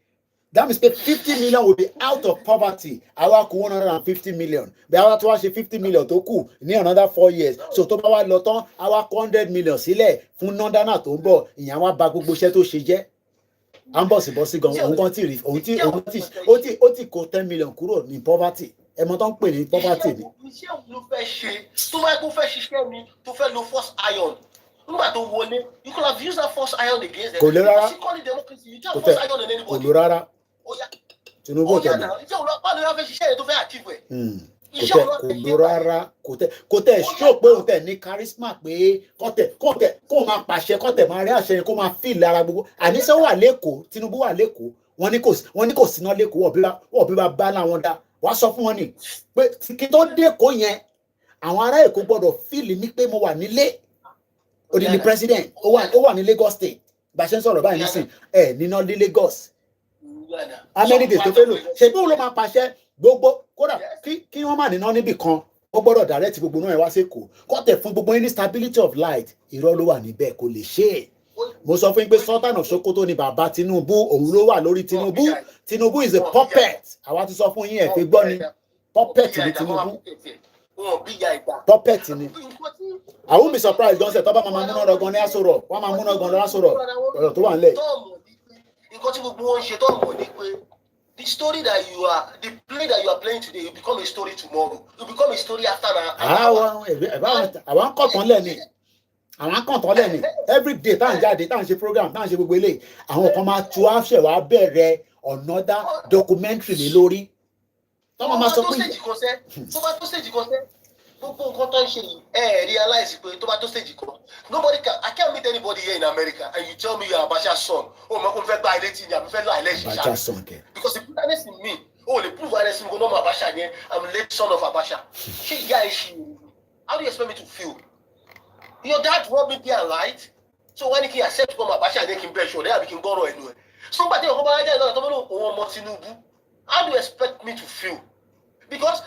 That means pé 50 million will be out of poverty. Àwa kù 150 million. Bí àwa tó wá ṣe 50 million tó kù ní another 4 years. So tó bá wá lọ tán, àwa kù 100 million sílẹ̀ fún nọ́ndánà tó ń bọ̀. Ìyẹn wá bà gbogbo iṣẹ́ tó ṣe jẹ́. À ń bọ̀ sí gan. Òun kan tí rí. Ó ti kó 10 million kúrò ní poverty. Ẹ mọ̀ tán pè ní poverty ni. Iṣẹ́ òun ló fẹ́ ṣe. Tó bá kó fẹ́ ṣiṣẹ́ mi, tó fẹ́ lo force iron. Nígbà tó wọlé, you could have used that force iron against them. Kò lè rárá. Kò lè rárá. Tinubu tẹ̀lé. Kò lè rárá. Kò tẹ̀ ṣó pé òun tẹ̀ ní charisma pé kó máa pàṣẹ kó tẹ̀ máa rí àṣẹ kó máa feel lára gbogbo. Àníṣe wà lẹ́kọ̀ọ́, Tinubu wà lẹ́kọ̀ọ́. Wọ́n ní kò síná lẹ́kọ̀ọ́ wọ́n bí bá láwọn dá. Wàá sọ fún wọn ni pé kí tó dé Èkó yẹn, àwọn ará Èkó gbọ́dọ̀ feel ní pé mo wà nílé. Odini president ó wà ní Lagos state bá ṣe ń sọ̀rọ̀ báyìí nísìn níná ní Lagos amẹ́ni dè tó fẹ́ lò ṣe bí òun ló máa pàṣẹ gbogbo kódà kí wọ́n má níná níbì kan ó gbọ́dọ̀ direct gbogbo náà ẹ̀ wá sẹ́kọ̀ọ́ kọ́tẹ̀ fún gbogbo ní stability of light irọ́ ló wà níbẹ̀ kò lè ṣe é mo sọ fún yín pé Sultan of Sokoto ni bàbá Tinubu òun ló wà lórí Tinubu is a puppet àwa ti sọ fún yín ẹ̀ fi gbọ́ ni puppet ni Tinubu puppet ni. I won't be surprised don't say tọ́ba máa múná lọ́gán ní àsọ̀rọ̀ wọ́n máa múná gan lọ́sọ̀rọ̀ ọ̀rọ̀ tó wà nílẹ̀. Nǹkan tí gbogbo wọn ṣe tó mọ̀ ní pé the story that the play that you are playing today will become a story tomorrow. Will become a story after an hour. Àwọn kọ̀tàn lẹ́ni every day tá à ń jáde tá à ń ṣe program tá à ń ṣe gbogbo eléyìí àwọn kan máa tu àṣẹ wàá bẹ̀rẹ̀ another documentary lé lórí. Tọ́mọ máa sọ pé tó bá tó stage kan sẹ́ gbogbo nǹkan tó ń ṣe yìí realize pé tó bá tó stage kan I can't meet anybody here in America and you tell me you are Abacha's son mo kò fẹ́ gba ilé tí àbí fẹ́ la ilé ṣiṣẹ́ because the bitterness in me lè prove honest mi kò náà mọ Abacha yẹn I'm late son of Abacha ṣé ìyá ẹ̀ ṣe how do you expect me to feel your dad robbed me there right so wọ́n ní kí n accept kọ́ mọ Abacha yẹn kí n bẹ̀ ṣọ̀ lẹ́yìn àbí kí n gbọ́rọ̀ ẹnu ẹ̀ so nígbà tí ọkọ̀ bá jáde lọ́dọ̀ tó bá lóun òun ọmọ Tinubu how do you expect me to feel because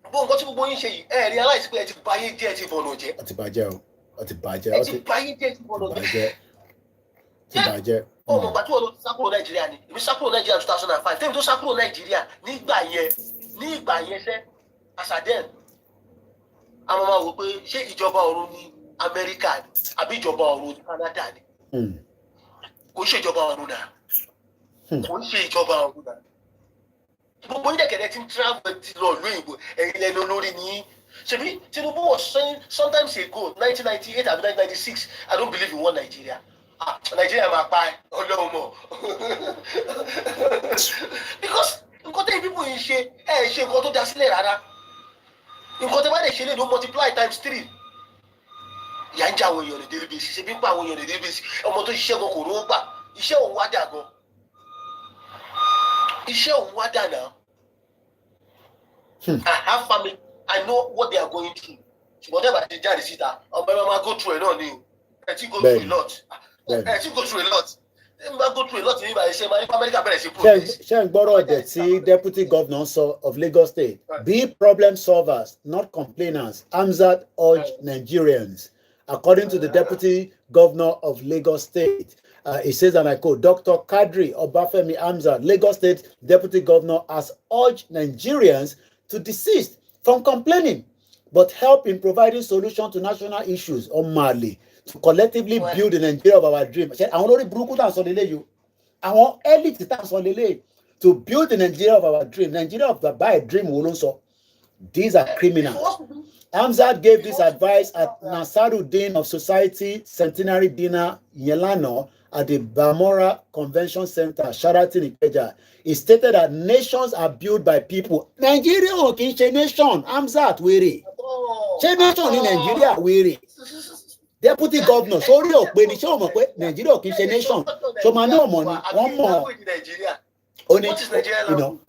gbogbo nǹkan tí gbogbo yín ṣe yìí realize pé ẹ ti báyé jẹ́ ẹ ti bọ̀nà jẹ́. Ó ti bàjẹ́ o ó ti bàjẹ́ ẹ ti báyé jẹ́ ẹ ti bọ̀nà jẹ́. ti bàjẹ́. ọmọ ìgbà tí wọn lọ sá kúrò Nàìjíríà ni èmi sá kúrò Nàìjíríà 2005 tẹ́mi tó sá kúrò Nàìjíríà nígbà yẹn sẹ́ asadẹ́n àwọn máa wò pé ṣé ìjọba ọ̀run ní Amẹ́ríkà ni àbí ìjọba ọ̀run ní Canada ni kò ń ṣe ìjọba ọ̀run náà kò ń ṣe ìjọba ọ̀run náà. Gbogbo yín dẹ̀kẹ̀dẹ̀ ti ń travel ti lọ ìlú òyìnbó ẹ̀yin lẹ́nu olórí ni ṣebí Tinubu was saying sometimes ago 1998 and 1996 I don't believe in one Nigeria Nigeria máa pa Ọlọ́run mọ̀ because nǹkan tẹ́yìn people yìí ṣe ṣe nǹkan tó dá sílẹ̀ rárá nǹkan tẹ́ bá lè ṣe lè ló multiply times 3 ìyá ń jẹ àwọn èèyàn ní daily basis ṣe bí ń pa àwọn èèyàn ní daily basis ọmọ tó ṣiṣẹ́ gan kò rówó gbà iṣẹ́ òun wá dà gan iṣẹ́ òun wá dà náà I have family I know what they are going through ṣùgbọ́n tẹ́ bá ti jáde síta ọmọ ẹ máa go through ẹ̀ náà ni ẹ ti go through a lot ẹ ti go through a lot ẹ máa go through a lot ní ìbàdí ṣe máa ní Amẹ́ríkà bẹ̀rẹ̀ sí progress. ṣé ń gbọ́rọ̀ ọ̀dẹ̀ tí deputy governor sọ of Lagos State be problem solvers not complainers Hamzat urged Nigerians. According to the deputy governor of Lagos State, he says, and I quote, Dr. Kadri Obafemi Hamzat, Lagos State deputy governor, has urged Nigerians to desist from complaining, but help in providing solution to national issues on Mali to collectively build the Nigeria of our dream. Àwọn olórí burúkú tá à ń sọ lélẹ̀ yìí, àwọn elite tá à ń sọ lélẹ̀ to build the Nigeria of our dream. Nigeria of the by dream wo ló ń sọ? These are criminals. Hamzat gave this advice at Nasaruddin of Society Centenary Dinner Yelano at the Bamora Convention Center, Sheraton Ikeja. He stated that nations are built by people. Nigeria ò kì í ṣe nation. Hamzat wèrè. Ṣé nation ní Nigeria wèrè? Deputy governor sórí òpè ni ṣé o mọ̀ pé Nigeria ò kì í ṣe nation. Ṣé o máa ní ọmọ ni wọ́n mọ̀?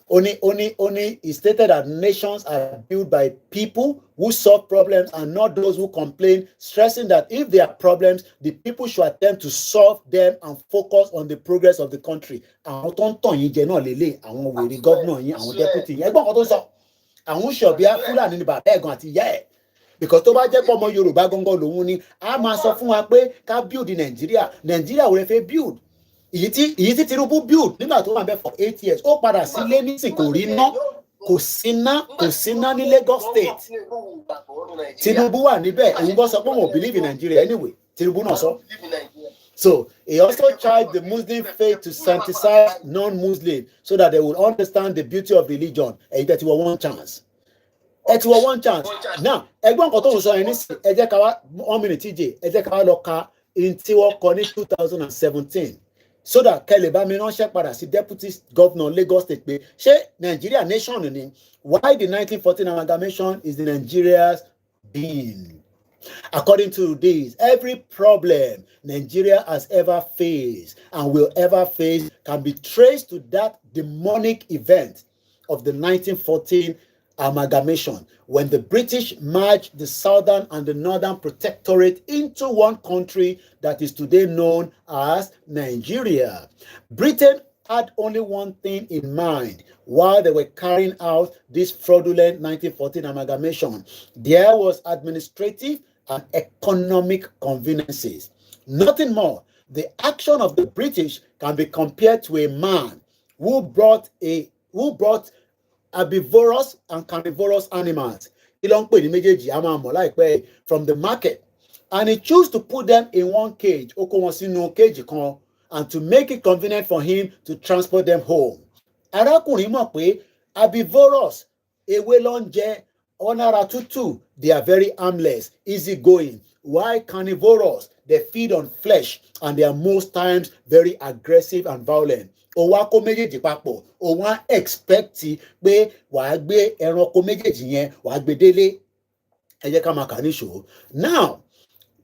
Only he stated that nations are built by people who solve problems and not those who complain, stressing that if there are problems, the people should attempt to solve them and focus on the progress of the country. Àwọn tó ń tàn yín jẹ náà lélẹ̀, àwọn wèrè governor yín, àwọn deputy yín. Ẹgbọ́n kan tó sọ, àwọn ṣọ̀bíà Fúlàní ní bàbá ẹ̀gàn àti ìyá ẹ̀. Because tó bá jẹ́ pé ọmọ Yorùbá gangan lòun ni, a máa sọ fún wa pé ká build Nigeria. Nigeria ò lè fẹ́ build. Èyí tí Tinubu build nígbà tó wà bẹ́ẹ̀ for 8 years ó padà sílé nísìn kò rí ná kò sí ná ní Lagos State. Tinubu wà níbẹ̀ òun bọ́ sọ pé òun ò believe in Nigeria anyway Tinubu náà sọ. So he also charged the Muslim faith to sensitize non-Muslim so that they would understand the beauty of religion. Èyí tẹ́ ti wọ one chance. Ẹ ti wọ one chance. Now ẹgbọ́n kan tó ń sọ yẹn nísìn ẹ jẹ́ ká wá 1 minute TJ ẹ jẹ́ ká wá lọ ka in tí wọ́n kọ ní 2017. So that Kelly Bami ránṣẹ́ padà sí deputy governor Lagos State pé ṣé Nigeria nation ni why the 1914 amalgamation is the Nigeria's being. According to this, every problem Nigeria has ever faced and will ever face can be traced to that demonic event of the 1914 amalgamation when the British merged the southern and the northern protectorate into one country that is today known as Nigeria. Britain had only one thing in mind while they were carrying out this fraudulent 1914 amalgamation. There was administrative and economic conveniences. Nothing more. The action of the British can be compared to a man who brought herbivorous and carnivorous animals from the market, and he chose to put them in one cage and to make it convenient for him to transport them home. Arákùnrin mọ̀ pé herbivorous ewé ló ń jẹ ọ̀nàrà tútù, they are very harmless, easygoing, while carnivorous they feed on flesh and they are most times very aggressive and violent. Ó wá kó méjèèjì papọ̀, ó wá expect pé wàá gbé ẹranko méjèèjì yẹn wàá gbé délé. Ẹ jẹ́ ká máa kà níṣó. Now,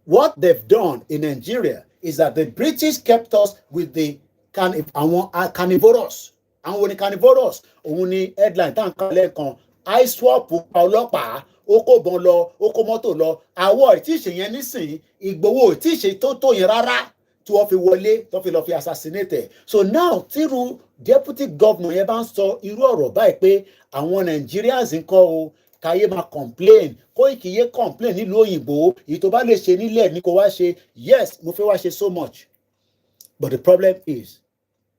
what they've done in Nigeria is that the British kept us with the carnivorous. Àwọn wo ni carnivorous? Òun ni headline tá à ń kà lẹ́ẹ̀kan. I swap pa ọlọ́pàá, ó kó bọn lọ, ó kó mọ́tò lọ. Àwọ̀ ìtí ìṣe yẹn nísìnyí, Ìgbòho ìtí ìṣe tó yẹn rárá. Tí wọ́n fi wọlé tó fi lọ fi assassinate. So now tíru deputy governor yẹn bá ń sọ irú ọ̀rọ̀ báyìí pé àwọn Nigerians ń kọ́ o káyé máa complain Koiki yé complain nílùú òyìnbó èyí tó bá lè ṣe nílẹ̀ ní kó wá ṣe yes mo fẹ́ wá ṣe so much, but the problem is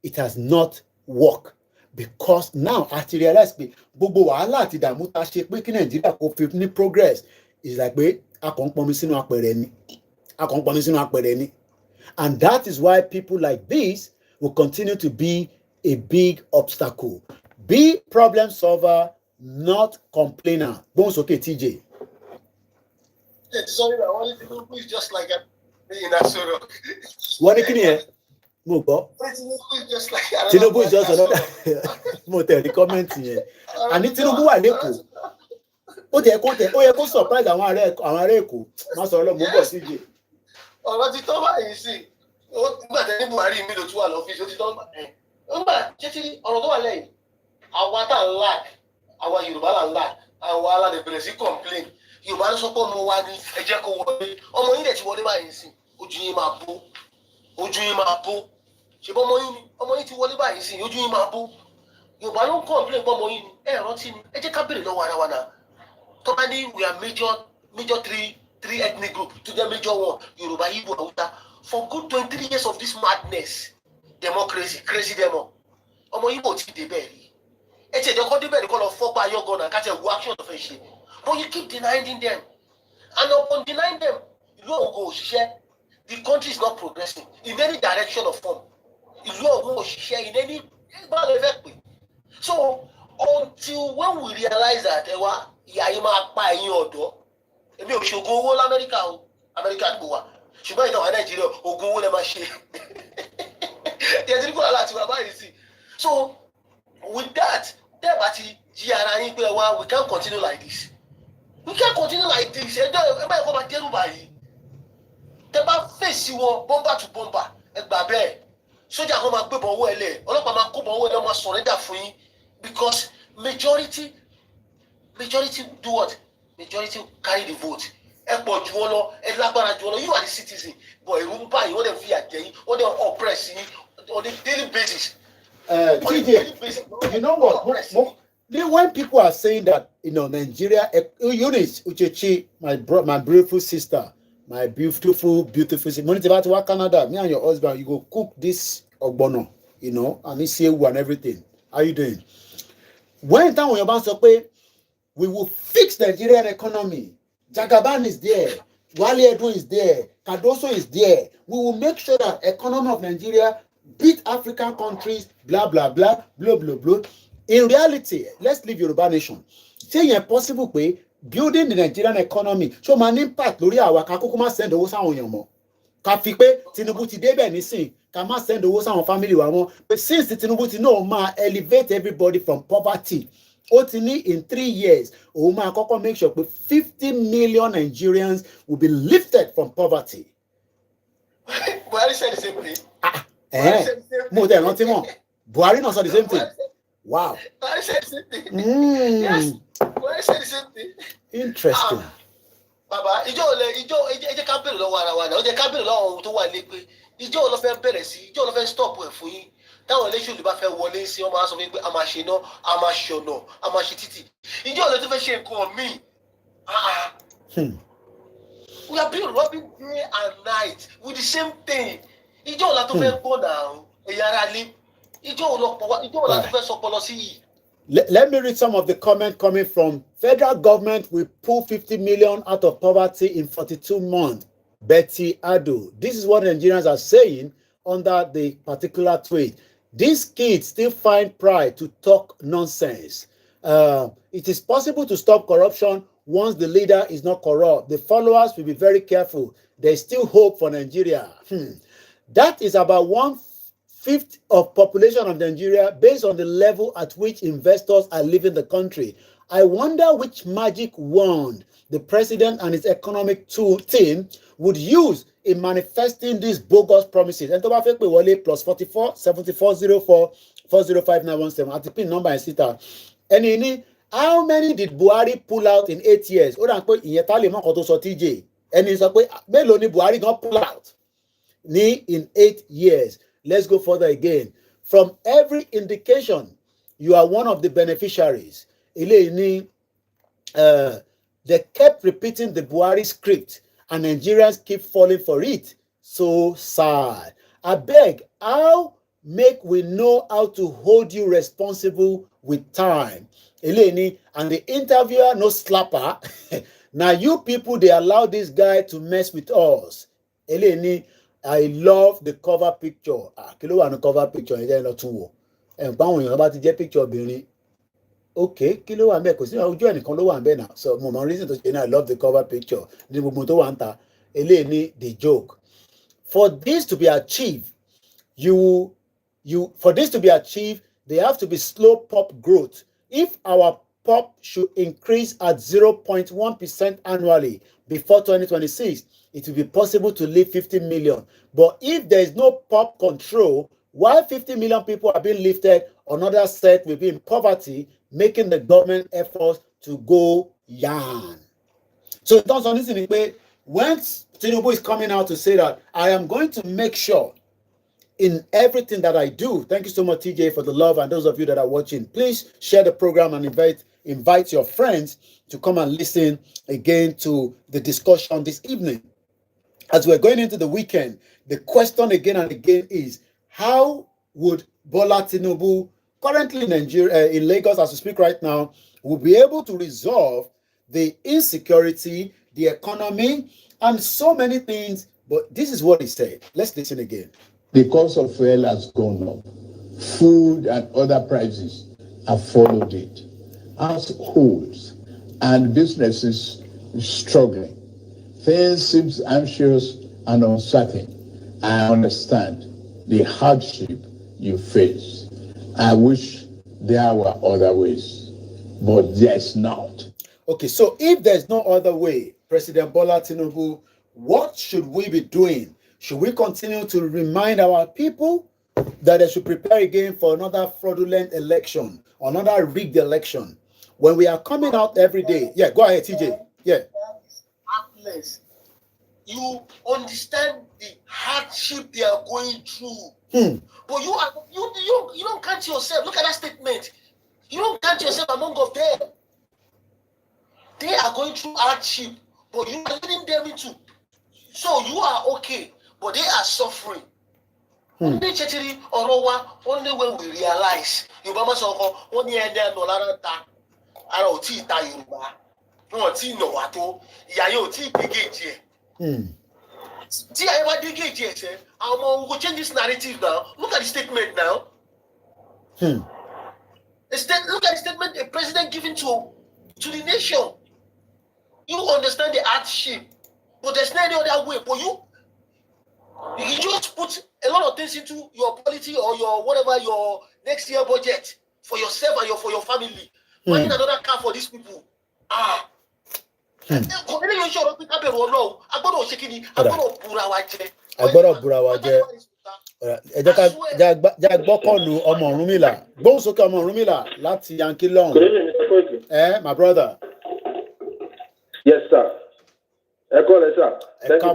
it has not worked because now a ti realize pé gbogbo wàhálà àti ìdààmú ta ṣe pé kí Nàìjíríà kó fi ní progress is like pé a kàn ń pọnmi sínú apẹ̀rẹ̀ ni. And that is why people like this will continue to be a big obstacle. Be problem solver, not complainer. Bones okay, TJ. Sorry, I wanted to do is just like wọ́n ní kí ni ẹ mo gbọ́ Tinubu is just another mo tẹ̀lé kọ́mẹ́ǹtì yẹn àní Tinubu wà lẹ́kọ̀ọ́ ó yẹ kó surprise àwọn ará Èkó má sọ̀rọ̀ lọ́mọ bọ̀ sí ìjẹ́. ọ̀rọ̀ ti tọ́ báyìí sí nígbà tẹ́lẹ̀ Buhari mi ló tún wà lọ́fíìsì ó ti tọ́ nígbà títí ọ̀rọ̀ tó wà lẹ́yìn àwa tá ń lack àwa Yorùbá là ń lack àwa aládé bẹ̀rẹ̀ sí complain Yorùbá ló sọ pé ọmọ wa ní ẹ jẹ́ kó wọlé ọmọ yín dẹ̀ ti wọlé báyìí sí ojú yín máa bó ṣùgbọ́n ọmọ yín ti wọlé báyìí sí ojú yín máa bó Yorùbá ló ń complain pé ọmọ yín ni ẹ rántí ni ẹ jẹ́ ká béèrè lọ́wọ́ ara wa náà tó bá ní we are major three ethnic group to the major one Yoruba, Igbo, Hausa for good 23 years of this madness democracy crazy demo ọmọ Igbo ti dé bẹ́ẹ̀ rí ẹ ti ẹ̀jẹ̀ kọ́ dé bẹ́ẹ̀ rí kọ́ lọ fọ́gbà ayọ́gọ́ náà káṣẹ̀ wo action tó fẹ́ ṣe but you keep denying them and upon denying them ìlú ọ̀gọ́ òṣìṣẹ́ the country is not progressing in any direction of form ìlú ọ̀gọ́ òṣìṣẹ́ in any báwo fẹ́ pè so until when we realize that ẹ wá ìyá yìí máa pa ẹ̀yin ọ̀dọ́ èmi ò ṣe oògùn owó lamẹ́ríkà o amẹ́ríkà gbò wá ṣùgbọ́n ìtàn wà nàìjíríà oògùn owó lè máa ṣe yẹtí kúrò láti wà báyìí sí so with that tẹ́ẹ̀bà ti jí ara yín pé wá we can't continue like this ẹjọ́ ẹ báyìí kọ́ máa dẹ́rù báyìí tẹ́ bá fèsì wọn bọ́mbà to bọ́mbà ẹ gbà bẹ́ẹ̀ sójà kan máa gbébọn owó ẹ lẹ̀ ọlọ́pàá máa kóbọn owó ẹ lọ́ máa surrender fún yín because majority do what? Majority carry the vote. Ẹ pọ̀ jù wọ́n lọ, ẹ lágbára jù wọ́n lọ. You are the citizen, but èrú ń báyìí, wọ́n dẹ̀ fi àjẹ́ yín, wọ́n dẹ̀ oppress yín on a daily basis. TJ, you know what? When people are saying that, Nigeria, Eunice Uchechi, my beautiful sister, my beautiful sister, money about to Canada, me and your husband, you go cook this ogbono, and this ewu and everything. How you doing? When time when your band say, we will fix the Nigerian economy. Jagaban is there. Wale Edun is there. Cardoso is there. We will make sure that economy of Nigeria beat African countries, blah, blah, blah, blah, blah, blah. In reality, let's leave Yoruba nation. Say impossible way, building the Nigerian economy. So man impact lórí àwa ká kúkú má send owó sáwọn èèyàn mọ́. Ká fi pé Tinubu ti débẹ̀ nísìn, ká má send owó sáwọn family wa mọ́. But since the Tinubu ti náà máa elevate everybody from poverty, in 3 years, Koko make sure 50 million Nigerians will be lifted from poverty. Buhari said the same thing. Buhari not said the same thing. Wow. Buhari said the same thing. Yes. Buhari said the same thing. Interesting. Baba, ìjọ ká bẹ̀rẹ̀ lọ́wọ́ ara wa náà, ó jẹ́ ká bẹ̀rẹ̀ lọ́wọ́ ohun tó wà lé pé ìjọ ló fẹ́ bẹ̀rẹ̀ sí, ìjọ ló fẹ́ stop ẹ̀ fún yín. Táwọn eléṣòlù bá fẹ́ wọlé sí ọmọ aṣọ wípé a máa ṣe iná, a máa ṣe ọ̀nà, a máa ṣe títì. Ìjọ ọ̀lẹ́ tó fẹ́ ṣe nǹkan míì. We are being robbing day and night with the same thing. Ìjọ ọ̀la tó fẹ́ gbọ́ náà ẹ̀yà ara lé. Ìjọ ọ̀la tó fẹ́ sọpọlọ sí yìí. Let me read some of the comments coming from federal government will pull 50 million out of poverty in 42 months. Betty Ado. This is what Nigerians are saying under the particular tweet. These kids still find pride to talk nonsense. It is possible to stop corruption once the leader is not corrupt. The followers will be very careful. There is still hope for Nigeria. That is about 1/5 of population of Nigeria based on the level at which investors are leaving the country. I wonder which magic wand the president and his economic team would use in manifesting these bogus promises. And to bá fẹ́ pè wọlé +44 7404 405917 àti pin number ẹ̀ síta. Ẹni ní how many did Buhari pull out in 8 years? Ó dà pé ìyẹn tá lè mọ̀ kan tó sọ TJ. Ẹni sọ pé mélòó ni Buhari gan pull out in 8 years. Let's go further again. From every indication, you are one of the beneficiaries. Eléyìí ní they kept repeating the Buhari script. And Nigerians keep falling for it. So sad. I beg, how make we know how to hold you responsible with time? Eleni, and the interviewer, no slapper. Now you people, they allow this guy to mess with us. Eleni, I love the cover picture. Kilo wa no cover picture ẹ jẹ́ lọ tún wò. Ẹ̀ bá wọn èèyàn bá ti jẹ́ picture obìnrin. Okay, kí ló wà ńbẹ̀ kò sí ojú ẹnìkan ló wà ńbẹ̀ náà. So mo mọ reason to say I love the cover picture. Ní gbogbo tó wà ń ta. Eléyìí ní the joke. For this to be achieved, for this to be achieved, there have to be slow pop growth. If our pop should increase at 0.1% annually before 2026, it will be possible to lift 50 million. But if there is no pop control, while 50 million people are being lifted, another set will be in poverty, making the government efforts to go yarn. So it turns on this in a way, when Tinubu is coming out to say that I am going to make sure in everything that I do. Thank you so much, TJ, for the love, and those of you that are watching, please share the program and invite your friends to come and listen again to the discussion this evening. As we're going into the weekend, the question again and again is, how would Bola Tinubu, currently in Nigeria, in Lagos as we speak right now, will be able to resolve the insecurity, the economy, and so many things? But this is what he said. Let's listen again. The cost of fuel has gone up. Food and other prices have followed it. Households and businesses struggling. Things seem anxious and uncertain. I understand the hardship you face. I wish there were other ways, but there's not. Okay, so if there's no other way, President Bola Tinubu, what should we be doing? Should we continue to remind our people that they should prepare again for another fraudulent election, another rigged election? When we are coming out every day. Yeah, go ahead, TJ. Yeah. Heartless. You understand the hardship they are going through. But you don't count yourself. Look at that statement. You don't count yourself among of them. They are going through hardship, but you are leading them into. So you are okay, but they are suffering. Only when we realize Yoruba soko only ende no lara ta ara o ti ta Yoruba no ti no wa to iya yo ti gauge e. Ti I ever dey gauge e say we go change this narrative now. Look at the statement now. Look at the statement the president giving to the nation. You understand the hardship, but there's no any other way. But you just put a lot of things into your policy or your whatever your next year budget for yourself and for your family. Buying another car for these people. My brother. Yes, sir. Thank you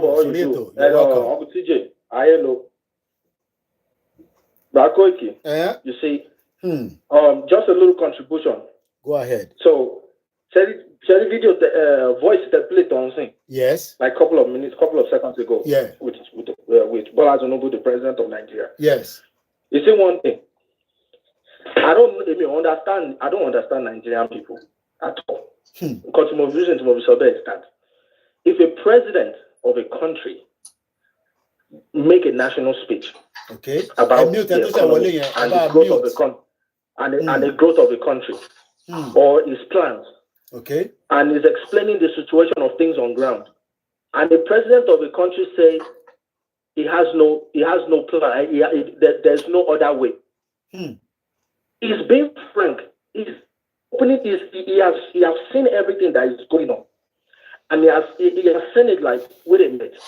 for all you do. And Uncle TJ, I know. Koiki, you see, just a little contribution. Go ahead. So, share the video, voice that played on thing. Yes. Like couple of seconds ago. Yeah. With Bola Tinubu, the president of Nigeria. Yes. You see one thing. I don't understand Nigerian people at all. Because my vision to is that if a president of a country make a national speech about the economy and the growth of the country and the growth of the country or his plans, and is explaining the situation of things on ground, and the president of the country say he has no plan, there's no other way. He's being frank. He has seen everything that is going on. And he has seen it like, wait a minute,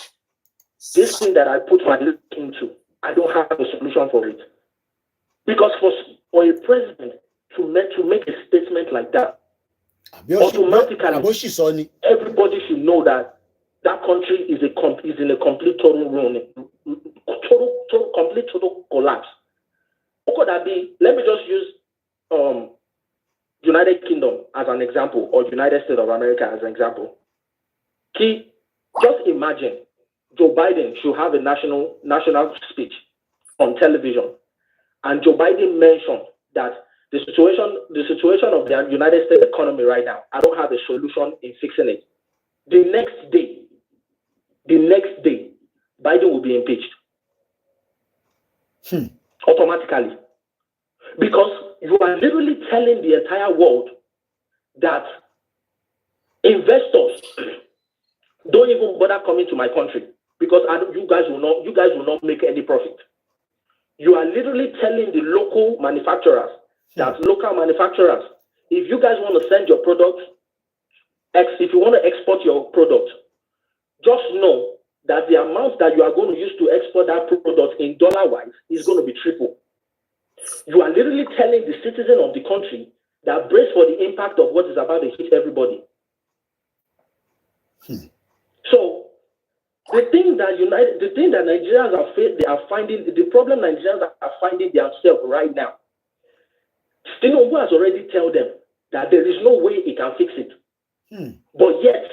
this thing that I put my life into, I don't have a solution for it. Because for a president to make a statement like that, automatically everybody should know that country is in a complete total ruin, total collapse. What could that be? Let me just use United Kingdom as an example, or United States of America as an example. Just imagine Joe Biden should have a national speech on television, and Joe Biden mentioned that the situation of the United States economy right now, I don't have a solution in fixing it. The next day, Biden will be impeached automatically, because you are literally telling the entire world that investors don't even bother coming to my country because you guys will not make any profit. You are literally telling the local manufacturers that local manufacturers, if you guys want to send your product, if you want to export your product, just know that the amount that you are going to use to export that product in dollar-wise is going to be triple. You are literally telling the citizen of the country that brace for the impact of what is about to hit everybody. So the thing that Nigerians are finding, the problem Nigerians are finding themselves right now, Tinubu has already told them that there is no way he can fix it. But yet,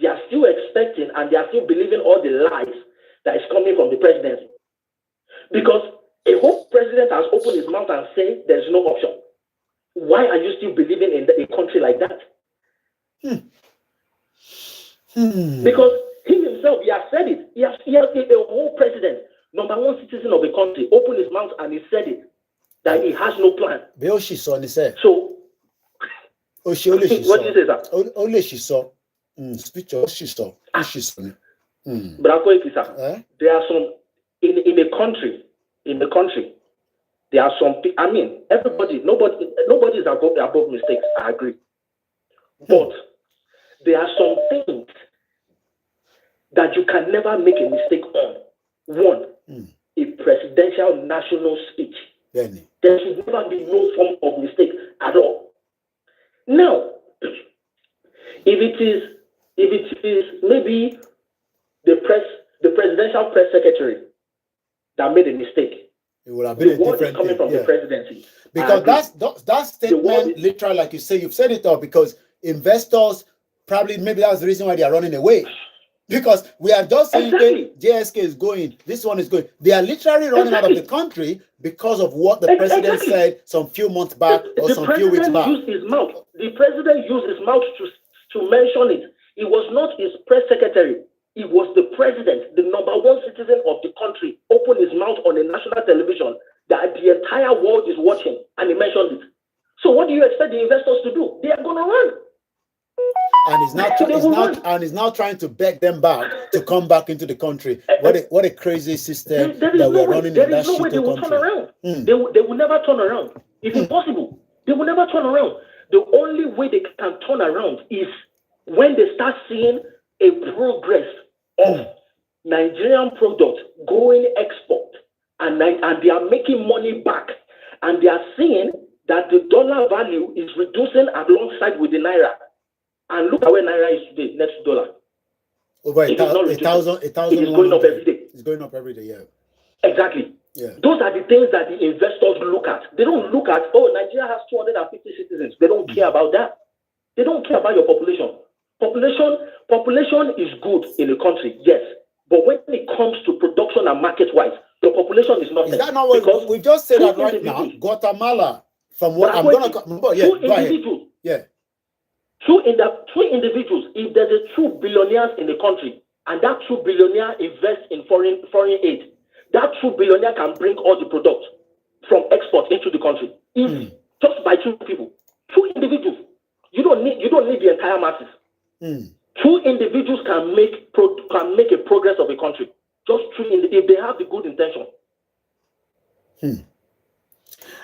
they are still expecting and they are still believing all the lies that is coming from the presidency. Because a whole president has opened his mouth and said there's no option. Why are you still believing in a country like that? Because he himself, he has said it. He has a whole president, number one citizen of the country, opened his mouth and he said it, that he has no plan. So, what do you say, sir? Only she saw. Speech of she saw. But there are some in the country, there are some. I mean, nobody is above mistakes. I agree, but there are some things that you can never make a mistake on. One, a presidential national speech. There should never be no form of mistake at all. Now, if it is maybe the presidential press secretary that made a mistake, it would have been a different thing. Coming from the presidency. Because that statement, literally, like you say, you've said it all, because investors probably, maybe that's the reason why they are running away. Because we are just saying JSK is going, this one is going. They are literally running out of the country because of what the president said some few months back or some few weeks back. The president used his mouth to mention it. It was not his press secretary. It was the president, the number one citizen of the country, opened his mouth on a national television that the entire world is watching, and he mentioned it. So what do you expect the investors to do? They are going to run. And he's now trying to beg them back to come back into the country. What a crazy system that we're running in that shit country. They will never turn around. It's impossible. They will never turn around. The only way they can turn around is when they start seeing a progress of Nigerian product going export, and they are making money back, and they are seeing that the dollar value is reducing alongside with the naira. And look at where naira is today, next to dollar. Over a thousand. It is going up every day. It's going up every day, yeah. Exactly. Yeah. Those are the things that the investors look at. They don't look at, Nigeria has 250 citizens. They don't care about that. They don't care about your population. Population is good in the country, yes. But when it comes to production and market-wise, the population is not. Is that not what we just said that right now? Guatemala, from what I'm going to... Yeah, go ahead. Yeah. Two individuals, if there's a true billionaires in the country, and that true billionaire invests in foreign aid, that true billionaire can bring all the products from export into the country. If just by two people, two individuals, you don't need the entire masses. Two individuals can make a progress of a country. Just if they have the good intention.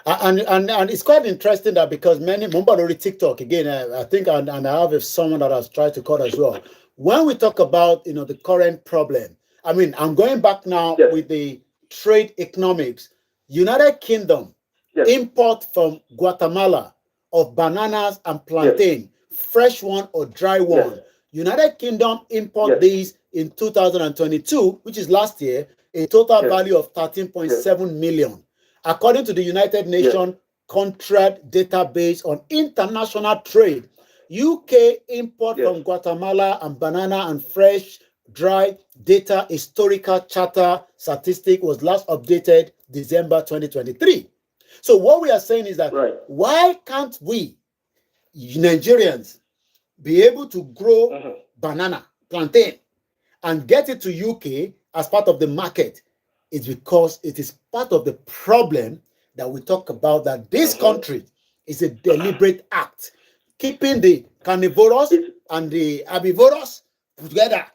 And it's quite interesting that because many already TikTok again, I think, and I have someone that has tried to cut as well. When we talk about the current problem, I mean, I'm going back now with the trade economics. United Kingdom import from Guatemala of bananas and plantain, fresh one or dry one. United Kingdom import these in 2022, which is last year, a total value of 13.7 million. According to the United Nations contract database on international trade, UK import from Guatemala and banana and fresh, dry data historical charter statistic was last updated December 2023. So what we are saying is that why can't we, Nigerians, be able to grow banana, plantain, and get it to UK as part of the market? It's because it is part of the problem that we talk about, that this country is a deliberate act, keeping the carnivorous and the herbivorous together.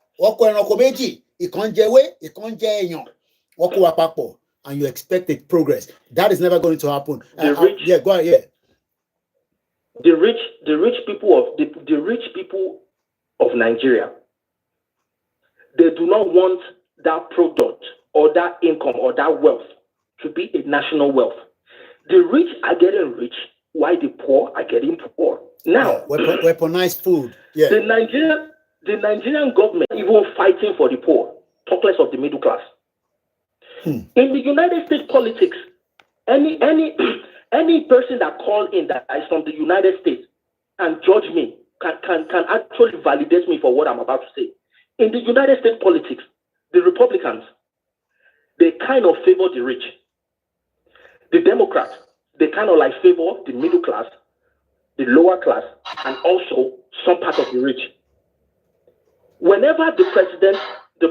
and you expect a progress. That is never going to happen. The rich, yeah, go ahead. Yeah. The rich people of Nigeria, they do not want that product or that income or that wealth to be a national wealth. The rich are getting rich, while the poor are getting poor. Now, weaponized food. Yeah. The Nigerian government even fighting for the poor, talk less of the middle class. In the United States politics, any person that calls in that is from the United States and judge me can actually validate me for what I'm about to say. In the United States politics, the Republicans, they kind of favor the rich. The Democrats, they kind of like favor the middle class, the lower class, and also some part of the rich. Whenever the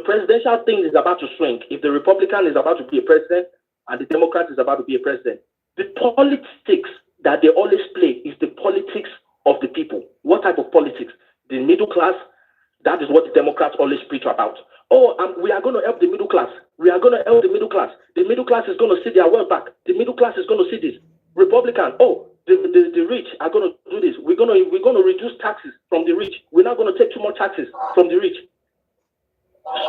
presidential thing is about to swing, if the Republican is about to be a president and the Democrat is about to be a president, the politics that they always play is the politics of the people. What type of politics? The middle class, that is what the Democrats always preach about. Oh, we are going to help the middle class. We are going to help the middle class. The middle class is going to see their wealth back. The middle class is going to see this. Republican, oh, the rich are going to do this. We're going to reduce taxes from the rich. We're not going to take too much taxes from the rich.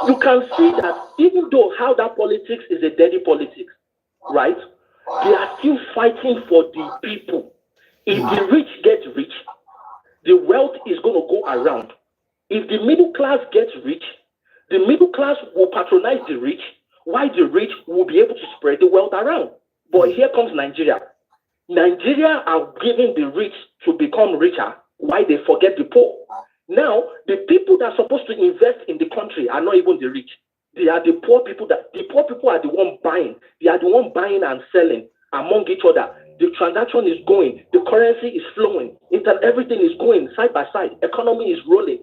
You can see that even though how that politics is a dirty politics, right? They are still fighting for the people. If the rich get rich, the wealth is going to go around. If the middle class gets rich, the middle class will patronize the rich, while the rich will be able to spread the wealth around. But here comes Nigeria. Nigeria are giving the rich to become richer, while they forget the poor. Now, the people that are supposed to invest in the country are not even the rich. They are the poor people. The poor people are the one buying. They are the one buying and selling among each other. The transaction is going. The currency is flowing. Everything is going side by side. Economy is rolling.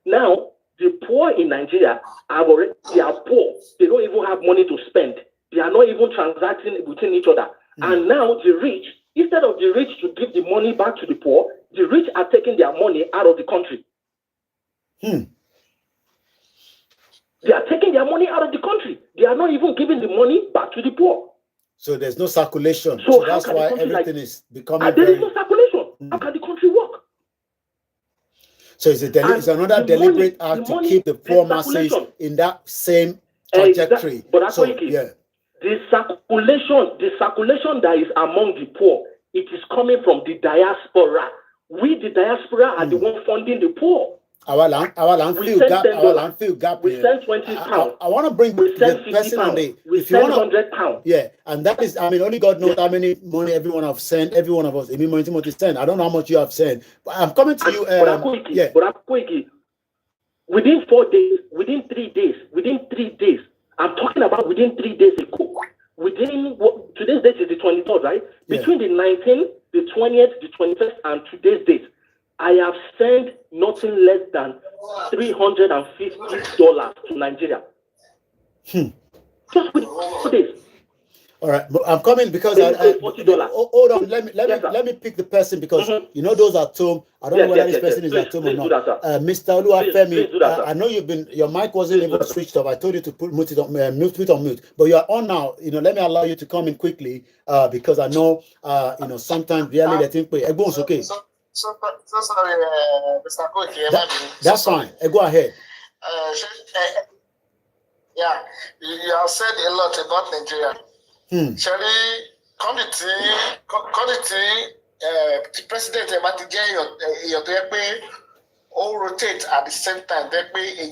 Now, the poor in Nigeria they are poor. They don't even have money to spend. They are not even transacting within each other. And now the rich, instead of the rich to give the money back to the poor, the rich are taking their money out of the country. They are taking their money out of the country. They are not even giving the money back to the poor. So there's no circulation. So that's why everything is becoming there is no circulation. How can the country work? So it's another deliberate act to keep the poor masses in that same trajectory. But the circulation that is among the poor, it is coming from the diaspora. We, the diaspora, are the one funding the poor. Our landfill gap. We send 20 pounds. I want to bring the person on the. We send 100 pounds. Yeah, and that is, only God knows how many money every one of us. I don't know how much you have sent, but I'm coming to you. But within 4 days, within 3 days, I'm talking about within 3 days ago. Today's date is the 23rd, right? Yeah. Between the 19th, the 20th, the 21st, and today's date, I have sent nothing less than $350 to Nigeria. Just within 4 days. All right, I'm coming because $40. Hold on, let me pick the person because those at home. I don't know whether this person is at home or not. Mr. Oluwafemi, I know your mic wasn't even switched off. I told you to put mute on mute, but you are on now. Let me allow you to come in quickly because I know sometimes really they think everyone's okay. So sorry, Mr. Koiki. That's fine. Go ahead. Yeah, you have said a lot about Nigeria. Sherry, committee, the president all rotate at the same time. There is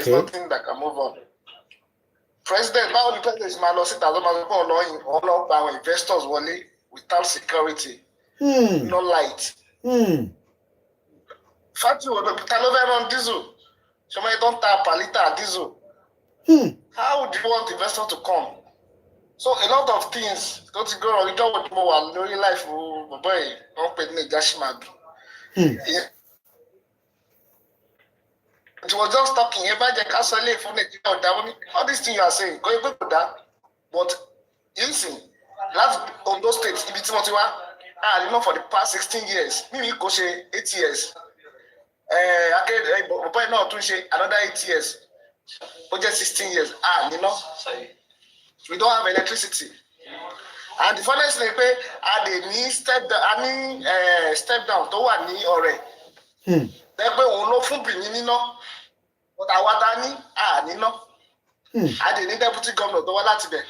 nothing that can move on. President, investors without security, no light. Fact you on diesel. Somebody don't tap a liter diesel. How would you want the investor to come? So a lot of things don't go on. You don't want more lórí life boy. Don't pay me gashmag. It was just talking about the castle for the all these things you are saying. Go to that. But you see, last on those states, I for the past 16 years, maybe 8 years. Bọ̀bọ̀ náà tún ṣe another 8 years. Ó jẹ́ 16 years. We don't have electricity. And the funniest thing is pé a lè ní step down tó wà ní ọ̀rẹ́. Tẹ́gbẹ́ òun ló fún Benin níná. But àwa ta ní níná. A lè ní deputy governor tó wá láti bẹ̀.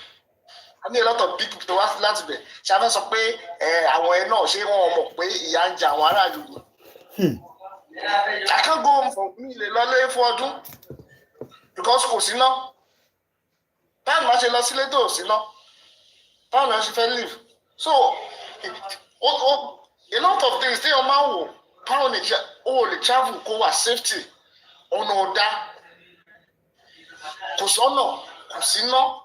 I need a lot of people to ask láti bẹ̀. Ṣàfẹ́ sọ pé àwọn ẹ̀ náà ṣé wọ́n mọ̀ pé ìyà ń jẹ àwọn aráàlú ni. I can't go home for me lọ́lé fún ọdún because kò sí ná. Báwo máa ṣe lọ sílé tó sí ná? Báwo ni wọ́n ṣe fẹ́ live? So a lot of things tí wọ́n máa ń wò báwo ni o lè travel kó wà safety ọ̀nà ọ̀dá kò sọ́nà kò sí ná.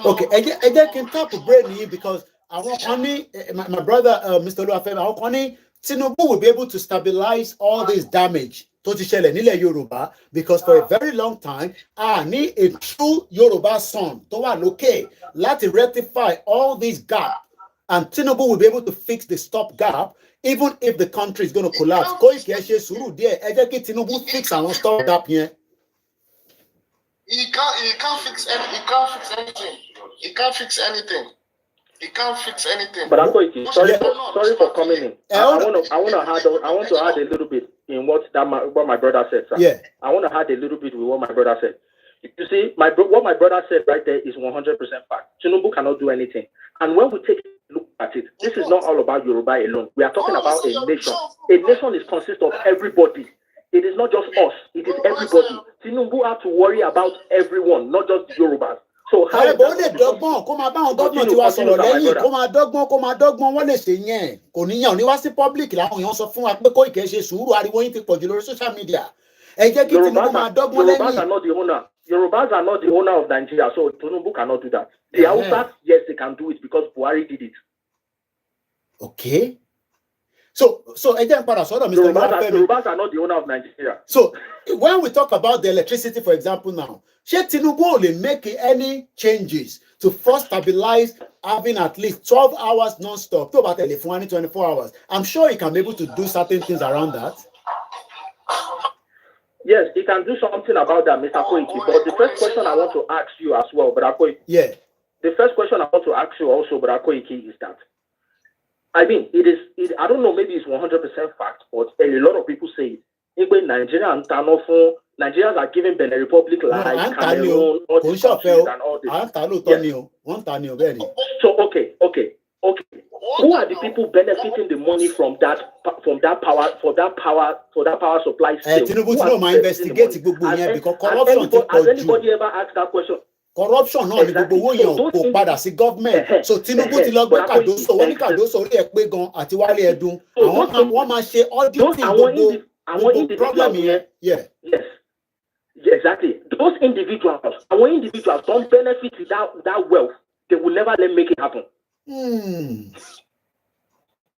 Okay, ẹ jẹ́ kí n tap brain yìí because àwọn kan ní my brother Mr. Oluwafemi àwọn kan ní Tinubu will be able to stabilize all this damage tó ti ṣẹlẹ̀ nílẹ̀ Yorùbá because for a very long time ní a true Yorùbá son tó wà lókè láti rectify all this gap and Tinubu will be able to fix the stop gap even if the country is going to collapse. Koiki ẹ ṣe sùúrù díẹ̀ ẹ jẹ́ kí Tinubu fix àwọn stop gap yẹn. He can't fix anything. He can't fix anything. He can't fix anything. But sorry for coming in. I want to add a little bit in what my brother said. Sir. Yeah. I want to add a little bit with what my brother said. You see, what my brother said right there is 100% fact. Tinubu cannot do anything. And when we take a look at it, this is not all about Yoruba alone. We are talking about a nation. A nation is consists of everybody. It is not just us. It is everybody. Tinubu have to worry about everyone, not just Yorubas. So how? Bó lè dọ́gbọ́n kó máa bá àwọn gómìnà tí wàá sọ̀rọ̀ lẹ́yìn kó máa dọ́gbọ́n wọ́n lè ṣe yẹn kò níyàn ní wá sí public làwọn èèyàn sọ fún wa pé Koiki ṣe sùúrù ariwo yín ti pọ̀ jù lórí social media. Ẹ jẹ́ kí Tinubu máa dọ́gbọ́n lẹ́yìn. Yorubas are not the owner. Yorubas are not the owner of Nigeria, so Tinubu cannot do that. The Hausas, yes, they can do it because Buhari did it. Okay. So again, Mr. Yorubas are not the owner of Nigeria. So when we talk about the electricity, for example, now, should Tinubu only make any changes to first stabilize having at least 12 hours non-stop, to about 24 hours? I'm sure he can be able to do certain things around that. Yes, he can do something about that, Mr. Koiki. But the first question I want to ask you as well, Brother Koiki. Yeah. The first question I want to ask you also, Brother Koiki, is that I mean, I don't know, maybe it's 100% fact, but a lot of people say it. Nigerians are giving Benin Republic like Cameroon, all these countries and all this. Yes. So, okay. Who are the people benefiting the money from that power supply? Has anybody ever asked that question? Corruption náà ni gbogbo owó yẹn kò padà sí government. So Tinubu ti lọ gbé Kàdóso wọ́n ní Kàdóso orí ẹ̀ pé gan àti Wálé Ẹdun àwọn máa ṣe auditing gbogbo problem yẹn. Yes, exactly. Those individuals don't benefit that wealth. They will never let make it happen.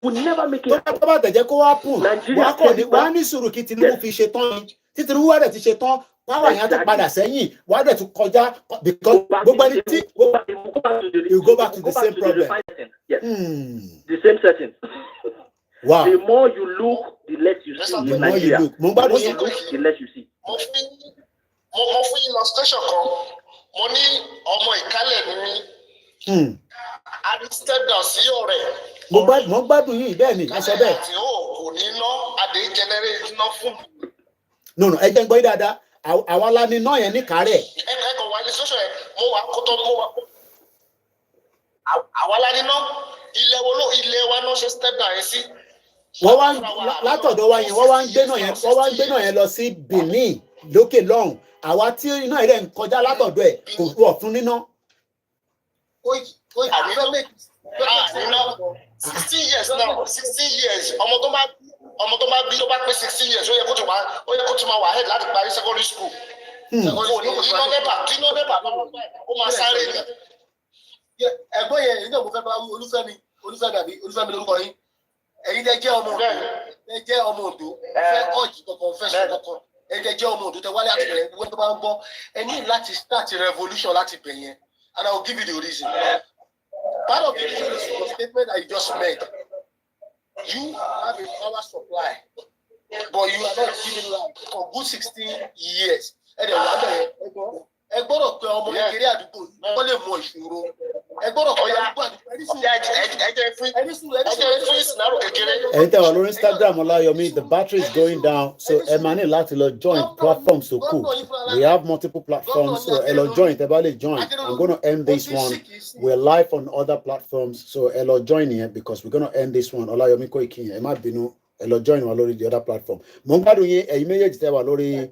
Will never make it happen. Tó bá tẹ̀jẹ́ kó wá pùn wọ́n á ní sùúrù kí Tinubu fi ṣe tán ni tí Tinubu wá rẹ̀ ti ṣe tán. Power yẹn ti padà sẹ́yìn why dẹ̀ tún kọjá because gbogbo ẹni tí you go back to the same problem. Yes. The same setting. Wow. The more you look, the less you see in Nigeria. The more you look, the less you see. Mo fún illustration kan mo ní ọmọ ìkálẹ̀ ni mí. A ní step down sí ọ̀rẹ́. Mo gbádùn yìí bẹ́ẹ̀ ni ẹ sọ bẹ́ẹ̀. Àti kò ní ná adé generate ná fún mi. No ẹ jẹ́ ń gbọ́ yín dáadáa. Àwa la ni náà yẹn ní kárẹ̀. Ẹ̀kọ́ wa ní sọ́sọ̀ ẹ̀ mo wà kótó mo wà. Àwa la ni náà ilé wa náà ṣe step down yẹn sí. Wọ́n wá látọ̀dọ̀ wa yẹn wọ́n wá ń gbé náà yẹn lọ sí Benin lókè lọ́hùn. Àwa tí iná yẹn ń kọjá látọ̀dọ̀ ẹ̀ kò wọ̀ fún níná. Àníná 16 years now 16 years ọmọ tó bá bí tó bá pé 16 years ó yẹ kó tún máa wà ahead láti parí secondary school. Iná nẹ́bà ó máa sáré ni. Ẹ̀gbọ́n yẹn èyí náà mo fẹ́ bá wí Olúfẹ́mi lórúkọ yín. Ẹ̀yin tẹ́ jẹ́ ọmọ Oǹdó fẹ́ ọ̀jì kankan fẹ́ sùn kankan. Ẹ̀yin tẹ́ jẹ́ ọmọ Oǹdó tẹ́ wálé àti bẹ̀rẹ̀ wọ́n tó bá ń bọ́. Ẹ ní láti start revolution láti bẹ̀ yẹn. And I will give you the reason. Part of the reason is the statement I just made. you have a power supply, but you are not giving light for good 16 years. And then one day, ẹ gbọ́dọ̀ pé ọmọ kékeré àdúgbò wọ́n lè mọ ìṣòro. Ẹ gbọ́dọ̀ pé àdúgbò ẹ̀yin tẹ́ wà lórí Instagram Ọláyọmí, the battery is going down, so ẹ máa ní láti lọ join platforms tó kù. We have multiple platforms, so ẹ lọ join tẹ́ bá lè join. I'm going to end this one. We're live on other platforms, so ẹ lọ join here because we're going to end this one. Ọláyọmí Koiki, ẹ má bínú, ẹ lọ join wa lórí the other platform. Mo ń gbádùn yín, ẹ̀yin méjèèjì tẹ́ wà lórí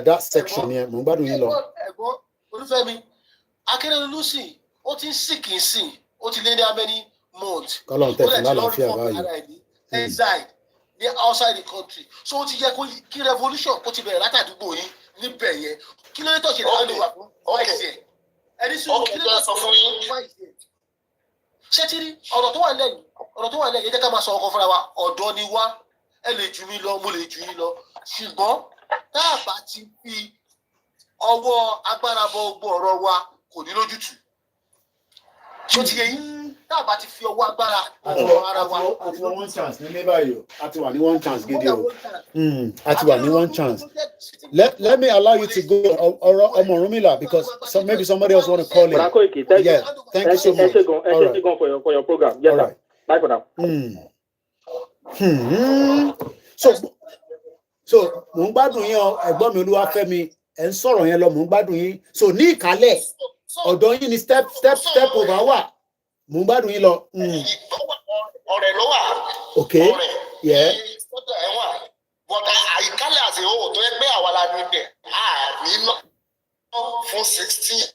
that section yẹn, mo ń gbádùn yín lọ. Ẹ̀gbọ́n Olúfẹ́mi, Akérèdọ́lù sì, ó ti ń sìnkì sí, ó ti lé ní abẹ́ní months. Kọ́lọ́n tẹ̀ fún lálàáfíà báyìí. Exile ní outside the country. So ó ti yẹ kí revolution kó ti bẹ̀rẹ̀ látàdúgbò yín níbẹ̀ yẹn. Kí ló dé tó ṣe dáhùn wà fún wáìsì ẹ̀? Ẹni sùn kí ló dé tó fún yín wáìsì ẹ̀? Ṣé tí rí ọ̀rọ̀ tó wà lẹ́yìn yẹn jẹ́ ká máa sọ ọkọ̀ fúnra wa, ọ̀dọ́ ni wá, ẹ lè jù mí lọ, mo lè jù yín lọ. Ṣùgbọ́n tá a bá ti fi ọwọ́ agbára bọ gbogbo ọ̀rọ̀ wa kò ní lójútùú. Ṣé ti yẹ yín? Tá a bá ti fi ọwọ́ agbára ọ̀rọ̀ ara wa. Àti wà one chance nílé báyìí o. Àti wà ní one chance gidi o. Àti wà ní one chance. Let me allow you to go ọ̀rọ̀ ọmọ Ọ̀rúnmìlà because maybe somebody else want to call in. Yeah, thank you so much. All right. For your program. Yes, sir. Bye for now. So mo ń gbádùn yín o, ẹ̀gbọ́n mi Olúwafẹ́mi, ẹ̀ ń sọ̀rọ̀ yẹn lọ, mo ń gbádùn yín. So ní ìkálẹ̀ ọ̀dọ̀ yín ni step over wà, mo ń gbádùn yín lọ. Ọ̀rẹ́ ló wà. Okay, yeah. But àyíkálẹ̀ àti owó tó yẹ pé àwa la ní bẹ̀ àní lọ fún 16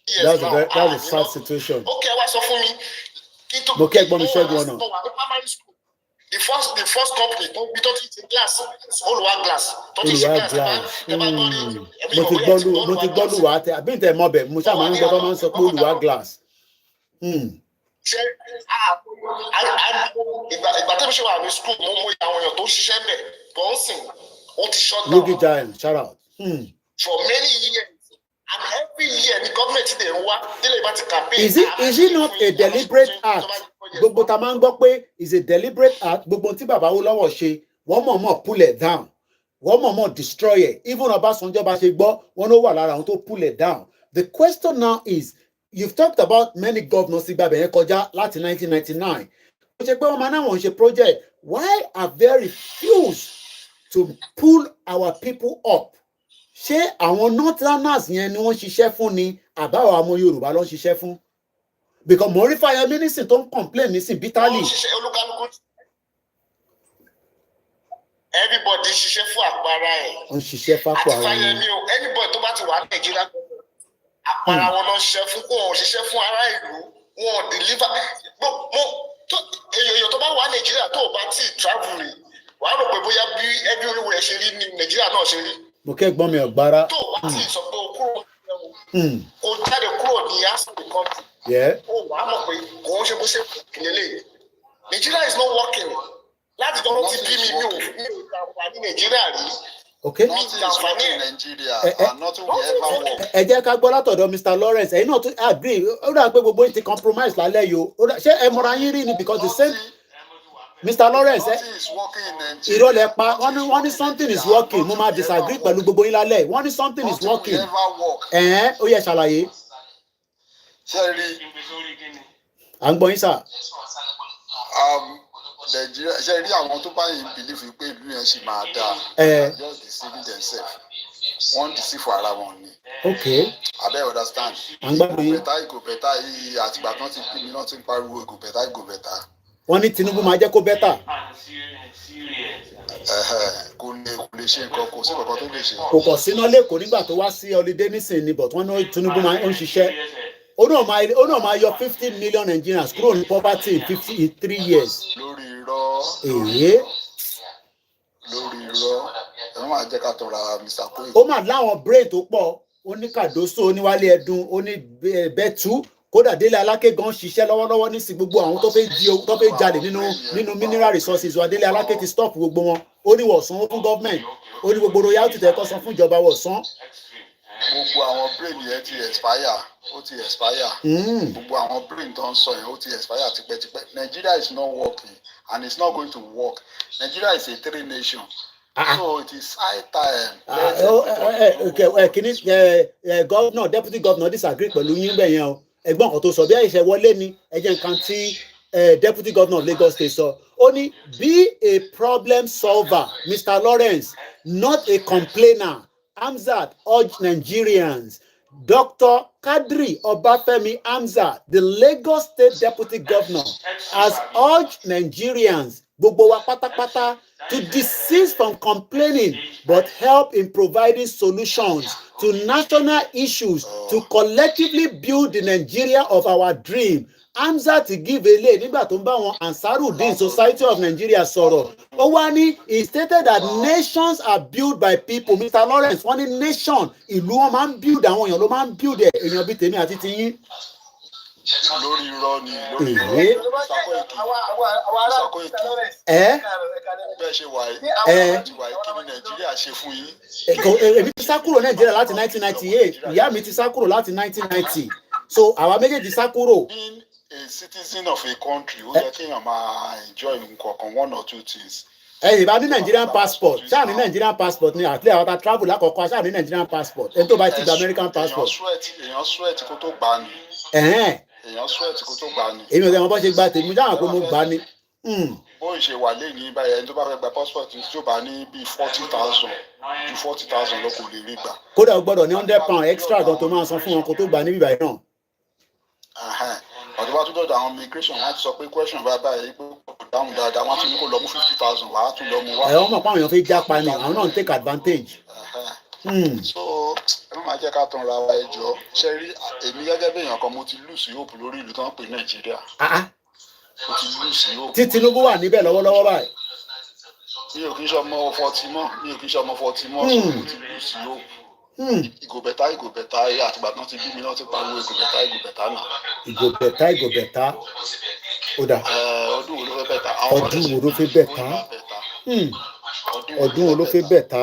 years now. That's a sad situation. Okay, wá sọ fún mi. Mo kí ẹ̀gbọ́n mi Ṣẹ́gun ọ̀nà. The first company tó bí tó ti ṣe glass, Olùwà glass. Olùwà glass. Mo ti gbọ́ lùwà tẹ àbí ìtẹ̀ mọ́ bẹ̀ mo ṣáà máa ń gbọ́ tó máa ń sọ pé Olùwà glass. Ṣé ìgbà tí mo ṣe wà ní school mo mọ àwọn èèyàn tó ṣiṣẹ́ bẹ̀ tó ń sìn ó ti shut down. Yogi Giant, shout out. For many years. And every year the government dey wá délé bá ti campaign. Is it not a deliberate act? Gbogbo ta máa ń gbọ́ pé is a deliberate act. Gbogbo tí bàbá Awólọ́wọ̀ ṣe, wọ́n mọ̀ọ́mọ̀ pull it down. Wọ́n mọ̀ọ́mọ̀ destroy it. Even Ọbásanjọ́ bá ṣe gbọ́, wọ́n ló wà lára àwọn tó pull it down. The question now is, you've talked about many governors tí gbàgbé yẹn kọjá láti 1999. Ó ṣe pé wọ́n máa náà wọ́n ṣe project. Why are they refused to pull our people up? Ṣé àwọn northerners yẹn ni wọ́n ṣiṣẹ́ fún ni àbáwọ̀ àwọn Yorùbá ló ń ṣiṣẹ́ fún? Because mo rí Fáyẹmí nísìn tó ń complain nísìn bitterly. Everybody ṣiṣẹ́ fún àpárá ẹ̀. Wọ́n ṣiṣẹ́ fún àpárá ẹ̀. Àti Fáyẹmí o, anybody tó bá ti wà ní Nàìjíríà, àpárá wọn lọ ṣiṣẹ́ fún kó wọn ṣiṣẹ́ fún ará ìlú, wọn deliver. Èèyàn tó bá wà ní Nàìjíríà tó bá ti travel rè, wàá rò pé bóyá bí ẹbí oríwò ẹ̀ ṣe rí ní Nàìjíríà náà ṣe rí. Mo kẹ́gbọ́n mi ọ̀gbára. Tó wá sí sọ pé o kúrò o jáde kúrò ní aspect country. O wà á mọ̀ pé kò ń ṣe bó ṣe kìlélẹ̀. Nigeria is not working. Láti tọ́lọ́ ti bí mi ò jàǹfààní Nàìjíríà rí. Okay. Nothing is working in Nigeria and nothing will ever work. Ẹ jẹ́ ká gbọ́ látọ̀dọ̀ Mr. Lawrence. Ẹ̀yin náà tún agree. Ó dà pé gbogbo yín ti compromise lálẹ́ yìí o. Ṣé ẹ mọ̀ra yín rí ni because the same. Mr. Lawrence, ìrọ̀lẹ́ pa wọ́n ní something is working. Mo máa disagree pẹ̀lú gbogbo yín lálẹ́. Wọ́n ní something is working. Ó yẹ ṣàlàyé. À ń gbọ́ yín sà. Nàìjíríà ṣe rí àwọn tó bá yìí believe pé ìlú yẹn ṣì máa dáa. Just deceiving themselves. Wọ́n deceive ara wọn ni. Okay. Abẹ́ understand. À ń gbọ́ yín. Ìgò bẹ̀tà yìí àtìgbà tán ti pín mi náà ti ń pariwo ìgò bẹ̀tà. Wọ́n ní Tinubu máa jẹ́ kó bẹ́tà. Kò lè ṣe nǹkan, kò sí nǹkan tó lè ṣe. Kò kọ̀ síná lẹ́kọ̀ọ́ nígbà tó wá sí holiday nísìnyí but wọ́n ní Tinubu máa ń ṣiṣẹ́. Ó náà máa yọ 50 million Nigerians kúrò ní poverty in 3 years. Lórí irọ́. Ẹ máa jẹ́ ká tọrọ Mr. Koiki. Ó máa láwọn brain tó pọ̀, ó ní Kàdóso, ó ní Wálé Ẹdun, ó ní Bẹ́tú. Kódà Délé Aláké gan ṣiṣẹ́ lọ́wọ́lọ́wọ́ nísìn gbogbo àwọn tó fẹ́ jalè nínú mineral resources wa. Délé Aláké ti stop gbogbo wọn. Ó ní wọ́n sanwó fún government. Ó ní gbogbo royalty tẹ́kọ̀ san fún ìjọba wọ́n san. Gbogbo àwọn brain yẹn ti expire. Ó ti expire. Gbogbo àwọn brain tó ń sọ yẹn ó ti expire tipẹ́tipẹ́. Nigeria is not working. and it's not going to work. Nigeria is a three nation. So it is high time. Governor, deputy governor disagree pẹ̀lú yín bẹ́ẹ̀ yẹn o. Ẹ̀gbọ́n kan tó sọ bí àìṣe wọlé ni ẹ̀jẹ̀ nǹkan tí deputy governor of Lagos State sọ. Ó ní be a problem solver, Mr. Lawrence, not a complainer. Hamzat urged Nigerians. Dr. Kadri Obafemi Hamzat, the Lagos State Deputy Governor, has urged Nigerians, gbogbo wa pátápátá, to desist from complaining but help in providing solutions to national issues to collectively build the Nigeria of our dream. Hamzat give ele nígbà tó ń bá wọn Ansarudeen Society of Nigeria sọ̀rọ̀. Ó wá ní he stated that nations are built by people. Mr. Lawrence wọ́n ní nation ìlú wọn máa ń build àwọn èèyàn ló máa ń build ẹ̀ èèyàn bíi tèmi àti tiyín. Lórí irọ́ ni lórí irọ́. Bẹ́ẹ̀ ṣe wà yìí kí ni Nàìjíríà ṣe fún yín. Èmi ti sá kúrò Nàìjíríà láti 1998 ìyá mi ti sá kúrò láti 1990 so àwa méjèèjì sá kúrò. A citizen of a country ó yẹ kéèyàn máa enjoy nǹkan one or two things. Ìbá ní Nigerian passport ṣáà ní Nigerian passport ni àti àwọn ta travel lákọ̀ọ́kọ́ ṣáà ní Nigerian passport ẹni tó bá ti gba American passport. Èèyàn sweat kó tó gbà ni. Èèyàn sweat kó tó gbà ni. Èmi ò tẹ́ wọn bọ́ ṣe gba tèmi dáhùn pé mo gbà ni. Bó ṣe wà lẹ́yìn báyìí ẹni tó bá fẹ́ gba passport tí ó bá ní bíi 40,000 ju 40,000 lọ kò lè rí gbà. Kódà o gbọ́dọ̀ ní £100 extra gan tó máa san fún wọn kó tó gbà níbí báyìí náà. Ọ̀dọ́ wa tó dọ̀dọ̀ àwọn immigration wọ́n ti sọ pé question bá báyìí pé kò dáhùn dáadáa wọ́n ti ní kó lọ mú 50,000 wàá tún lọ mú wá. Wọ́n mọ̀ pé àwọn èèyàn fi jápa ni àwọn náà ń take advantage. So ẹ má jẹ́ ká tán ra wa ẹjọ́ ṣe rí èmi gẹ́gẹ́ bí èèyàn kan mo ti lose hope lórí ìlú tó ń pè Nàìjíríà. Mo ti lose hope. Tí Tinubu wà níbẹ̀ lọ́wọ́lọ́wọ́ báyìí. Mi ò kí ń ṣe ọmọ 40 mọ́ so mo ti lose hope. Ìgò bẹ̀tá àtìgbà tán ti bí mi náà ti pariwo ìgò bẹ̀tá náà. Ìgò bẹ̀tá ó dà. Ọdún wo ló fẹ́ bẹ̀tá? Ọdún wo ló fẹ́ bẹ̀tá?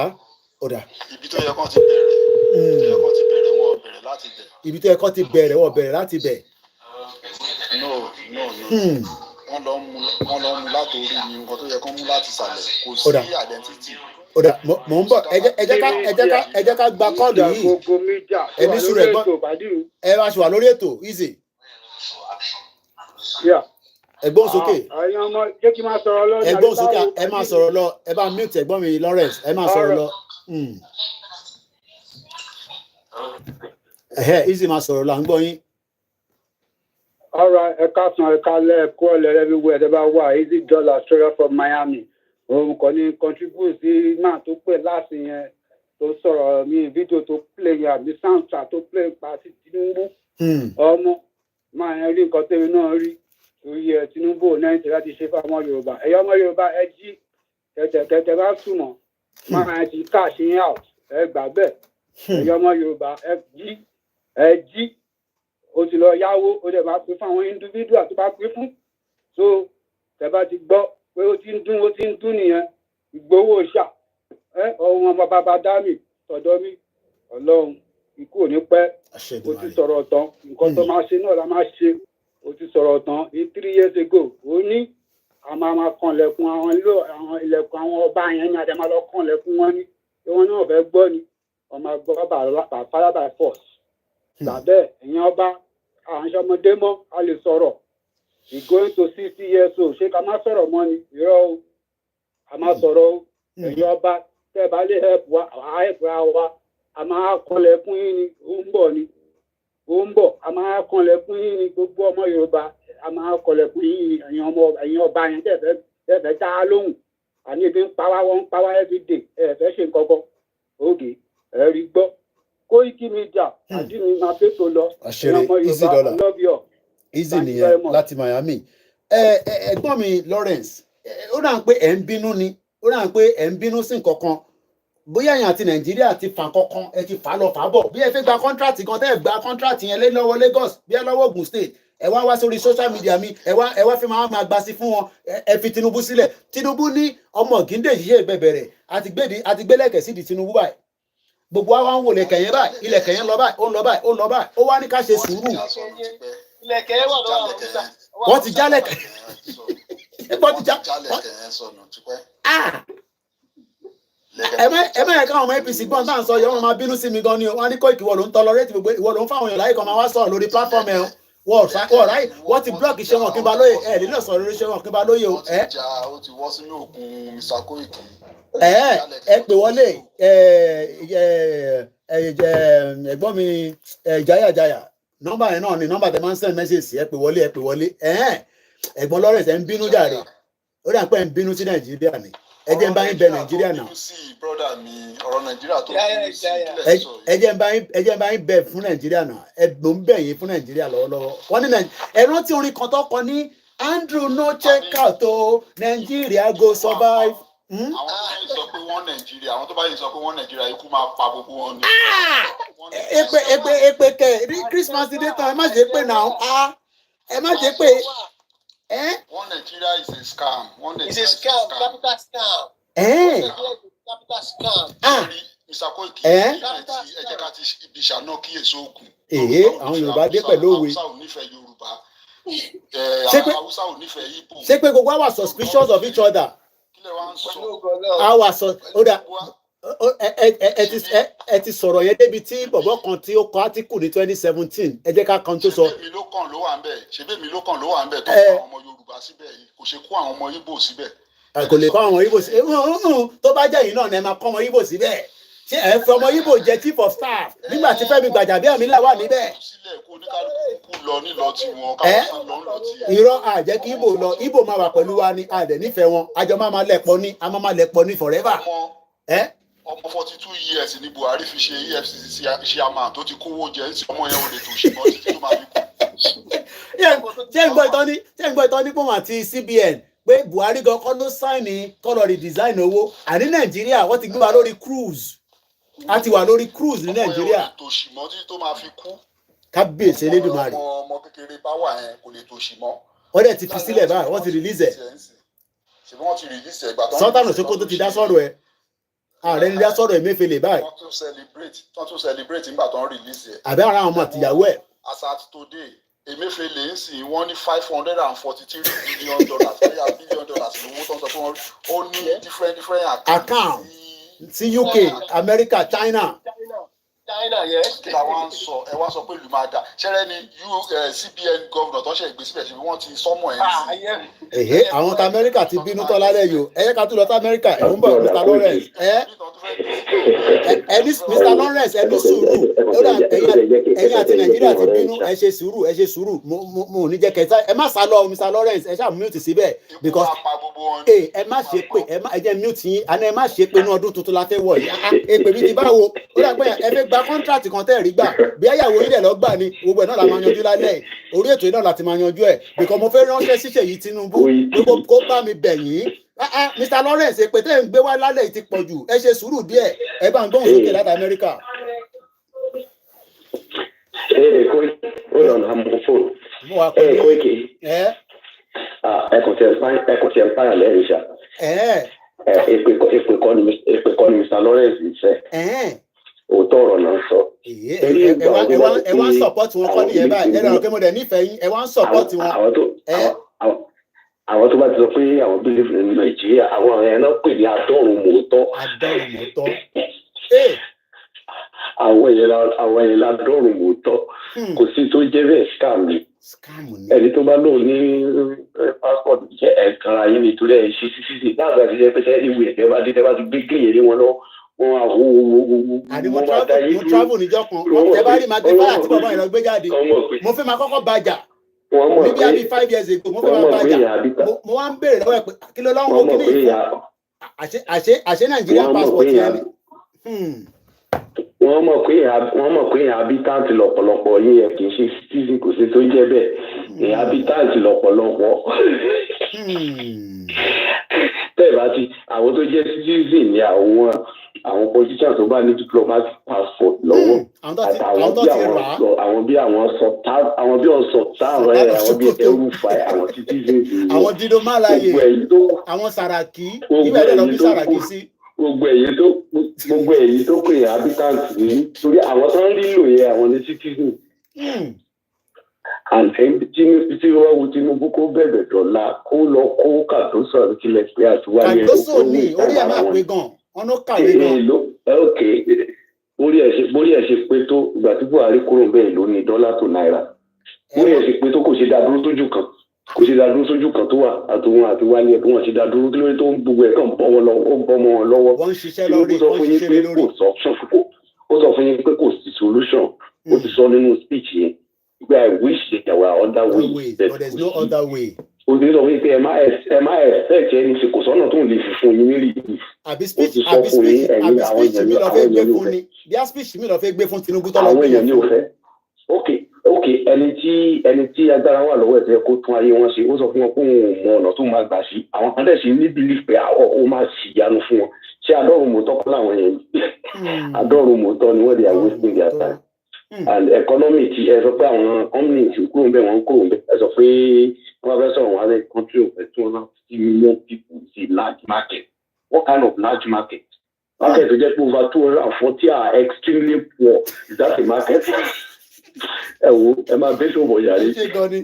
Ó dà. Ibi tó yẹ kán ti bẹ̀rẹ̀ wọ́n bẹ̀rẹ̀ láti bẹ̀. Ibi tó yẹ kán ti bẹ̀rẹ̀ wọ́n bẹ̀rẹ̀ láti bẹ̀. No. Wọ́n lọ mú látòrí ni nǹkan tó yẹ kán mú láti ìsàlẹ̀ kò sí identity. Ó dà mò ń bọ̀ ẹ jẹ́ ká gba kọ́ọ̀lù yìí. Ẹni sùúrù ẹ̀gbọ́n ẹ bá ṣe wà lórí ètò easy. Ẹ̀gbọ́n sókè. Ẹ̀gbọ́n sókè ẹ máa sọ̀rọ̀ lọ ẹ bá mute ẹ̀gbọ́n mi Lawrence ẹ máa sọ̀rọ̀ lọ. Easy máa sọ̀rọ̀ lọ à ń gbọ́ yín. Alright, ẹ káàsán ẹ kálẹ̀ ẹ̀kọ́ ọ̀lẹ́ everywhere ẹ bá wà Easy Dollar straight from Miami. Òun kò ní contribute sí náà tó pè láti yẹn tó sọ̀rọ̀ ní fídíò tó play yẹn àbí soundtrack tó play pa sí Tinubu. Ọmọ máa yẹn rí nǹkan tẹ́mi náà rí torí ẹ Tinubu ò náà ń tẹ̀ láti ṣe fún ọmọ Yorùbá. Ẹ̀yọ́ ọmọ Yorùbá ẹ jí kẹ̀kẹ́ bá túmọ̀ máa yẹn ti cash in out ẹ gbà bẹ́ẹ̀. Ẹ̀yọ́ ọmọ Yorùbá ẹ jí o ti lọ yáwó o dẹ̀ bá pín fún àwọn individual tó bá pín fún. So tẹ bá ti gbọ́ pé ó ti ń dún nìyẹn ìgbowó ṣà ọ̀hún ọmọ bàbá dámì tọ̀dọ̀ mi Ọlọ́run ikú ò ní pẹ́ o ti sọ̀rọ̀ tán nǹkan tó máa ṣe náà la máa ṣe o ti sọ̀rọ̀ tán 3 years ago ó ní a máa kanlẹ̀kùn àwọn ilẹ̀kùn àwọn ọba yẹn ní adé máa lọ kanlẹ̀kùn wọn ní pé wọn náà fẹ́ gbọ́ ni ọmọ gbọ́ father by force tàbẹ́ ẹ̀yin ọba àwọn ọmọdé mọ́ a lè sọ̀rọ̀ going to 60 years old ṣé ká má sọ̀rọ̀ mọ́ ni irọ́ o a má sọ̀rọ̀ o ẹ̀yin ọba tẹ́ bá lè help wa a máa kanlẹ̀kùn yín ni ó ń bọ̀ a máa kanlẹ̀kùn yín ni gbogbo ọmọ Yorùbá a máa kanlẹ̀kùn yín ni ẹ̀yin ọba yẹn tẹ́ fẹ́ dá lóhùn àní ebi ń pa wá wọ́n ń pa wá everyday ẹ̀ fẹ́ ṣe nǹkan kan ògè ẹ̀ rí gbọ́ KOIKIMEDIA àdínní máa pé tó lọ ọmọ Yorùbá love you. Easy nìyẹn láti Miami. Ẹ̀gbọ́n mi Lawrence ó dà ń pé ẹ̀ ń bínú ni ó dà ń pé ẹ̀ ń bínú sí nǹkan kan bóyá ẹ̀yin àti Nàìjíríà ti fà kankan ẹ ti fà lọ fà bọ̀ bí ẹ fẹ́ gba kọ́ńtrátì kan tẹ́ ẹ gba kọ́ńtrátì yẹn lé lọ́wọ́ Lagos bí ẹ lọ́wọ́ Ogun State ẹ wá sórí social media mi ẹ wá fi máa gba sí fún wọn ẹ fi Tinubu sílẹ̀ Tinubu ní ọmọ Ògìndé yìí ṣe bẹ̀bẹ̀rẹ̀ àti gbélẹ̀kẹ̀ sí di Tinubu báyìí gbogbo wa ń wò lẹ̀kẹ̀ yẹn báyìí ilẹ̀kẹ̀ yẹn lọ báyìí ó ń lọ báyìí ó ń lọ báyìí ó wá ní ká ṣe sùúrù. Ilẹ̀kẹ̀ wà lọ́wọ́ wọ́n ti jálẹ̀kẹ̀ Wọ́n ti já. Ẹ má yẹ káwọn ọmọ APC gbọ́n tá à ń sọ yẹ wọ́n máa bínú sí mi gan ni wọ́n ní Koiki ìwọ ló ń tọlọrẹ́tì gbogbo ìwọ ló ń fáwọn èèyàn láyé kan máa wá sọ̀rọ̀ lórí platform ẹ̀ wọ́n ti block iṣẹ́ wọn kí n bá lóye ẹ̀ nílò sọ̀rọ̀ lórí iṣẹ́ wọn kí n bá lóye o. Ó ti wọ́ sínú òkun Mr. Koiki. Ẹ pè wọlé ẹ̀gbọ́n mi jayajaya nọ́mbà yẹn náà ni nọ́mbà tẹ máa ń send message sí ẹ pè wọlé ẹ̀gbọ́n Lawrence ẹ ń bínú jàre ó dà pé ẹ ń bínú sí Nàìjíríà ni ẹ jẹ́ ń bá yín bẹ Nàìjíríà náà ẹ jẹ́ ń bá yín bẹ fún Nàìjíríà náà ẹ ló ń bẹ̀ yín fún Nàìjíríà lọ́wọ́lọ́wọ́ wọ́n ní ẹ rántí orin kan tó kọ ní Andrew no check out o Nàìjíríà go survive. Àwọn tó bá yìí sọ pé wọ́n Nàìjíríà àwọn tó bá yìí sọ pé wọ́n Nàìjíríà ikú máa pa gbogbo wọn ni. Èpè kẹ Christmas dé tán ẹ má ṣe pé náà ẹ má ṣe pé. One Nigeria is a scam. It's a scam, capital scam. Capital scam. Mr. Koiki, ẹ jẹ́ ká ti ibi ìṣáná kíyèsí òkun. Àwọn Yorùbá dé pẹ̀lú òwe. Hausa ò nífẹ̀ẹ́ Yorùbá. Hausa ò nífẹ̀ẹ́ Igbo. Ṣé pé gbogbo àwa suspicious of each other? Kílẹ̀ wá ń sọ. Ẹ ti sọ̀rọ̀ yẹn débi tí bọ̀bọ̀ kan tí ó kọ átíkù ní 2017 ẹ jẹ́ ká kan tó sọ. Ṣebí mi ló kàn ló wà ń bẹ̀ tó kó àwọn ọmọ Yorùbá síbẹ̀ yìí kò ṣe kó àwọn ọmọ Igbo síbẹ̀. Kò lè kó àwọn Igbo síbẹ̀ tó bá jẹ́ yìí náà ni ẹ máa kọ́ ọmọ Igbo síbẹ̀ ṣé ẹ fẹ́ ọmọ Igbo jẹ́ chief of staff nígbà tí Fẹ́mi Gbàjàbíàmílà wà níbẹ̀. Irọ́ àjẹ́ kí Igbo máa wà pẹ̀lú wa ni àdẹ̀ nífẹ̀ẹ́ wọn àjọ máa lẹ̀pọ̀ ní forever. Ọmọ 42 years ni Buhari fi ṣe EFCC chairman tó ti kówó jẹ ní ọmọ yẹn ò lè tó ṣùgbọ́n títí tó máa fi kú. Ṣé ń gbọ́ ìtọ́ni pọ̀ àti CBN pé Buhari gan kọ́ ló sáìnì kọ́lọ̀ redesign owó àní Nàìjíríà wọ́n ti gbé wa lórí cruise a ti wà lórí cruise ní Nàìjíríà. Ọmọ yẹn ò lè tó ṣùgbọ́n títí tó máa fi kú. Kábíyèsí Elédùmarè. Ọmọ kékeré bá wà yẹn kò lè tó ṣùgbọ́n. Wọ́n dẹ̀ ti fi sílẹ̀ báyìí wọ́n ti release ẹ̀. Ṣùgbọ́n wọ́n ti release ẹ̀ gbà tó. Sultan Sokoto ti dá sọ̀rọ̀ ẹ̀. Ààrẹ ní dá sọ̀rọ̀ Emefiele báyìí. Wọ́n tún celebrate nígbà tó ń release ẹ̀. Àbẹ́ ara àwọn ọmọ àtìyàwó ẹ̀. As at today Emefiele ń sìn wọ́n ní $543 billion $5 billion lówó tó ń sọ fún wọn ó ní different account sí UK America China. Kí la wá ń sọ ẹ wá sọ pé ìlú máa dà ṣẹlẹ̀ ni CBN governor tó ń ṣe ìgbésíbẹ̀ ṣe wọ́n ti sọmọ ẹ sí. Àwọn ta Amẹ́ríkà ti bínú tán lálẹ́ yìí o ẹ yẹ ká tún lọ sí Amẹ́ríkà ẹ ń bọ̀ Mr. Lawrence Mr. Lawrence ẹ ní sùúrù ẹ̀yin àti Nàìjíríà ti bínú ẹ ṣe sùúrù mo ò ní jẹ́ kẹta ẹ má sá lọ Mr. Lawrence ẹ ṣáà mute síbẹ̀ because ẹ má ṣe pé ẹ jẹ́ mute yín àná ẹ má ṣe pé inú ọdún tuntun la fẹ́ wọ̀ yìí èpè mi ti báwo ó dàgbẹ́ ẹ fẹ́ gba contract kan tẹ́ rí gbà bí ayàwó yín dẹ̀ lọ gbà ní gbogbo ẹ̀ náà la máa yanjú lálẹ́ orí ètò yìí náà láti máa yanjú ẹ̀ because mo fẹ́ ránṣẹ́ sí Ṣèyí Tinubu gbogbo kó bá mi bẹ̀ yín Mr. Lawrence èpè tẹ́ ń gbé wá lálẹ́ yìí ti pọ̀ jù ẹ ṣe sùúrù díẹ̀ ẹ bá ń gbóhùn sókè láti Amẹ́ríkà. Mo wà pẹ̀lú ẹ kò tẹ̀ ń pààyàn lẹ́yìn ṣá èpè kọ́ ni Mr. Lawrence ṣe òótọ́ ọ̀rọ̀ náà sọ. ẹ wá ń support wọn kọ́ nìyẹn báyìí ẹ lọ́rọ̀ pé mo dẹ̀ nífẹ̀ẹ́ yín ẹ wá ń support wọn. Àwọn tó bá ti sọ pé àwọn bílíìfù ní Nàìjíríà àwọn ẹ̀ náà pè ní adọ́rùn mọ́tọ́. Àwọn èèyàn ládọ́rùn mọ́tọ́ kò sí tó jẹ́ bẹ́ẹ̀ scam ni. Ẹni tó bá lóun ní passport jẹ́ ẹ̀kan ayé nítorí ẹ̀ ṣe sísí láàbà ti jẹ́ pé ìwé ẹ̀jẹ̀ bá dé tẹ́ bá ti gbé gèyè lé wọn lọ. Mo travel níjọ́ kan ẹ bá rí màá gbé fáyà tí bàbá yẹn lọ gbé jáde mo fẹ́ máa kọ́kọ́ bàjà níbi àbí 5 years ago mo fẹ́ máa bàjà mo wá ń béèrè lọ́wọ́ ẹ̀ pé kí ló lọ́wọ́ kí ní ìfọ́ àṣẹ Nàìjíríà passport yẹn ni. Wọ́n mọ̀ pé habitant lọ́pọ̀lọpọ̀ yín ẹ̀ kì í ṣe citizen kò sí tó jẹ́ bẹ́ẹ̀ habitant lọ́pọ̀lọpọ̀ tẹ́ẹ̀ bá ti àwọn tó jẹ́ citizen ni àwọn politicians tó bá ní diplomatic passport lọ́wọ́ àwọn bí ọ̀sọ̀tà àwọn bí ẹrúfà àwọn citizens àwọn Dido Malaye àwọn Saraki ibẹ̀ lè lọ bí Saraki sí. Gbogbo èyí tó pè habitant ní torí àwọn tó ń rí lò yẹ àwọn ní citizen and tí wọ́n wo Tinubu kó bẹ̀rẹ̀ dọ̀la kó lọ kó Kàdósò àbíkílẹ̀ pé àtiwáyé Kàdósò ní orí ẹ̀ máa pé gan ọ̀nà kàwé gan. ok bórí ẹ̀ ṣe pé tó ìgbà tí Buhari kúrò bẹ́ẹ̀ ló ní dọ́là tó náírà bórí ẹ̀ ṣe pé tó kò ṣe dá dúró sójú kan tó wà àtòun àti wálé ẹ̀ bí wọ́n ṣe dá dúró kí ló dé tó ń gbogbo ẹ̀ kàn bọ́ wọn lọ́wọ́ wọ́n ń ṣiṣẹ́ lórí ó sọ fún yín pé kò sí solution ó ti sọ nínú speech yẹn pé I wish there were other ways but there's no other way. ó ti sọ fún yín pé ẹ má expect ẹni tí kò sọ́nà tó ń lè fi fún yín nílì àbí speech mi lọ fẹ́ gbé fún ni bí a speech mi lọ fẹ́ gbé fún Tinubu tó lọ gbé yẹn ní òfẹ́ ok ẹni tí agbára wà lọ́wọ́ ẹ̀ kó tún ayé wọn ṣe ó sọ fún wọn pé òun mọ ọ̀nà tó máa gbà sí àwọn kan dẹ̀ sí ní belief pé ó máa sì yanu fún wọn ṣé adọ́rùn mọ́tọ́ kọ́ làwọn yẹn adọ́rùn mọ́tọ́ ni wọ́n dey wasting their time and economy ti ẹ sọ pé àwọn company ti kúrò ń bẹ̀ wọ́n kúrò ń bẹ̀ ẹ sọ pé wọ́n fẹ́ sọ̀rọ̀ wọn alẹ́ country of 250 million people see large market what kind of large market tó jẹ́ pé over 240 are extremely poor is that a market? ẹ wo ẹ máa bẹ tó bọ yàrá. ẹ ṣe gan ni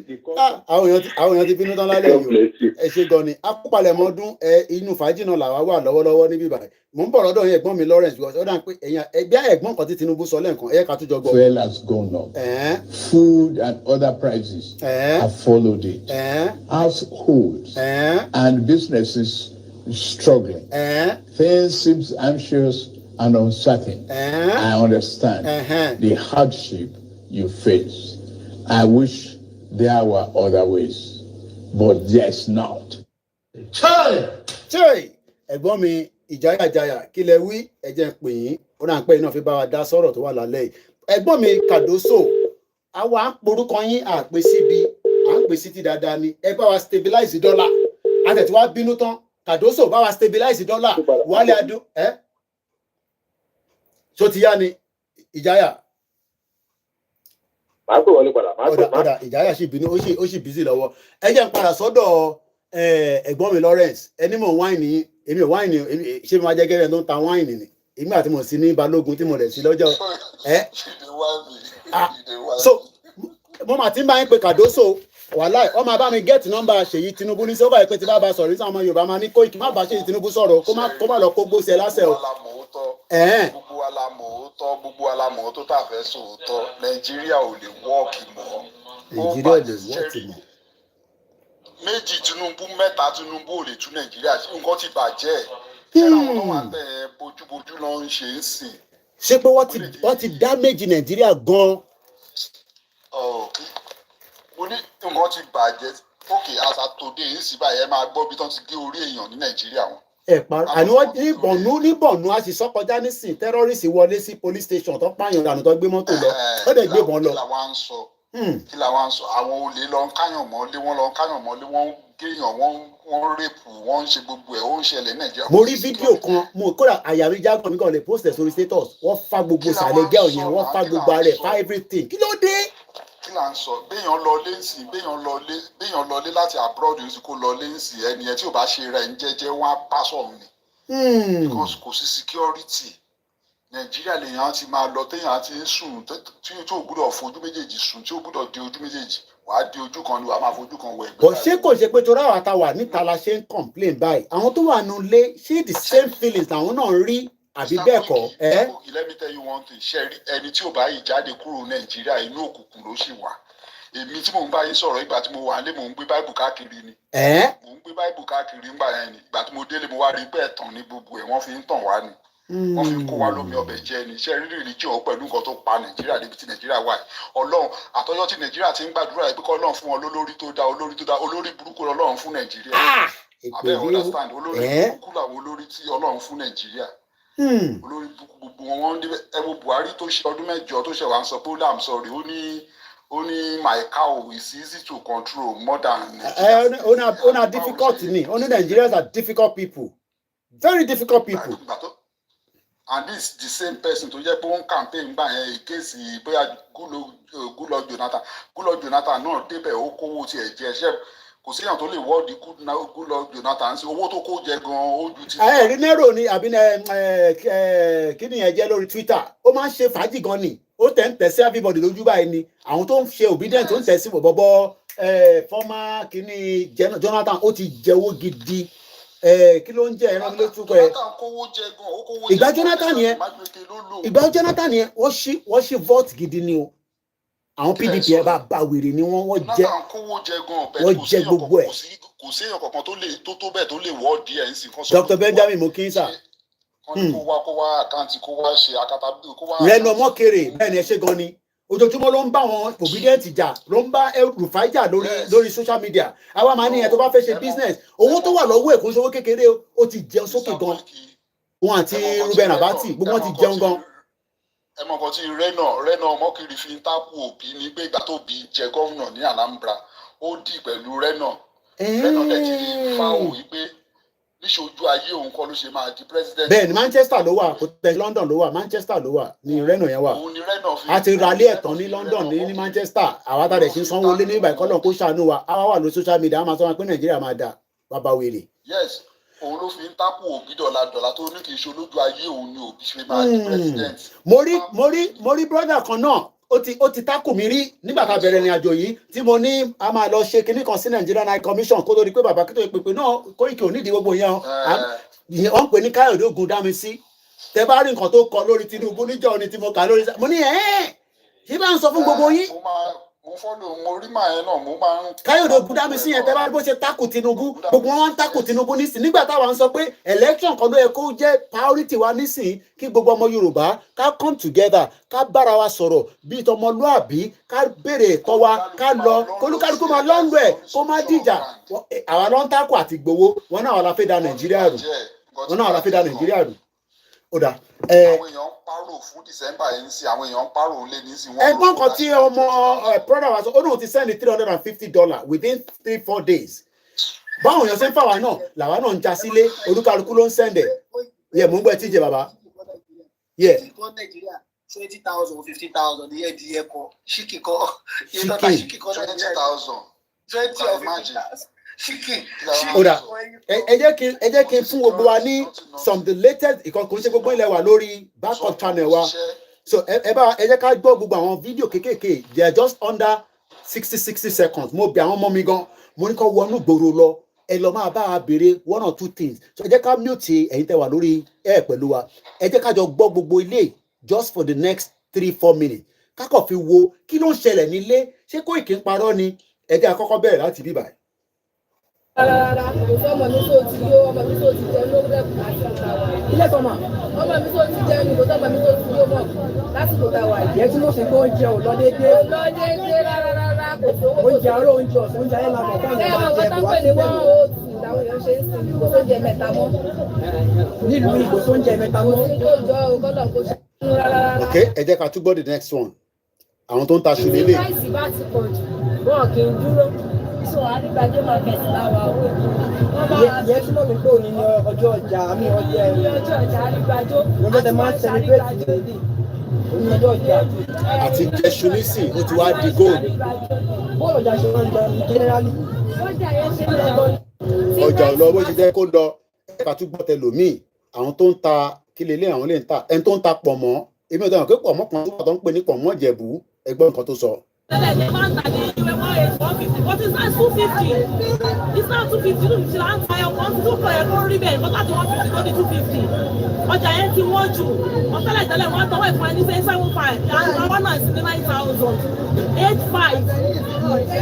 àwọn èèyàn ti bínú tán lálẹ́ yìí ẹ ṣe gan ni akópalẹ̀mọ́ ọdún inú fàájì náà làwa wà lọ́wọ́lọ́wọ́ níbí báyìí mò ń bọ̀ lọ́dọ̀ yẹn ẹ̀gbọ́n mi Lawrence because ó dà pé ẹgbẹ́ ẹ̀gbọ́n kan tí Tinubu sọ lẹ́ẹ̀kan ẹ̀yẹ́ ká tún jọ gbọ́. Fuel has gone up. Food and other prices have followed it. Households and businesses struggling. Things seems anxious and uncertain. I understand the hardship you face. I wish there were other ways, but there's not. Ẹ̀gbọ́n mi ìjáyàjáyà kí lẹ wí ẹ̀jẹ̀ ń pè yín ó náà ń pẹ́ iná fi bá wa dá sọ̀rọ̀ tó wà lálẹ́ yìí. Ẹ̀gbọ́n mi Kàdósò àwa à ń porúkọ yín àpè síbi à ń pè sí ti dáadáa ni ẹ bá wa stabilize dọ́là àtẹ̀tí wá bínú tán Kàdósò bá wa stabilize dọ́là wálé adó tó ti yá ni ìjáyà. Màá pè wọlé padà. Ọ̀dà ìjáyà sì bínú ó sì bísí lọ́wọ́. Ẹ jẹ́ n padà sọ́dọ̀ ẹ̀gbọ́n mi Lawrence ẹni mò ń wáìnì èmi ò wáìnì ṣé mi máa jẹ́ gẹ́gẹ́ tó ń ta wáìnì ni ìgbà tí mo sí ní Balógun tí mo rẹ̀ sí lọ́jọ́ so mo mà ti ń bá yín pé Kàdósò wàláì ọmọ bá mi gẹ́ẹ̀tì nọ́mbà Ṣèyí Tinubu ní sọ́fà ìpè tí bá ba sọ̀rọ̀ nísàn ọmọ Yorùbá máa ní Kóìkì má bá Ṣèyí Tinubu sọ̀rọ̀ kó má lọ kó gbóṣe lásẹ̀ o. gbogbo alamọ̀ tó tà fẹ́ sòótọ́ Nàìjíríà ò lè wọ́ọ̀kì mọ́. Nàìjíríà ò lè wọ́ọ̀kì mọ́. Méjì Tinubu mẹ́ta Tinubu ò lè tún Nàìjíríà ṣe nǹkan ti bàjẹ́ ẹ̀rọ àwọn tó wà bẹ́ẹ̀ bójúbójú ló ń ṣe é sìn. ṣé pé wọ́n ti damage Nàìjíríà gan-an. Mo ní nǹkan ti bàjẹ́ ókè as at today yìí sì báyìí ẹ máa gbọ́ bí tán ti gé orí èèyàn ní Nàìjíríà wọn. Àní wọ́n ní Bọ̀nú a sì sọ kọjá nísìn tẹ́rọ́rìsì wọlé sí police station tó pààyàn dànù tó gbé mọ́tò lọ ó dẹ̀ gbé bọ́n lọ. Kí la wá ń sọ àwọn olè lọ ń káyàn mọ́lé wọ́n ń géèyàn wọ́n rèpù wọ́n ń ṣe gbogbo ẹ̀ ó ń ṣẹlẹ̀ Nàìjíríà. Mo rí fídíò kan mo kódà àyà mi jágàn mi kàn lè post ẹ̀ sórí status wọ́n fá gbogbo sàlẹ̀ gẹ́ọ̀ yẹn wọ́n fá gbogbo ara ẹ̀ fá everything kí ló dé. Kí la ń sọ béèyàn lọ lé láti abroad yìí kó lọ lé nsì ẹni ẹ tí ò bá ṣe rẹ̀ ń jẹ́jẹ́ wọ́n á pásọ̀ ni. Because kò sí security Nàìjíríà lèèyàn ti máa lọ téèyàn ti ń sùn tí ò gbúdọ̀ fojú méjèèjì sùn tí ò gbúdọ̀ di ojú méjèèjì wàá di ojú kan ni wàá máa fojú kan wọ ẹgbẹ́. Bọ̀ ṣé kò ṣe pé torí àwọn àtàwà níta la ṣe ń complain báyìí àwọn tó wà nù lé ṣé the same feelings làwọn náà ń rí àbí bẹ́ẹ̀ kọ́. Let me tell you one thing ṣe rí ẹni tí ò bá yìí jáde kúrò Nàìjíríà inú òkùnkùn ló ṣì wà. Èmi tí mò ń bá yín sọ̀rọ̀ ìgbà tí mo wà nílé mò ń gbé báìbù káàkiri ni. Mò ń gbé báìbù káàkiri ńgbà yẹn ni ìgbà tí mo délé mo wá rí pé ẹ̀tàn ní gbogbo ẹ̀ wọ́n fi ń tàn wá ni. Wọ́n fi ń kó wa lómi ọbẹ̀ jẹ ni iṣẹ́ rírì religion pẹ̀lú nǹkan tó pa Nàìjíríà níbi tí Nàìjíríà wà. Ọlọ́run àtọ́jọ́ tí Nàìjíríà ti ń gbàdúrà pé kọ́ Ọlọ́run fún wọn lólórí tó dá olórí burúkú Ọlọ́run fún Nàìjíríà. Abẹ́ understand olórí burúkú làwọn olórí tí Ọlọ́run fún Nàìjíríà. Olórí burúkú gbogbo wọn ẹ wo Buhari tó ṣe ọdún mẹ́jọ tó ṣe wà ń sọ pé I'm sorry ó ní my cow is easy to control more than Nigeria. Ó na difficult ni ó ní Nigerians are difficult people very difficult people. And this the same person tó jẹ́ pé wọ́n campaign gbà yẹn against bóyá Goodluck Jonathan náà débẹ̀ ó kówó tiẹ̀ jẹ ṣẹ́ kò séèyàn tó lè wọ́ọ̀dì Goodluck Jonathan sí owó tó kó jẹ gan-an ó ju ti. Rí nẹ́rò ni àbí kí ni yẹn jẹ́ lórí Twitter ó máa ń ṣe fàájì gan ni ó tẹ̀ ń tẹ̀ sí everybody lójú báyìí ni àwọn tó ń ṣe obedient tó ń tẹ̀ sí bọ̀bọ̀ former kìíní Jonathan ó ti jẹ́wọ́ gidi kí ló ń jẹ́ ẹran mi ló túkọ̀ ẹ̀ ìgbà Jonathan yẹn wọ́n ṣí vote gidi ni o àwọn PDP ẹ bá wèrè ni wọ́n jẹ gbogbo ẹ̀. kò sí èèyàn kankan tó bẹ́ẹ̀ tó lè wọ́ọ̀dì ẹ̀ ń sìn kan sọ. Dr. Benjamin Mokinsa. kó wá àkáǹtì kó wá ṣe akátàbí kó wá. Rẹnu Ọmọkèrè bẹ́ẹ̀ ni ẹ ṣe gan ni ojoojúmọ́ ló ń bá wọn obedient jà ló ń bá Rufai jà lórí social media àwa máa ní ẹ tó bá fẹ́ ṣe business owó tó wà lọ́wọ́ ẹ̀ kò ń ṣòwò kékeré ó ti jẹun sókè gan wọn àti Ruben Abati gbogbo wọn ti jẹun gan. ẹ mọ̀ nǹkan tí Rẹ́nà Ọmọkèrè fi ń tákù Òbí ní pé ìgbà tó bí jẹ gómìnà ní Anambra ó dì pẹ̀lú Rẹ́nà dẹ̀ ti fáwọn yìí pé níṣojú ayé òun kọ́ ló ṣe máa di president. bẹ́ẹ̀ ni Manchester ló wà kò tẹ London ló wà Manchester ló wà ní Rẹ́nà yẹn wà a ti ralé ẹ̀tàn ní London ní Manchester àwa tá a dẹ̀ ṣe ń sanwó lé ní ìgbà ìkọlọ̀ kó ṣàánú wa àwa wà lórí social media a máa sọ wọn pé Nàìjíríà máa dà bàbá wèrè. yes òun ló fi ń tákù Òbí dọ̀là tó ní kì í ṣe olójú ayé òun ni Òbí ṣe máa di president. mo rí brother kan náà ó ti tákù mi rí nígbà tá a bẹ̀rẹ̀ ìrìn àjò yìí tí mo ní a máa lọ ṣe kinní kan sí Nigerian High Commission kó tó di pé bàbá kí tó yẹ pèpè náà Koiki ò nídìí gbogbo yẹn wọ́n ń pè ní Káyọ̀dé Ògúndámisí tẹ bá rí nǹkan tó kọ lórí Tinubu níjọ́ ni tí mo kà lórí mo ní ṣé bá ń sọ fún gbogbo yín. mo rí màá yẹn náà mo máa ń. Káyọ̀dé Ògúndámisí yẹn tẹ bá rí bó ṣe tákù Tinubu gbogbo wọn ń tákù Tinubu nísìn nígbà táwa ń sọ pé election kan ló yẹ kó jẹ́ priority wa nísìn kí gbogbo ọmọ Yorùbá ká come together ká bára wa sọ̀rọ̀ bíi tọmọlúàbí ká béèrè ẹ̀tọ́ wa ká lọ kólúkálukú máa lọ́nlọ́ ẹ̀ kó má dìjà àwa ló ń tákù àti gbowó wọn náà wà la fẹ́ da Nàìjíríà rù ó dà. àwọn èèyàn ń párò fún December yìí sí àwọn èèyàn ń párò lé ní sí. ẹ̀gbọ́n kan tí ọmọ brother wa sọ ó náà ti send $350 within 3-4 days báwọn èèyàn ṣe ń fàwa náà làwa náà ń já sílé olúkálukú ló ń send ẹ̀ yẹ mò ń gbọ́ ẹ tíjẹ bàbá. $20,000 or $50,000 ní ẹ̀dí ẹ̀kọ́ ṣíkì kọ́ $20,000. 20 or 50,000. Oda, ẹ jẹ́ kí n fún gbogbo wa ní some the latest ìkọ̀kọ̀ ṣe gbogbo ilẹ̀ wa lórí backup channel wa so ẹ jẹ́ ká gbọ́ gbogbo àwọn fídíò kéékèèké they are just under 60 seconds mo bẹ̀ àwọn ọmọ mi gan mo ní kó wọnú gbòòrò lọ ẹ lọ máa bá a béèrè 1 or 2 things so ẹ jẹ́ ká mute ẹ̀yin tẹ́ wà lórí ẹ̀ pẹ̀lú wa ẹ jẹ́ ká jọ gbọ́ gbogbo ilé just for the next 3-4 minutes kákọ̀ fi wo kí ló ń ṣẹlẹ̀ nílé ṣé Koiki ń parọ́ ni ẹ jẹ́ àkọ́kọ́ bẹ̀rẹ̀ láti bíbà ẹ̀. Rárá, ọmọ mi tó ti yó, ọmọ mi tó ti jẹ lórí ẹ̀kọ́ àti ọ̀tá wa. Ilé sọmọ. Ọmọ mi tó ti jẹ ní ìbò tọ́mọ mi tó ti yó mọ̀ lásìkò tá a wà. Ìyẹn tí mo ṣe pé oúnjẹ ò lọ déédéé. Ò lọ déédéé rárá kò sówó. Oúnjẹ àárọ̀ oúnjẹ ọ̀sán oúnjẹ ayé làbọ̀ fún àwọn ọmọ jẹ wá sí ìlú. Làwọn èèyàn ṣe ń sìn kò sóúnjẹ mẹ́ta mọ́. Nílùú ìbò sóúnjẹ mẹ́ta mọ́. Ok, ẹ jẹ́ ká tún gbọ́ the next one. Àwọn tó ń ta aṣọ lélẹ̀. Láìsí bá ti pọ̀ jù, wọn kì í dúró. So àrígbàjọ máa kẹsì láwa owó ìyẹn túmọ̀ mi pé òní ní ọjọ́ ọjà àmì ọjọ́ ẹ̀rọ. ọjọ́ ọjà àrígbàjọ. Ọjọ́ tẹ máa ń celebrate lèdè. Òní ọjọ́ ọjà. Àti jẹ́sù nísìn ó ti wá di gold. Bọ́ọ̀lù ọjà ṣe máa ń lọ generally. Ọjà yẹn ṣe máa ń lọ. Ọjà ò lọ bó ṣe jẹ́ kó lọ. Ẹ̀ka tún gbọ́ tẹlòmíì. Àwọn tó ń ta kí lélẹ̀ àwọn lè ń ta. Ẹni tó ń ta pọ̀mọ́. Èmi ò dáhùn pé pọ̀mọ́ kan tó wà tó ń pè ní pọ̀mọ́ Ìjẹ̀bú. Ẹgbẹ́ nǹkan tó sọ. But it's not 250. It's not 250. Look, she can't buy a one to for a whole ribbon. But that's 150, not 250. Ọjà yẹn ti wọ́n jù. Wọ́n fẹ́lẹ̀ tẹ́lẹ̀ wọ́n tọ́wọ́ ìfún ẹni say 75. And one is 9,000. 85.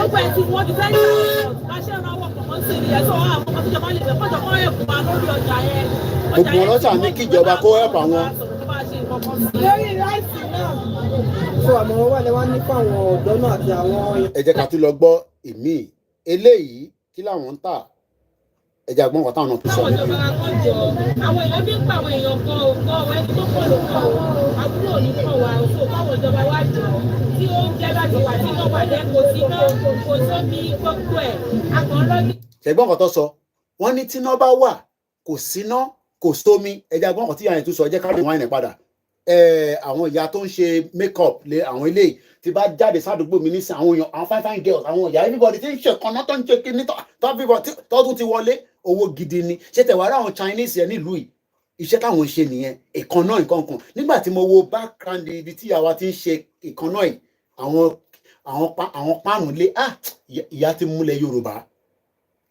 Ó pẹ̀ ti wọ́n di 10,000. Láṣẹ ìran ọwọ́ pọ̀mọ́ sí ìyẹn tó wà àwọn ọmọ tíjọba lè fẹ́ kọ́jọ kọ́ ẹ̀kún wa lórí ọjà yẹn. Gbogbo ọlọ́jà ní kíjọba kó ẹ̀pà wọn. Lórí láìsí náà. So àmọ̀ràn wà lẹ́wọ́n ní fún àwọn ọ̀dọ́ náà àti àwọn. Ẹ jẹ́ ká tún lọ gbọ́ ìmíì eléyìí kí làwọn ń tà ẹ jẹ́ àgbọn kan táwọn náà tó sọ. Àwọn ìjọba kan jọ àwọn èèyàn bí ń pa àwọn èèyàn kan òkò ẹni tó pọ̀ ló kọ̀ àbúrò ní kọ̀ wá òfò káwọn ìjọba wá jọ tí ó ń jẹ́ láti wà tí wọ́n wà lẹ́ kò sí náà kò sómi gbogbo ẹ̀ àkàn lọ́dún. ṣẹ̀gbọ́n kan tó sọ wọ́n ní tíná bá wà kò síná kò sómi ẹ jẹ́ àgbọn kan tí ìyá yẹn tún sọ ẹ jẹ́ ká lè wọ́n ẹ̀ padà. Àwọn ìyá tó ń ṣe make-up lé àwọn ilé tí bá jáde sádùúgbò mi nísìn àwọn èèyàn àwọn fine girls àwọn ìyá everybody tí ń ṣe kan náà tó ń ṣe kíní tó tún ti wọlé owó gidi ni ṣé tẹ̀wá rà àwọn Chinese yẹn nílùú yìí iṣẹ́ táwọn ṣe nìyẹn ìkan náà nǹkan kan nígbà tí mo wo background ibi tí àwa ti ń ṣe ìkan náà yìí àwọn páànù lé ìyá ti múlẹ̀ Yorùbá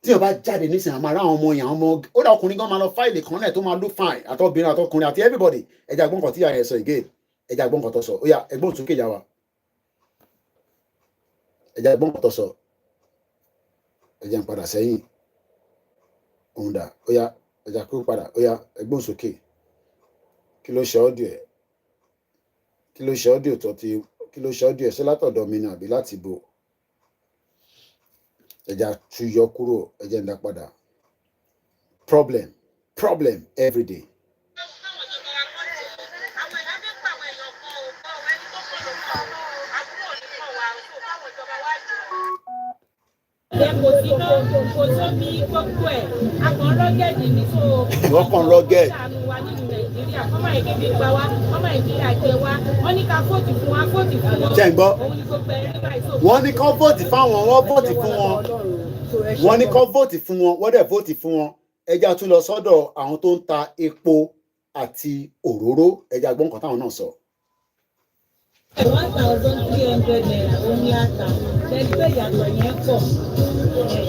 tí wọ́n bá jáde nísìnyí àmọ́ àwọn ọmọ yẹn àwọn ọmọ ó dà ọkùnrin gan máa lọ fáìlì kan náà tó máa ló fine àtọbìnrin àtọkùnrin àti everybody ẹja gbọ́n kan tí ìyá yẹn sọ again ẹja gbọ́n kan tó sọ ó yá ẹgbọ́n tún kéjà wa ẹja gbọ́n kan tó sọ ẹja ń padà sẹ́yìn òun dà ó yá ẹja kó padà ó yá ẹgbọ́n sókè kí ló ṣe ọ́dìò ẹ̀ kí ló ṣe ọ́dìò tó ti kí ló ṣe ọ́dìò ẹ̀ ṣé látọ̀dọ̀ mi ni àbí láti bo ẹja tú yọ kúrò ẹjẹ ń dá padà problem every day. Kò sómi gbogbo ẹ̀ àkàn rọ́gẹ̀dì ní so. Wọ́n kàn rọ́gẹ̀dì. Ṣàánú wa nínú Nàìjíríà kọ́mọ ìkébi gba wa kọ́mọ ìkébi àjẹ wa wọ́n ní ká fóòtì fún wa fóòtì fún wọn. Ṣé ń gbọ́? Òun ni gbogbo ẹ̀rí báyìí so. Wọ́n ní kán fóòtì fáwọn wọ́n fóòtì fún wọn. Wọ́n ní kán fóòtì fún wọn wọ́n dẹ̀ fóòtì fún wọn. Ẹja tún lọ sọ́dọ̀ àwọn tó ń ta epo àti òróró ẹja gbọ́n kan táwọn náà sọ. 1,300 naira omi ata lẹ́gbẹ́ ìyàtọ̀ yẹn pọ̀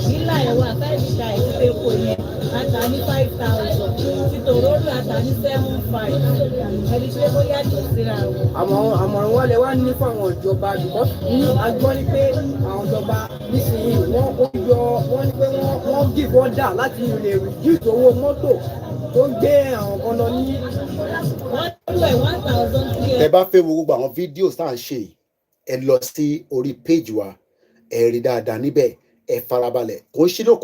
nílà ẹ̀wọ̀n àtàìsíta ìdílé epo yẹn ata ní 5,000 títòróró ata ní 7,500 ẹni pé ó yàtọ̀ síra wọn. àmọ̀ràn wọn lè wá ní fún àwọn ìjọba because ní agbọ́n ní pé àwọn ìjọba nísìnyí wọ́n ní pé wọ́n give order láti lè reduce owó mọ́tò tó gbé àwọn kan lọ ní. Tẹ́ bá fẹ́ wo gbogbo àwọn fídíò tá à ń ṣe ẹ lọ sí orí péjì wa ẹ rí dáadáa níbẹ̀ ẹ farabalẹ̀ kò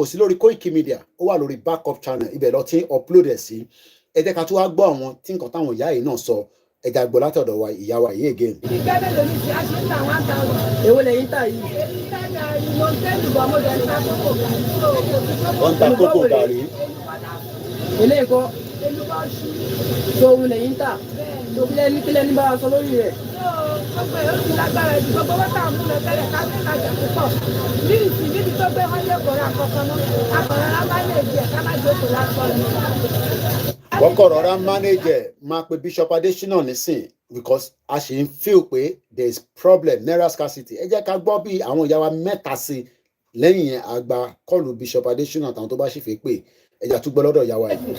sí lórí KOIKIMEDIA ó wà lórí backup channel ibẹ̀ lọ tí ń upload ẹ̀ sí ẹ jẹ́ ká tún wá gbọ́ àwọn tí nǹkan táwọn ìyá yìí náà sọ ẹ já gbọ́ látọ̀dọ̀ wa ìyá wa yìí again. ìgbẹ́ mélòó ni ṣe àṣẹ ń ta 1,000. èwo lẹ́yìn tà yìí. wọ́n ń ta kókò gàrí. eléyìí kọ́ tó ohun lẹ́yìn tà tó kílẹ̀ ní bá a sọ lórí rẹ̀. ọgbẹ́ yóò ti lágbára ju gbogbo wọ́n tà mú lọ tẹ́lẹ̀ ká ní ìtajà púpọ̀ ní ìsìn níbi tó gbé wọ́n lé kọ̀ọ̀rọ̀ àkọ́kọ́ náà akọ̀rọ̀ rárá má lè jẹ́ ká má jókòó lásán ni. wọ́n kọ̀ rọra manager máa pe Bishop Adesina nísìn because a ṣe ń feel pé there is problem naira scarcity ẹ jẹ́ ká gbọ́ bí àwọn ìyá wa mẹ́ta sí lẹ́yìn yẹn àgbà kọlù Bishop Adesina àtàwọn tó bá sì fẹ́ pé ẹja tún gbọ́ lọ́dọ̀ ìyá wa yìí.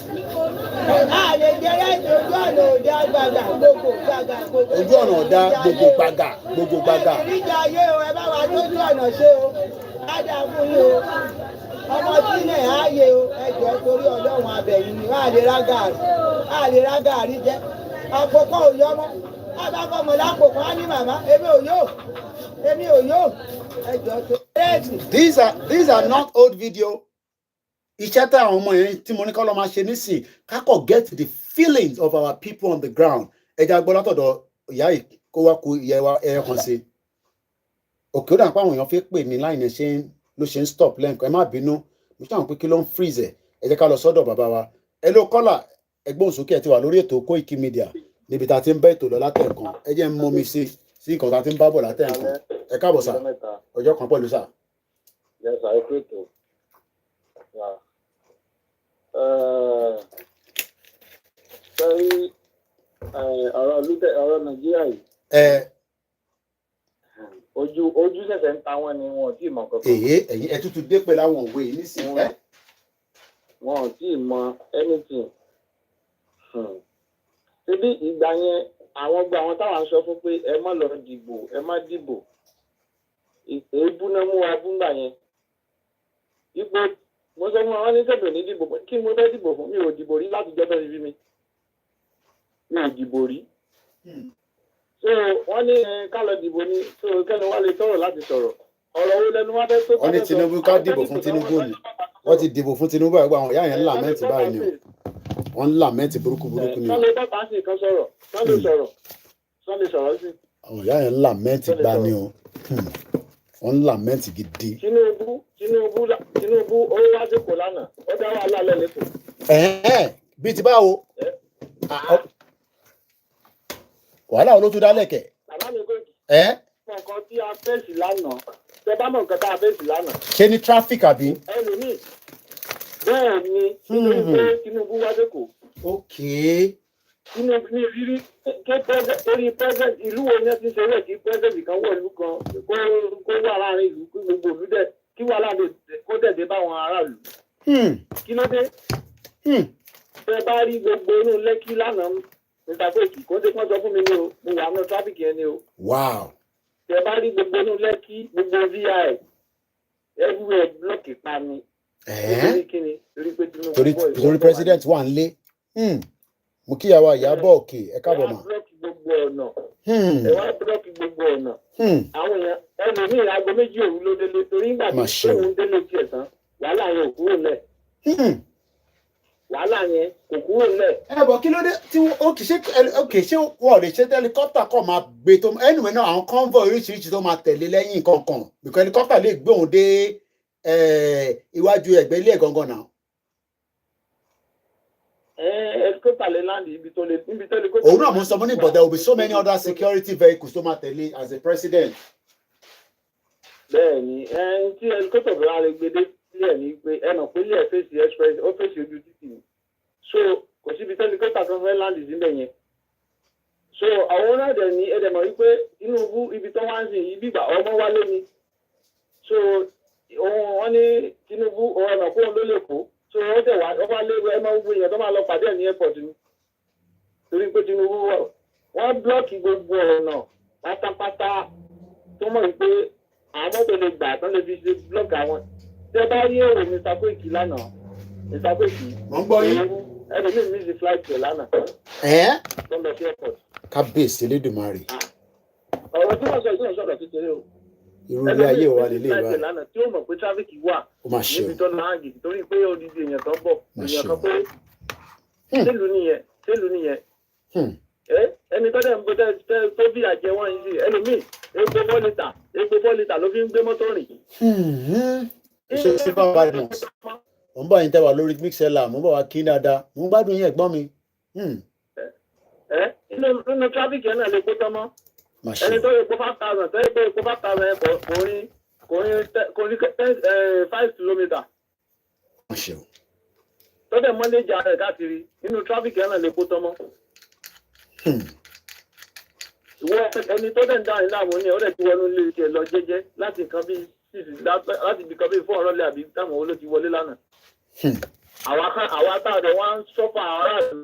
àlè jẹrẹ ojú ọ̀nà òde àgbàgà gbogbo gbàgà gbogbo. ojú ọ̀nà ọ̀dà gbogbo gbàgà gbogbo gbàgà. ìjà ayé o ẹ bá wa lójú ọ̀nà ṣe o ádà fún yín o ọmọ tí ilẹ̀ ààyè o ẹ jọ̀ọ́ torí Ọlọ́run abẹ̀yìn ni wọ́n á lè rá gàrí jẹ àkókò òyọ́ mọ́ abáfọmọ lápòkò á ní màmá èmi ò yó ẹ jọ̀ọ́ tó. These are not old video. Iṣẹ́ tí àwọn ọmọ yẹn tí mo ní kọ́ lọ́ máa ṣe nísìn kákọ̀ get the feelings of our people on the ground ẹja gbọ́ látọ̀dọ̀ ìyá yìí kó wá ku ìyá ẹyẹ kan sí òkè ó dà pé àwọn èèyàn fi pè ní láì ní ló ṣe ń stop lẹ́ǹkan ẹ má bínú mo ṣàwọn pé kí ló ń freeze ẹ jẹ́ ká lọ sọ́dọ̀ bàbá wa ẹ ló kọ́là ẹgbọ́n òsókè ẹ ti wà lórí ètò KOIKIMEDIA níbi tá a ti ń bẹ́ ètò lọ látẹ̀ẹ̀kan ẹ jẹ́ ń mú mi sí nǹkan tá a ti ń bá bọ̀ látẹ̀ẹ̀kan ẹ káàbọ̀ sà ọjọ́ kan pẹ̀lú sà. Sẹ́rí ọ̀rọ̀ Nàìjíríà yìí. Ojú ṣẹ̀ṣẹ̀ ń ta wọ́n ni wọn ò tí ì mọ kankan. Ẹ̀yin ẹ tútù dé pẹ̀lú àwọn òwe yìí nísìnyí. Wọn ò tí ì mọ anything. Ṣébí ìgbà yẹn àwọn táwọn sọ fún pé ẹ má lọ dìbò ẹ má dìbò. Èébú náà mú wa fúngbà yẹn. Ipò mo sọ fún wọn ní sẹ́dọ̀ ní dìbò kí mo fẹ́ dìbò fún mi ò dìbò rí láti jẹ́ bẹ́ẹ̀ bí mi ò dìbò rí. So wọ́n ní ká lọ dìbò ní so kẹ́ni wá lè tọrọ láti sọ̀rọ̀ ọ̀rọ̀ wo lẹnu wá fẹ́ tó. wọ́n ní Tinubu ká dìbò fún Tinubu ni wọ́n ti dìbò fún Tinubu àgbà àwọn ìyá yẹn ń làmẹ́ǹtì báyìí ni wọ́n ń làmẹ́ǹtì burúkú ni. sọ́lé bàbá sì kan sọ̀rọ̀ sọ́lé sọ̀rọ̀ sí. àwọn ìyá yẹn ń làmẹ́ǹtì gbá ni o wọ́n ń làmẹ́ǹtì gidi. Tinubu ó wá sípò lánàá ó dá wàhálà lẹ́lẹ́kọ̀ọ́. bíi ti báwo wàhálà olótú dálẹ̀kẹ̀. bàbá mi kò nǹkan tí a fèsì lánàá tẹ bá mọ nǹkan tá a fèsì lánàá. ṣé ní tráfíkì àbí. ẹlòmíì bẹ́ẹ̀ ni nítorí pé Tinubu wá sípò Okay. Inú mi rírí ké president ìlú wo ni ti ṣe rẹ̀ kí president kan wọ̀ ìlú kan kó wà láàrin ìlú kí gbogbo ìlú dẹ̀ kí wà láàrin kó dẹ̀ dé báwọn aráàlú. Kí ló dé? Tẹ bá rí gbogbo inú Lẹ́kí lánàá Mr. Koiki kó dé kán sọ fún mi ní o mo wà nínú traffic yẹn ni o. Wow. Tẹ bá rí gbogbo inú Lẹ́kí gbogbo VI everywhere block pa ni. Torí president wà nílé. Mo kí àwa Ìyábọ̀ Òkè ẹ káàbọ̀ mà. Ẹ wá búlọ́ọ̀kì gbogbo ọ̀nà. Àwọn èèyàn ẹlòmíì aago méjì òru ló délé torí nígbà tí òun délé tiẹ̀ tán wàhálà yẹn ò kúrò lẹ̀. Wàhálà yẹn kò kúrò lẹ̀. Ẹ bọ̀ kí ló dé tí ṣé wọ́n lè ṣe helicopter kan máa gbé tó anyway náà àwọn convoy oríṣiríṣi tó máa tẹ̀lé lẹ́yìn kankan because helicopter lè gbé òun dé iwájú ẹgbẹ́ ilé gangan náà. Helicopter lè land ibi tó lè òun náà mo sọ mo ní but there will be so many other security vehicles tó máa tẹ̀lé as a president. Bẹ́ẹ̀ni tí helicopter bá lè gbé dé sílẹ̀ ní pé ẹnà pé ilé ẹ̀ fèsì express ó fèsì ojú títì ni so kò síbi tí helicopter kan fẹ́ land síbẹ̀ yẹn so àwọn náà dẹ̀ ní ẹ̀dẹ̀ mọ̀ wípé Tinubu ibi tó wá ń sìn yìí bíbà ọmọ wálé ni so wọ́n ní Tinubu ọ̀nà kó ló lè kó so wọ́n tẹ̀ wá ọba léwu ẹ máa ń gbé yẹn tó máa lọ pàdé ẹ̀ ní airport ni torí pé Tinubu wọ́n blọ́ọ̀kì gbogbo ọ̀nà pátápátá tó mọ̀ wípé àwọn mọ́tò lè gbà tán lè fi ṣe blọ́ọ̀kì àwọn tẹ́ bá rí èrò Mr. Koiki lánàá Mr. Koiki mo ń gbọ́ yín ẹlòmíì mi ti flight rẹ̀ lánàá tó lọ sí airport. Kábíyèsí Elédùmarè. Ọ̀rọ̀ tí wọ́n sọ ìṣòro sọ̀rọ̀ kékeré o. Irú ilé ayé wa lè lè bá. Tí ó mọ̀ pé tráfíkì wà níbi tó náà hàngì torí pé odidi èèyàn kan bọ̀ èèyàn kan pé sílùú nìyẹn. Ẹni tó dẹ̀ ń bọ́ tó bí àjẹ wọ́n yìí sí ẹlòmíì epo 4 lítà ló fi ń gbé mọ́tò rìn. Ṣé sífà bá dùn? Mo ń bọ̀ yín tẹ́wà lórí mixella mo ń bọ̀ wá kí dáadáa mo ń gbádùn yín ẹ̀gbọ́n mi. Nínú tráfíkì yẹn náà lè kó tán mọ́. Ẹni tó yẹ kó 5,000 tó yẹ kó epo 5,000 ẹ̀ kò ní 5 kilometre. Tó dẹ̀ mọ́lé jà rẹ̀ káàkiri nínú tráfíkì yẹn náà lè kó tán mọ́. Ìwọ ẹni tó dẹ̀ ń dáhùn láàmú ni ó dẹ̀ ti wọnú ilé tiẹ̀ lọ jẹ́jẹ́ láti nǹkan bíi 6 láti nǹkan bíi 400 lẹ́ àbí táwọn owó ló ti wọlé lánàá. Àwa táwọn ẹ̀ wá ń sọ́fà aráàlú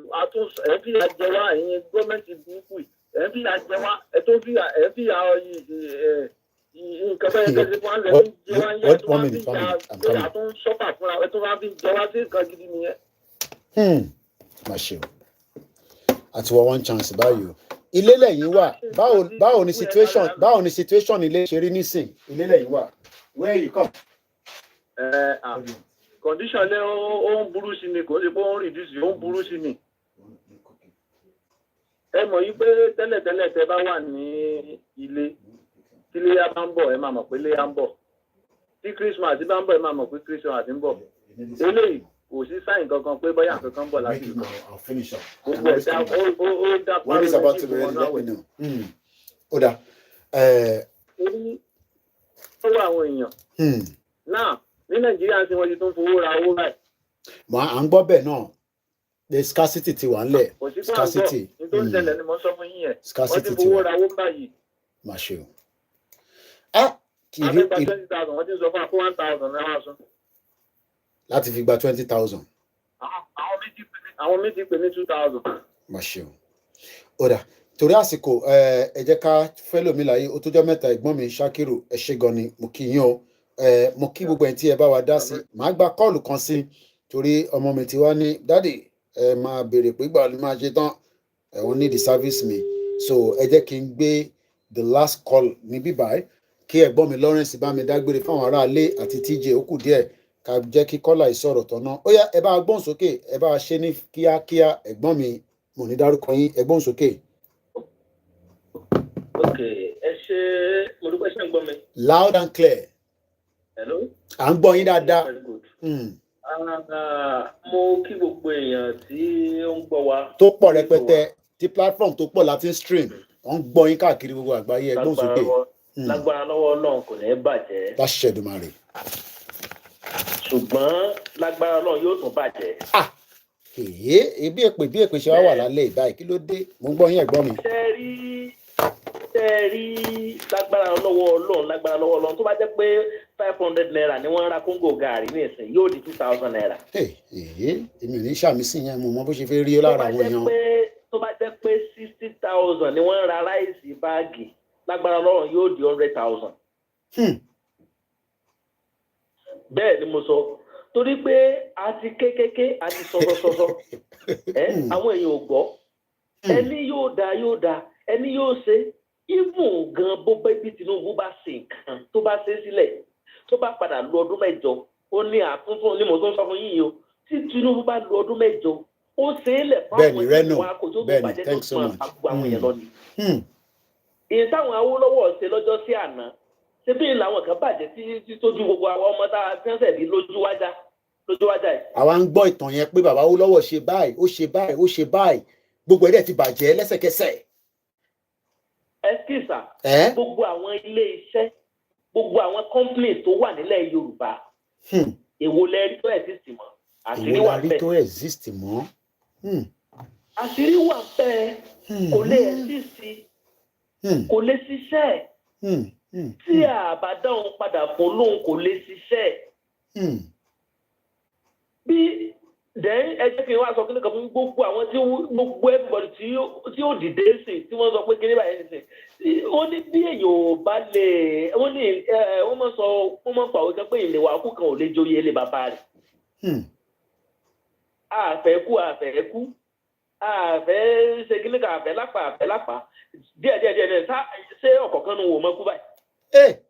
ẹ̀fí àjẹwá ẹ̀yìn gọ́ọ̀mẹ̀ntì burúkú ẹ̀fí àjẹwá ẹ̀tún fi nǹkan bẹ́ẹ̀ tẹ́sí fún àlẹ́ ní jẹwá ń yá tó wá fi jà àtún sọ́fà fúnra ẹ̀tún wá fi jẹwá sí nǹkan gidi nìyẹn. Máṣe o àti wọ one chance báyìí o ilé lẹ́yìn wà báwo ni situation ilé ṣe rí nísìn ilé lẹ́yìn wà where you come. Condition lé ó ń burú sí ni kò sí pé ó ń reduce ó ń burú sí ni. Ẹ mọ̀ yí pé tẹ́lẹ̀tẹ́lẹ̀ tẹ́ bá wà ní ilé tí iléyá bá ń bọ̀ ẹ máa mọ̀ pé iléyá ń bọ̀ tí Christmas bá ń bọ̀ ẹ máa mọ̀ pé Christmas ń bọ̀ eléyìí kò sí sáyìn kankan pé bóyá kankan ń bọ̀ láti ìlú gbogbo ẹ̀dá ó dá when it's about to be ready let me know. Ó dà. Orí ó wà àwọn èèyàn náà ní Nàìjíríà tí wọ́n ti tún fowó ra owó báyìí. À ń gbọ́ bẹ́ẹ̀ náà the scarcity ti wà ńlẹ̀ scarcity. Nítorí ìṣẹ̀lẹ̀ ni mo sọ fún yín yẹn wọ́n ti fowó ra owó báyìí. Máṣe o. Àfẹ́gbà 20,000 wọ́n ti sọ fún àpò 1,000 náírà sún. Láti fi gba 20,000. Àwọn méjì pè ní 2,000. Máṣe o. Ó dà torí àsìkò ẹ jẹ́ ká fẹ́ lómi láyé ó tó jọ́ mẹ́ta ẹ̀gbọ́n mi Ṣákírù ẹ ṣé gan ni mo kí yín o. Mo kí gbogbo ẹ̀ tí ẹ bá wa dá sí màá gba kọ́ọ̀lù kan sí torí ọmọ mi ti wá ní dádì ẹ máa béèrè pé gbà ló máa ṣe tán ẹ̀wọ̀n ní the service mi so ẹ jẹ́ kí n gbé the last call ní bíbáyìí kí ẹ̀gbọ́n mi Lawrence bá mi dágbére fáwọn aráalé àti TJ ó kù díẹ̀ ká jẹ́ kí kọ́là ìsọ̀rọ̀ tọ̀nà ó yá ẹ bá gbóhùn sókè ẹ bá ṣe ní kíákíá ẹ̀gbọ́n mi mo ní dárúkọ yín ẹ gbóhùn sókè. Ok ẹ ṣe mo dúpẹ́ ṣe ń gbọ́ mi. Loud and clear. Hello. À ń gbọ́ yín dáadáa. Mo kí gbogbo èèyàn tí ó ń gbọ́ wa. Tó pọ̀ rẹpẹtẹ tí platform tó pọ̀ láti stream wọ́n ń gbọ́ yín káàkiri gbogbo àgbáyé ẹgbọ́n sókè. Lágbára lọ́wọ́ Ọlọ́run kò ní bàjẹ́. Láṣẹ Èdùmàrè. Ṣùgbọ́n lágbára Ọlọ́run yóò tún bàjẹ́. bí èpè ṣe wá wà lálẹ́ ìbáyìí kí ló dé mo ń gbọ́ yín ẹ̀gbọ́n mi. tẹ́ẹ̀rí lágbára lọ́wọ́ Ọlọ́run tó bá jẹ́ pé 500 naira ni wọ́n ra kóńgò gàrí ní ìsìn yóò di 2000 naira. èmi ò ní sàmì sí yẹn mo mọ bó ṣe fẹ́ rí lára àwọn èèyàn. tó bá jẹ́ pé 60,000 ni wọ́n ra ráìsì báàgì lágbára lọ́rùn yóò di 100,000. bẹ́ẹ̀ ni mo sọ torí pé a ti kékeré a ti sọ̀sọ̀sọ̀sọ̀ àwọn èèyàn ò gbọ́ ẹni yóò dá ẹni yóò ṣe even gan bó bẹ́ bí Tinubu bá ṣe nǹkan tó bá ṣe sílẹ̀ tó bá padà lu ọdún mẹ́jọ ó ní àtúntò ní mo tó ń sọ fún yín o tí Tinubu bá lu ọdún mẹ́jọ ó ṣe é lẹ̀ fún àwọn ìwà kò tó bàjẹ́ tó fún àgbo àwọn èèyàn lọ ni. èyí táwọn Awólọ́wọ̀ ṣe lọ́jọ́ sí àná ṣé bí làwọn kan bàjẹ́ tí tójú gbogbo àwọn ọmọ tá a fẹ́ǹsẹ̀ bí lójú wájà yìí. àwa ń gbọ́ ìtàn yẹn pé bàbá Awólọ́wọ̀ ṣe báyìí ó ṣe báyìí gbogbo ẹ̀dẹ̀ ti bàjẹ́ lẹ́sẹ̀kẹsẹ̀. ẹskísà gbogbo àwọn ilé iṣẹ́ gbogbo àwọn companies tó wà nílẹ̀ Yorùbá èwo lẹ́rí tó exist mọ́ àṣírí wà bẹ́ẹ̀. àṣírí wà bẹ́ẹ̀ kò lè exist kò lè ṣiṣẹ́ tí àbádá òun padà fún lóun kò lè ṣiṣẹ́. bí then ẹ jẹ́ kí n wá sọ kí ní kan fún gbogbo àwọn tí gbogbo everybody tí ó dìde sí tí wọ́n sọ pé kí ní báyìí sí ó ní bí èèyàn ò bá lè wọ́n ní wọ́n mọ̀ pàwọ́ kan pé ìlẹ̀wà kú kan ò lè joyè ilé bàbá rẹ̀. àfẹ́kú àfẹ́ ṣe kí ní kan àfẹ́ lápá díẹ̀ ṣé ọ̀kọ̀ọ̀kan nu wò mọ́ kú báyìí.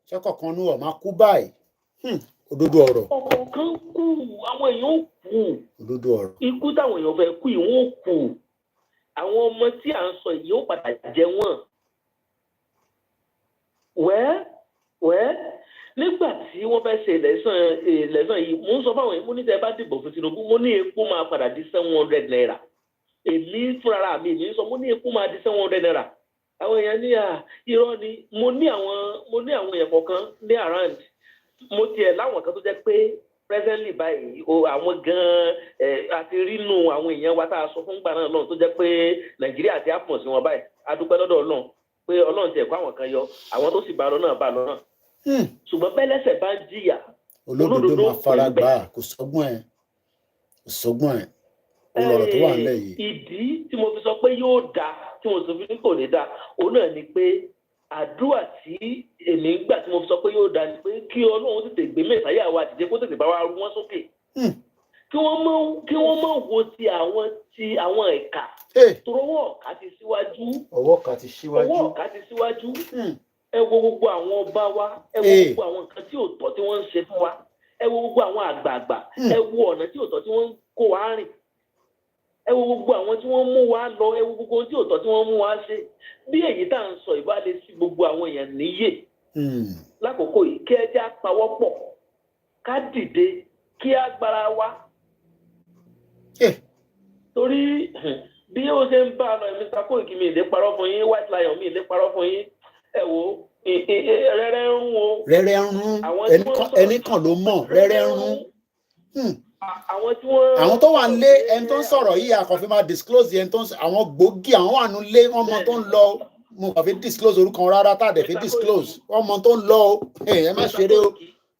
ṣé ọ̀kọ̀ọ̀kan nu wò má kú báyìí òdodo ọ̀rọ̀. ọ̀kọ̀ọ̀kan kú àwọn èèyàn ó kú. òdodo ọ̀rọ̀. ikú táwọn èèyàn fẹ́ kú ìwọ̀n ó kú. àwọn ọmọ tí à ń sọ yìí ó padà jẹ wọ́n. wẹ́ẹ́ nígbà tí wọ́n fẹ́ ṣe ẹlẹ́sàn yìí mo ń sọ fáwọn èèyàn mo ní tẹ́ bá dìbò fún Tinubu mo ní epo máa padà di 700 naira. èmi fúnra mi ní sọ mo ní epo máa di 700 naira. àwọn èèyàn ní irọ́ ni mo ní àwọn èèyàn kọ̀ọ̀kan ní around mo tiẹ̀ láwọn kan tó jẹ́ pé presently báyìí àwọn gan-an àti rínú àwọn èèyàn wa tá a sọ fún gbà náà lọ́nà tó jẹ́ pé Nàìjíríà ti àpọ̀ sí wọn báyìí a dúpẹ́ lọ́dọ̀ Ọlọ́run pé Ọlọ́run tiẹ̀ kó àwọn kan yọ àwọn tó sì bá lọ náà bá lọ náà. ṣùgbọ́n bẹ́lẹ́sẹ̀ bá ń jìyà olódodo máa fara gbà kò sọ́gbọ́n ẹ̀ olọ̀rọ̀ tó wà nílẹ̀ yìí. ìdí tí mo fi sọ pé yóò dáa tí mo sì fi kò ní dáa òun náà ni pé àdúrà tí èmi ń gbà tí mo fi sọ pé yóò dá ni pé kí Ọlọ́run tètè gbé mẹ́sàáyà wa dìde kó tètè bá wa rú wọn sókè. kí wọ́n mọ̀ wo ti àwọn ẹ̀ka tó ọwọ́ ọ̀ka ti síwájú. ẹ wo gbogbo àwọn ọba wa ẹ wo gbogbo àwọn nǹkan tí ò tọ́ tí wọ́n ń ṣe fún wa ẹ wo gbogbo àwọn àgbààgbà ẹ wo ọ̀nà tí ò tọ́ tí wọ́n ń kó wa rìn. ẹ wo gbogbo àwọn tí wọ́n mú wa lọ ẹ wo gbogbo tí ò tọ́ tí wọ́n mú wa ṣe bí èyí tá à ń sọ ìbálẹ̀ sí gbogbo àwọn èèyàn níyè lákòókò yìí kí ẹ jẹ́ àpawọ́pọ̀ ká dìde kí á gbára wa. torí bí ó ṣe ń bá a lọ Mr. Koiki mi ìlé parọ́ fún yín White Lion mi ìlé parọ́ fún yín ẹ wo rẹ́rẹ́ ń rún o. rẹ́rẹ́ ń rún ẹnìkan ló mọ̀ rẹ́rẹ́ ń rún. àwọn tó wà nílé ẹni tó ń sọ̀rọ̀ yìí àkànfí máa disclose ẹni tó ń àwọn gbòógì àwọn wà nílé wọ́n mọ tó ń lọ mo kàn fi disclose orúkọ rárá tá a dẹ̀ fi disclose wọ́n mọ tó ń lọ o ẹ má ṣeré o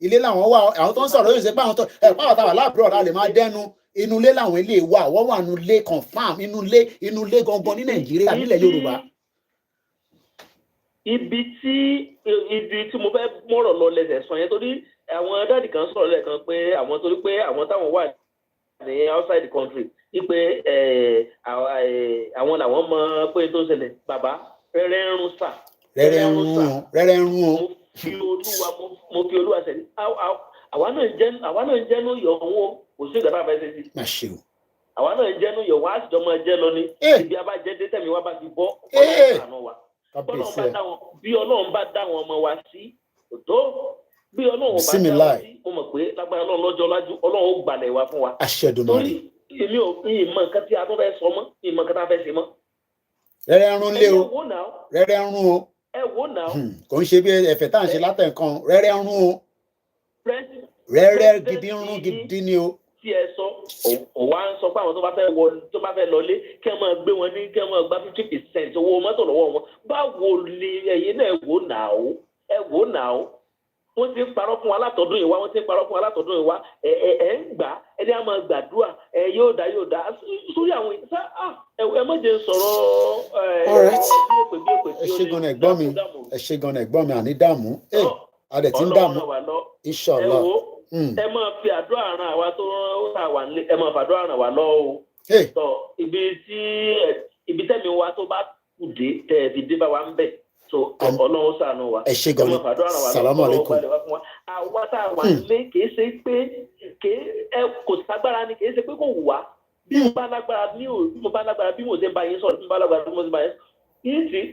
ilé làwọn wà àwọn tó ń sọ̀rọ̀ yìí ṣe pé àwọn tó pàwọn táwọn aláàbúrò ọ̀rá lè máa dẹ́nu inú ilé làwọn ilé wà wọ́n wà nínú ilé confam inú ilé gangan ní Nàìjíríà nílẹ̀ Yorùbá. ibi tí mo fẹ́ mọ̀rọ̀ lọ lẹ́sẹ̀ sọ yẹn torí àwọn dáàdì kan sọ̀rọ̀ lẹ́ẹ̀kan pé àwọn torí pé àwọn táwọn wà ní outside the country wípé àwọn làwọn mọ pé tó ń ṣẹlẹ̀ bàbá rẹ́rẹ́ ń rún sà. rẹ́rẹ́ ń rún o. mo fi olúwa sẹ́ni àwa náà ń jẹ́nu yọ̀ ọ́n kò sí ìgbà tá a fẹ́ ṣe sí. má ṣe o. àwa náà ń jẹ́nu yọ̀ wá àtijọ́ máa jẹ́ lọ ní ibi abájẹ́ dé tẹ̀mí wá bá ti bọ́ ọlọ́run àná wa bí Ọlọ́run bá dá wọn ọmọ wa sí tó bí Ọlọ́run bá dá wọn sí mo mọ̀ pé lágbára Ọlọ́run lọ́jọ́ lájú Ọlọ́run ó gbalẹ̀ wa fún wa. Aṣẹ́dùmarè. èmi ò ìmọ̀ nǹkan tí a tó fẹ́ sọ mọ́ ìmọ̀ nǹkan tí a fẹ́ ṣe mọ́. rẹ́rẹ́ ń rún lé o rẹ́rẹ́ ń rún o. ẹ wò náà. kò ń ṣe bí ẹ̀fẹ̀ tá à ń ṣe látẹ̀kan rẹ́rẹ́ ń rún o. rẹ́rẹ́ gidi ń rún gidi ni o. tí ẹ sọ ò wá ń sọ pé àwọn tó bá fẹ́ lọlé kí ẹ máa gbé wọn ní kí ẹ máa gba 50% owó mọ́tò lọ́wọ́ wọn báwo ni ẹ̀yin náà wò náà wọ́n ti ń parọ́ fún wa látọ̀dún yìí wá wọ́n ti ń parọ́ fún wa látọ̀dún yìí wá ẹ̀ ń gbà ẹni á máa gbàdúrà yóò dá sórí àwọn ìsá ẹ má jẹ́ sọ̀rọ̀ ẹ ṣé gan ẹ̀gbọ́n mi àní dààmú adẹ̀ tí ń dààmú inshallah. Ẹ máa fi àdúrà ràn àwa tó rà wà nílé ẹ máa fàdúrà ràn wá lọ o. Tọ ibi tẹ́mi wa tó bá kù dé tẹ́ ẹ fi dé bá wa ń bẹ̀ so Ọlọ́run ṣàánú wa. Ẹ ṣé gan ni salamu alaikum. Àwa tá a wà nílé kì í ṣe pé kò ságbára ni kì í ṣe pé kò wù wá bí mo bá lágbára bí mo ṣe ń bá yín sọ̀rọ̀ bí mo bá lágbára bí mo ṣe ń bá yín sọ̀rọ̀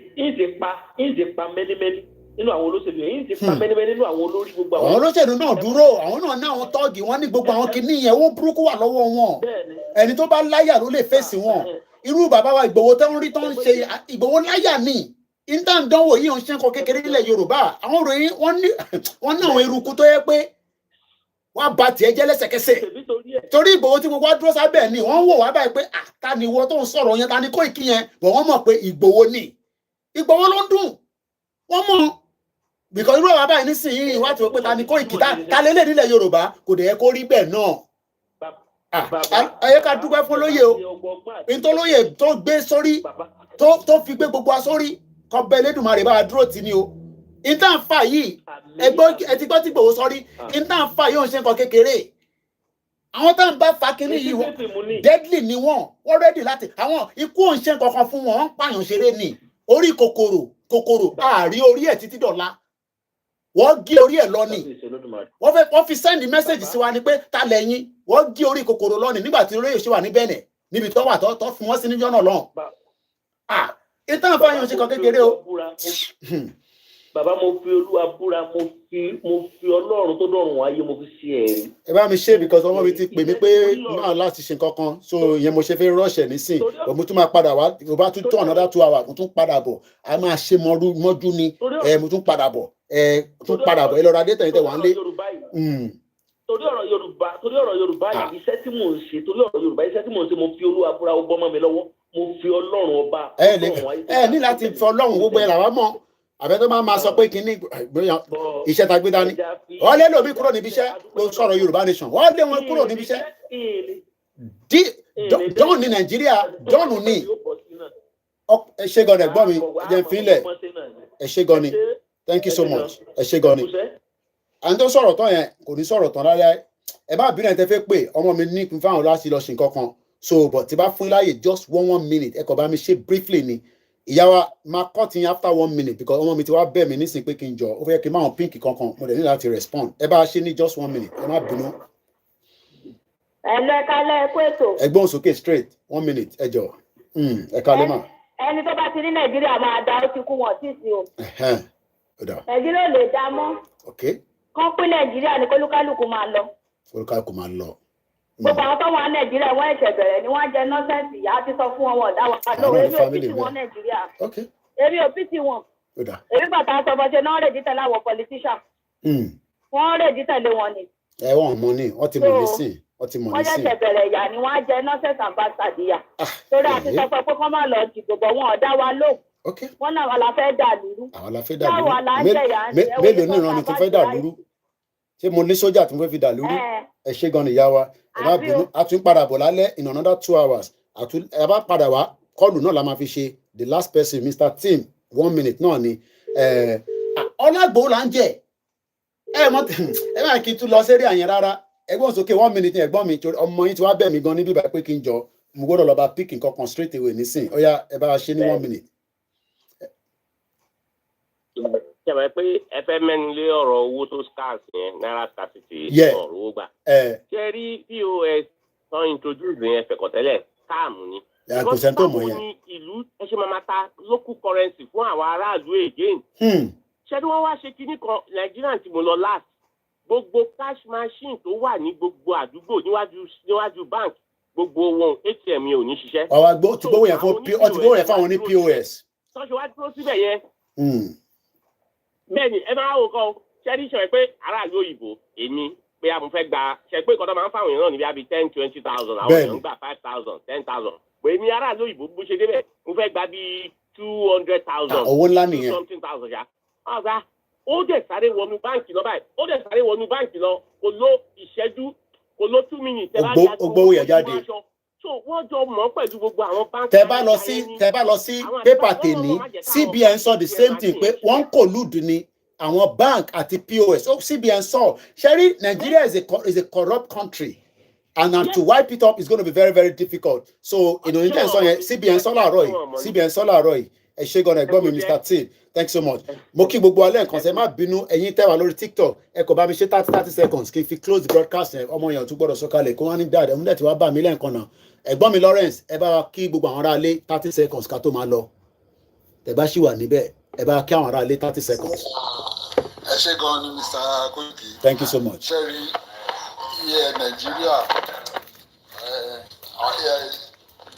yín ti pa mẹ́límẹ́lí nínú àwọn olóṣèlú yìí ti pa mẹ́lẹ́mẹ́lẹ́ nínú àwọn olórí gbogbo àwọn olóṣèlú náà dúró àwọn náà ní àwọn tọ́ọ̀gì wọn ní gbogbo àwọn kìíní yẹn owó burúkú wà lọ́wọ́ wọn ẹni tó bá láyà ló lè fèsì wọn irú bàbá wa Ìgbòho tó ń rí tó ń ṣe Ìgbòho láyà ní ìdánwò yìí ń ṣẹ́kọ̀ kékeré nílẹ̀ Yorùbá àwọn òròyìn wọ́n ní àwọn eruku tó yẹ pé wọ́n bá tiẹ̀ jẹ́ lẹ́sẹ̀kẹsẹ̀ torí Ìgbòho tí gbogbo dúró sábẹ́ ni wọ́n wò wá báyìí pé ta ni ìwọ tó ń sọ̀rọ̀ yẹn ta ni Kóìkí yẹn bọ̀ wọ́n mọ̀ pé Ìgbòho ni Ìgbòho ló ń dùn wọ́n mọ̀ because irú àwọn báyìí nísìnyí wá ti wọ́n pé ta ni Kóìkí ta lélẹ̀ nílẹ̀ Yorùbá kò dẹ̀ yẹ kó rí bẹ́ẹ̀ náà ayé ká dúpẹ́ fún lóye o nítorí lóye tó gbé sórí tó fi gbé gbogbo asórí kọ́ bẹ́ẹ̀ Elédùmarè bá dúró tì ní o ìtàn fà yìí ẹtí gbọ́ tí Ìgbòho sọrí ìtàn fà yìí ò ń ṣe nǹkan kékeré àwọn tá ń bá fa kínní yìí wọ́n deadly ni wọ́n ready láti àwọn ikú ò ń ṣe nǹkan kan fún wọn ń pààyàn ṣeré ni orí kòkòrò àárí orí ẹ̀ títí dọ̀la wọ́n gé orí ẹ̀ lọ́nì wọ́n fi send message sí wa ni pé ta lẹ́yìn wọ́n gé orí kòkòrò lọ́nì nígbà tí olóyè ṣe wà ní Bẹ̀nẹ̀ níbi tó wà tó fún wọn sí níjọ́ náà lọ́hùn. ìtàn àfààyàn ṣe kan kékeré o. Bàbá mo fi Olúwa búra mo fi Ọlọ́run tó dọ̀run wáyé mo fi ṣe ẹ̀rí. Ẹ bá mi ṣe because ọmọ mi ti pè mí pé náà láti ṣe nǹkan kan so ìyẹn mo ṣe fẹ́ rọ́ọ̀ṣẹ̀ nísìn mo tún máa padà wá mo bá tún tó another 2 hours mo tún padà bọ̀ a máa ṣe mọ́jú ni mo tún padà bọ̀ ẹ lọ ra dé tẹ̀yìn tẹ̀ wá ń lé. Torí ọ̀rọ̀ Yorùbá yìí iṣẹ́ tí mò ń ṣe torí ọ̀rọ̀ Yorùbá iṣẹ́ tí mò ń ṣe mo fi Olúwa búra ó bọ́ mọ́ mi lọ́wọ́ mo fi Ọlọ́run ọba. ẹ ní láti fi Ọlọ́run gbogbo ẹ̀ làwọn mọ̀ àbẹ tó máa sọ pé kínní iṣẹ́ ta gbé dání wọ́n lé lómi kúrò níbi iṣẹ́ ló sọ̀rọ̀ Yorùbá nation wọ́n lé wọn kúrò níbi iṣẹ́ John ní Nàìjíríà John ní ẹ ṣé gan ẹ̀gbọ́n mi jẹ́ n fínlẹ̀ ẹ ṣé gan ni thank you so much ẹ ṣé gan ni àwọn tó sọ̀rọ̀ tán yẹn kò ní sọ̀rọ̀ tán rárá ẹ bá bínú ẹ̀ tẹ́ fẹ́ pé ọmọ mi ní ìpín fáwọn láti lọ ṣe nǹkan kan so but tí bá fún láàyè just one minute ẹ kàn bá mi ṣe briefly ni ìyá wa máa cut in after 1 minute because ọmọ mi ti wá bẹ̀ mí nísìnyí pé kí n jọ ó fẹ́ kí n máa pink kankan mo dẹ̀ ní láti respond ẹ bá ṣe ní just 1 minute ẹ má bínú. ẹ̀lẹ́kalẹ̀ ẹ̀kú ètò. ẹgbọ́n sókè straight 1 minute ẹ jọ ẹ kalẹ́ mà. ẹni tó bá ti ní Nàìjíríà máa da ó ti kú wọn tí ì sí o. Nàìjíríà ò lè dá mọ́. kán pín Nàìjíríà ní kólúkálùkù máa lọ. kólúkálùkù máa lọ. gbogbo àwọn tó wà Nàìjíríà wọ́n ẹ̀ṣẹ̀ bẹ̀rẹ̀ ni wọ́n jẹ nọ́sẹ̀nsì yá ti sọ fún wọn ọ̀dà wọn lọ́wọ́ èmi ò pìtì wọn Nàìjíríà èmi ò pìtì wọn èmi bàtà sọ bọ́ ṣe náà rèdí tẹ̀lé àwọn politician wọ́n rèdí tẹ̀lé wọn ni. wọ́n mọ̀ ní wọ́n ti mọ̀ ní sìn wọ́n ti mọ̀ ní sìn. wọ́n ṣẹ̀ṣẹ̀ bẹ̀rẹ̀ yà ni wọ́n á jẹ nọ́sẹ̀nsì àbáṣàdìyà torí àti sọ pé kọ́ máa lọ dìbò bọ̀ wọn ọ̀dà wa lò wọ́n náà wà la fẹ́ dà lúrú. àwọn la fẹ́ dà lúrú mélòó ní ìran ni tó fẹ́ dà lúrú ṣé mo ní sójà tó fẹ́ fi dà lúrú ẹ ṣé gan nìyá wa ẹ má bínú a tún padà bọ̀ lálẹ́ in another 2 hours ẹ bá padà wá kọlù náà la máa fi ṣe the last person Mr. Tim 1 minute náà ni ọlágbó là ń jẹ ẹ má kí n tún lọ sẹ́rí àyẹn rárá ẹgbọ́n sókè 1 minute ẹ̀gbọ́n mi ọmọ yín ti wá bẹ̀ mí gan níbí báyìí pé kí n jọ mo gbọ́dọ̀ lọ bá pick nǹkan kan straight away nísìn ó yá ẹ bá wa ṣe ní 1 minute. ṣe pé ẹ fẹ́ mẹ́nu lé ọ̀rọ̀ owó tó scarce yẹn náírà scarcity ọ̀rọ̀ owó gbà. ṣe rí POS tán introduce yẹn fẹ̀kọ̀tẹ́lẹ̀ káàmù ni. kò sẹ́ni tó mọ̀ yẹn. ní ìlú ẹ ṣe máa ta local currency fún àwọn aráàlú again. ṣé tí wọ́n wá ṣe kinní kan Nàìjíríà tí mo lọ last gbogbo cash machine tó wà ní gbogbo àdúgbò níwájú bank gbogbo wọn ATM yẹn ò ní ṣiṣẹ́. ọ̀wá ti gbówó yẹn fáwọn ní POS. sọ́ṣọ́ wá dúró síbẹ̀ yẹn. bẹ́ẹ̀ni ẹ máa wò kọ́ ṣẹ́rí ṣọ̀rẹ́ pé aráàlú òyìnbó èmi pé a mo fẹ́ gba ṣe pé ìkọ́tọ́ máa ń fáwọn èèyàn náà níbi àbí 10,000-20,000 àwọn èèyàn ń gbà 5,000 10,000 pé ní aráàlú òyìnbó bó ṣe débẹ̀ mo fẹ́ gba bí 200,000 owó ńlá nìyẹn something thousand ṣá ọ̀gá ó dẹ̀ sáré wọnú báǹkì lọ báyìí ó dẹ̀ sáré wọnú báǹkì lọ kò ló ìṣẹ́jú kò ló 2 minutes ó gbówó yẹn jáde. so wọ́n jọ mọ̀ pẹ̀lú gbogbo àwọn báǹkì. tẹ bá lọ sí pépà tèmi CBN sọ the same thing pé wọ́n ń collude ni àwọn bank àti POS CBN sọ ṣẹ́rí Nigeria is a corrupt country and to wipe it up is going to be very very difficult so ìnòyìnjẹ́ sọ yẹn CBN sọ láàárọ̀ yìí ẹ ṣé gan ẹ̀gbọ́n mi Mr. T thanks so much mo kí gbogbo alẹ́ nǹkan ṣe má bínú ẹ̀yin tẹ́ wà lórí TikTok ẹ kò bá mi ṣe 30 seconds kí n fi close the broadcast yẹn ọmọ yẹn tún gbọ́dọ̀ sọ̀kalẹ̀ kó wọ́n ní dáadáa múlẹ̀ tí wàá bá mi lẹ́ǹkan náà ẹ̀gbọ́n mi Lawrence ẹ bá wa kí gbogbo àwọn ará ilé 30 seconds ká tó máa lọ tẹ́ bá ṣì wà níbẹ̀ ẹ bá kí àwọn ará ilé 30 seconds. ẹ ṣé gan ni Mr. Koiki. Thank you so much. ṣẹ́rí iye Nàìjíríà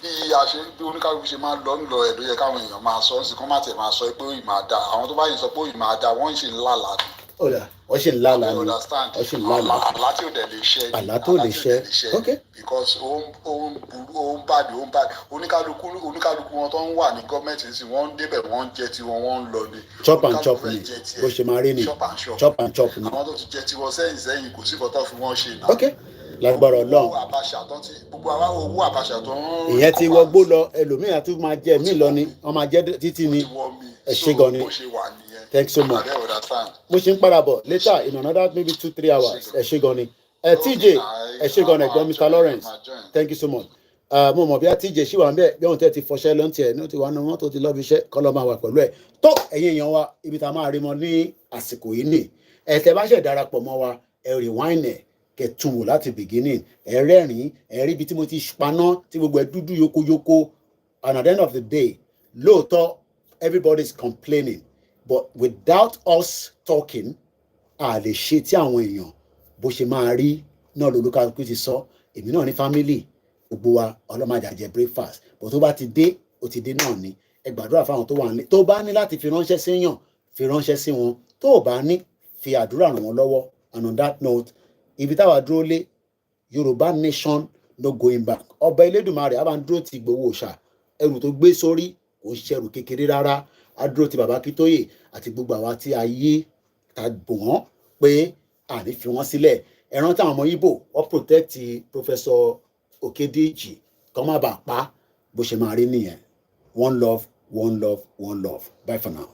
bí a ṣe bí oníkálukú ṣe máa ń lọ ńlọ ẹ̀ ló yẹ káwọn èèyàn máa sọ ọ́ sí kán má tẹ̀ máa sọ pé ó ì máa da àwọn tó bá yìí sọ pé ó ì máa da wọ́n ń ṣe ńlá ni. wọ́n ṣe ńlá ni wọ́n ṣe ńlá ni àlá tí ò dẹ̀ lè ṣẹ àlá tó lè ṣẹ ok because ó ń bàdì oníkálukú wọn tó ń wà ní gọ́ọ̀mẹ̀ntì sí wọ́n ń débẹ̀ wọ́n ń jẹ tiwọn wọ́n ń lọ ni. chop and chop ni bó ṣe máa rí ni chop and chop ni. àwọn tó ti jẹ tiwọn sẹ́yìn kò sí kọ́tọ́ fi wọ́n ṣe náà. ok lágbára Ọlọ́run gbogbo owó àbàṣà tó ń. ìyẹn ti wọgbó lọ ẹlòmíràn tó máa jẹ mí lọ ni wọn máa jẹ títí ni ẹ ṣé gan ni thanks so much mo ṣe ń padà bọ̀ later in another maybe 2-3 hours ẹ ṣé gan ni TJ ẹ ṣé gan ni ẹ̀gbọ́n Mr. Lawrence thank you so much mo mọ̀ bí a TJ ṣì wà ń bẹ̀ bí ohun tẹ́ ti fọṣẹ́ ló ń tiẹ̀ ní ó ti wà ní wọn tó ti lọ́ọ́ fi iṣẹ́ kọ́ lọ́ọ́ máa wà pẹ̀lú ẹ̀ tó ẹ̀yin èèyàn wa ibi tá a máa rí mọ ní àsìkò yìí nì ẹ̀tẹ̀ bá ṣẹ̀ darapọ̀ mọ́ wa ẹ̀ rewind ẹ̀ kẹtùn wò láti beginning ẹ rẹ́rìn ẹ rí ibi tí mo ti paná tí gbogbo ẹ dúdú yókóyókó and at the end of the day lóòótọ́ everybody is complaining but without us talking a lè ṣe tí àwọn èèyàn bó ṣe máa rí náà lolúkálukú ti sọ èmi náà ní family gbogbo wa ọlọ́mọdé àjẹ breakfast but tó bá ti dé ó ti dé náà ni ẹ gbàdúrà fáwọn tó wà nílé tó bá ní láti fi ránṣẹ́ séèyàn fi ránṣẹ́ sí wọn tó bá ní fi àdúrà ràn wọ́n lọ́wọ́ and on that note ibi táwa dúró lé Yorùbá nation no going back ọba Elédùmarè a máa ń dúró ti Ìgbòho Òòṣà ẹrù tó gbé sórí kò ń ṣẹrù kékeré rárá a dúró ti bàbá Akíntóyè àti gbogbo àwa tí a yé ta bò wọ́n pé a ní fi wọ́n sílẹ̀ ẹran táwọn ọmọ Ìgbò wọ́n protect Professor Okedeji kọ́ má bàa pa bó ṣe máa rí nìyẹn one love one love one love bye for now.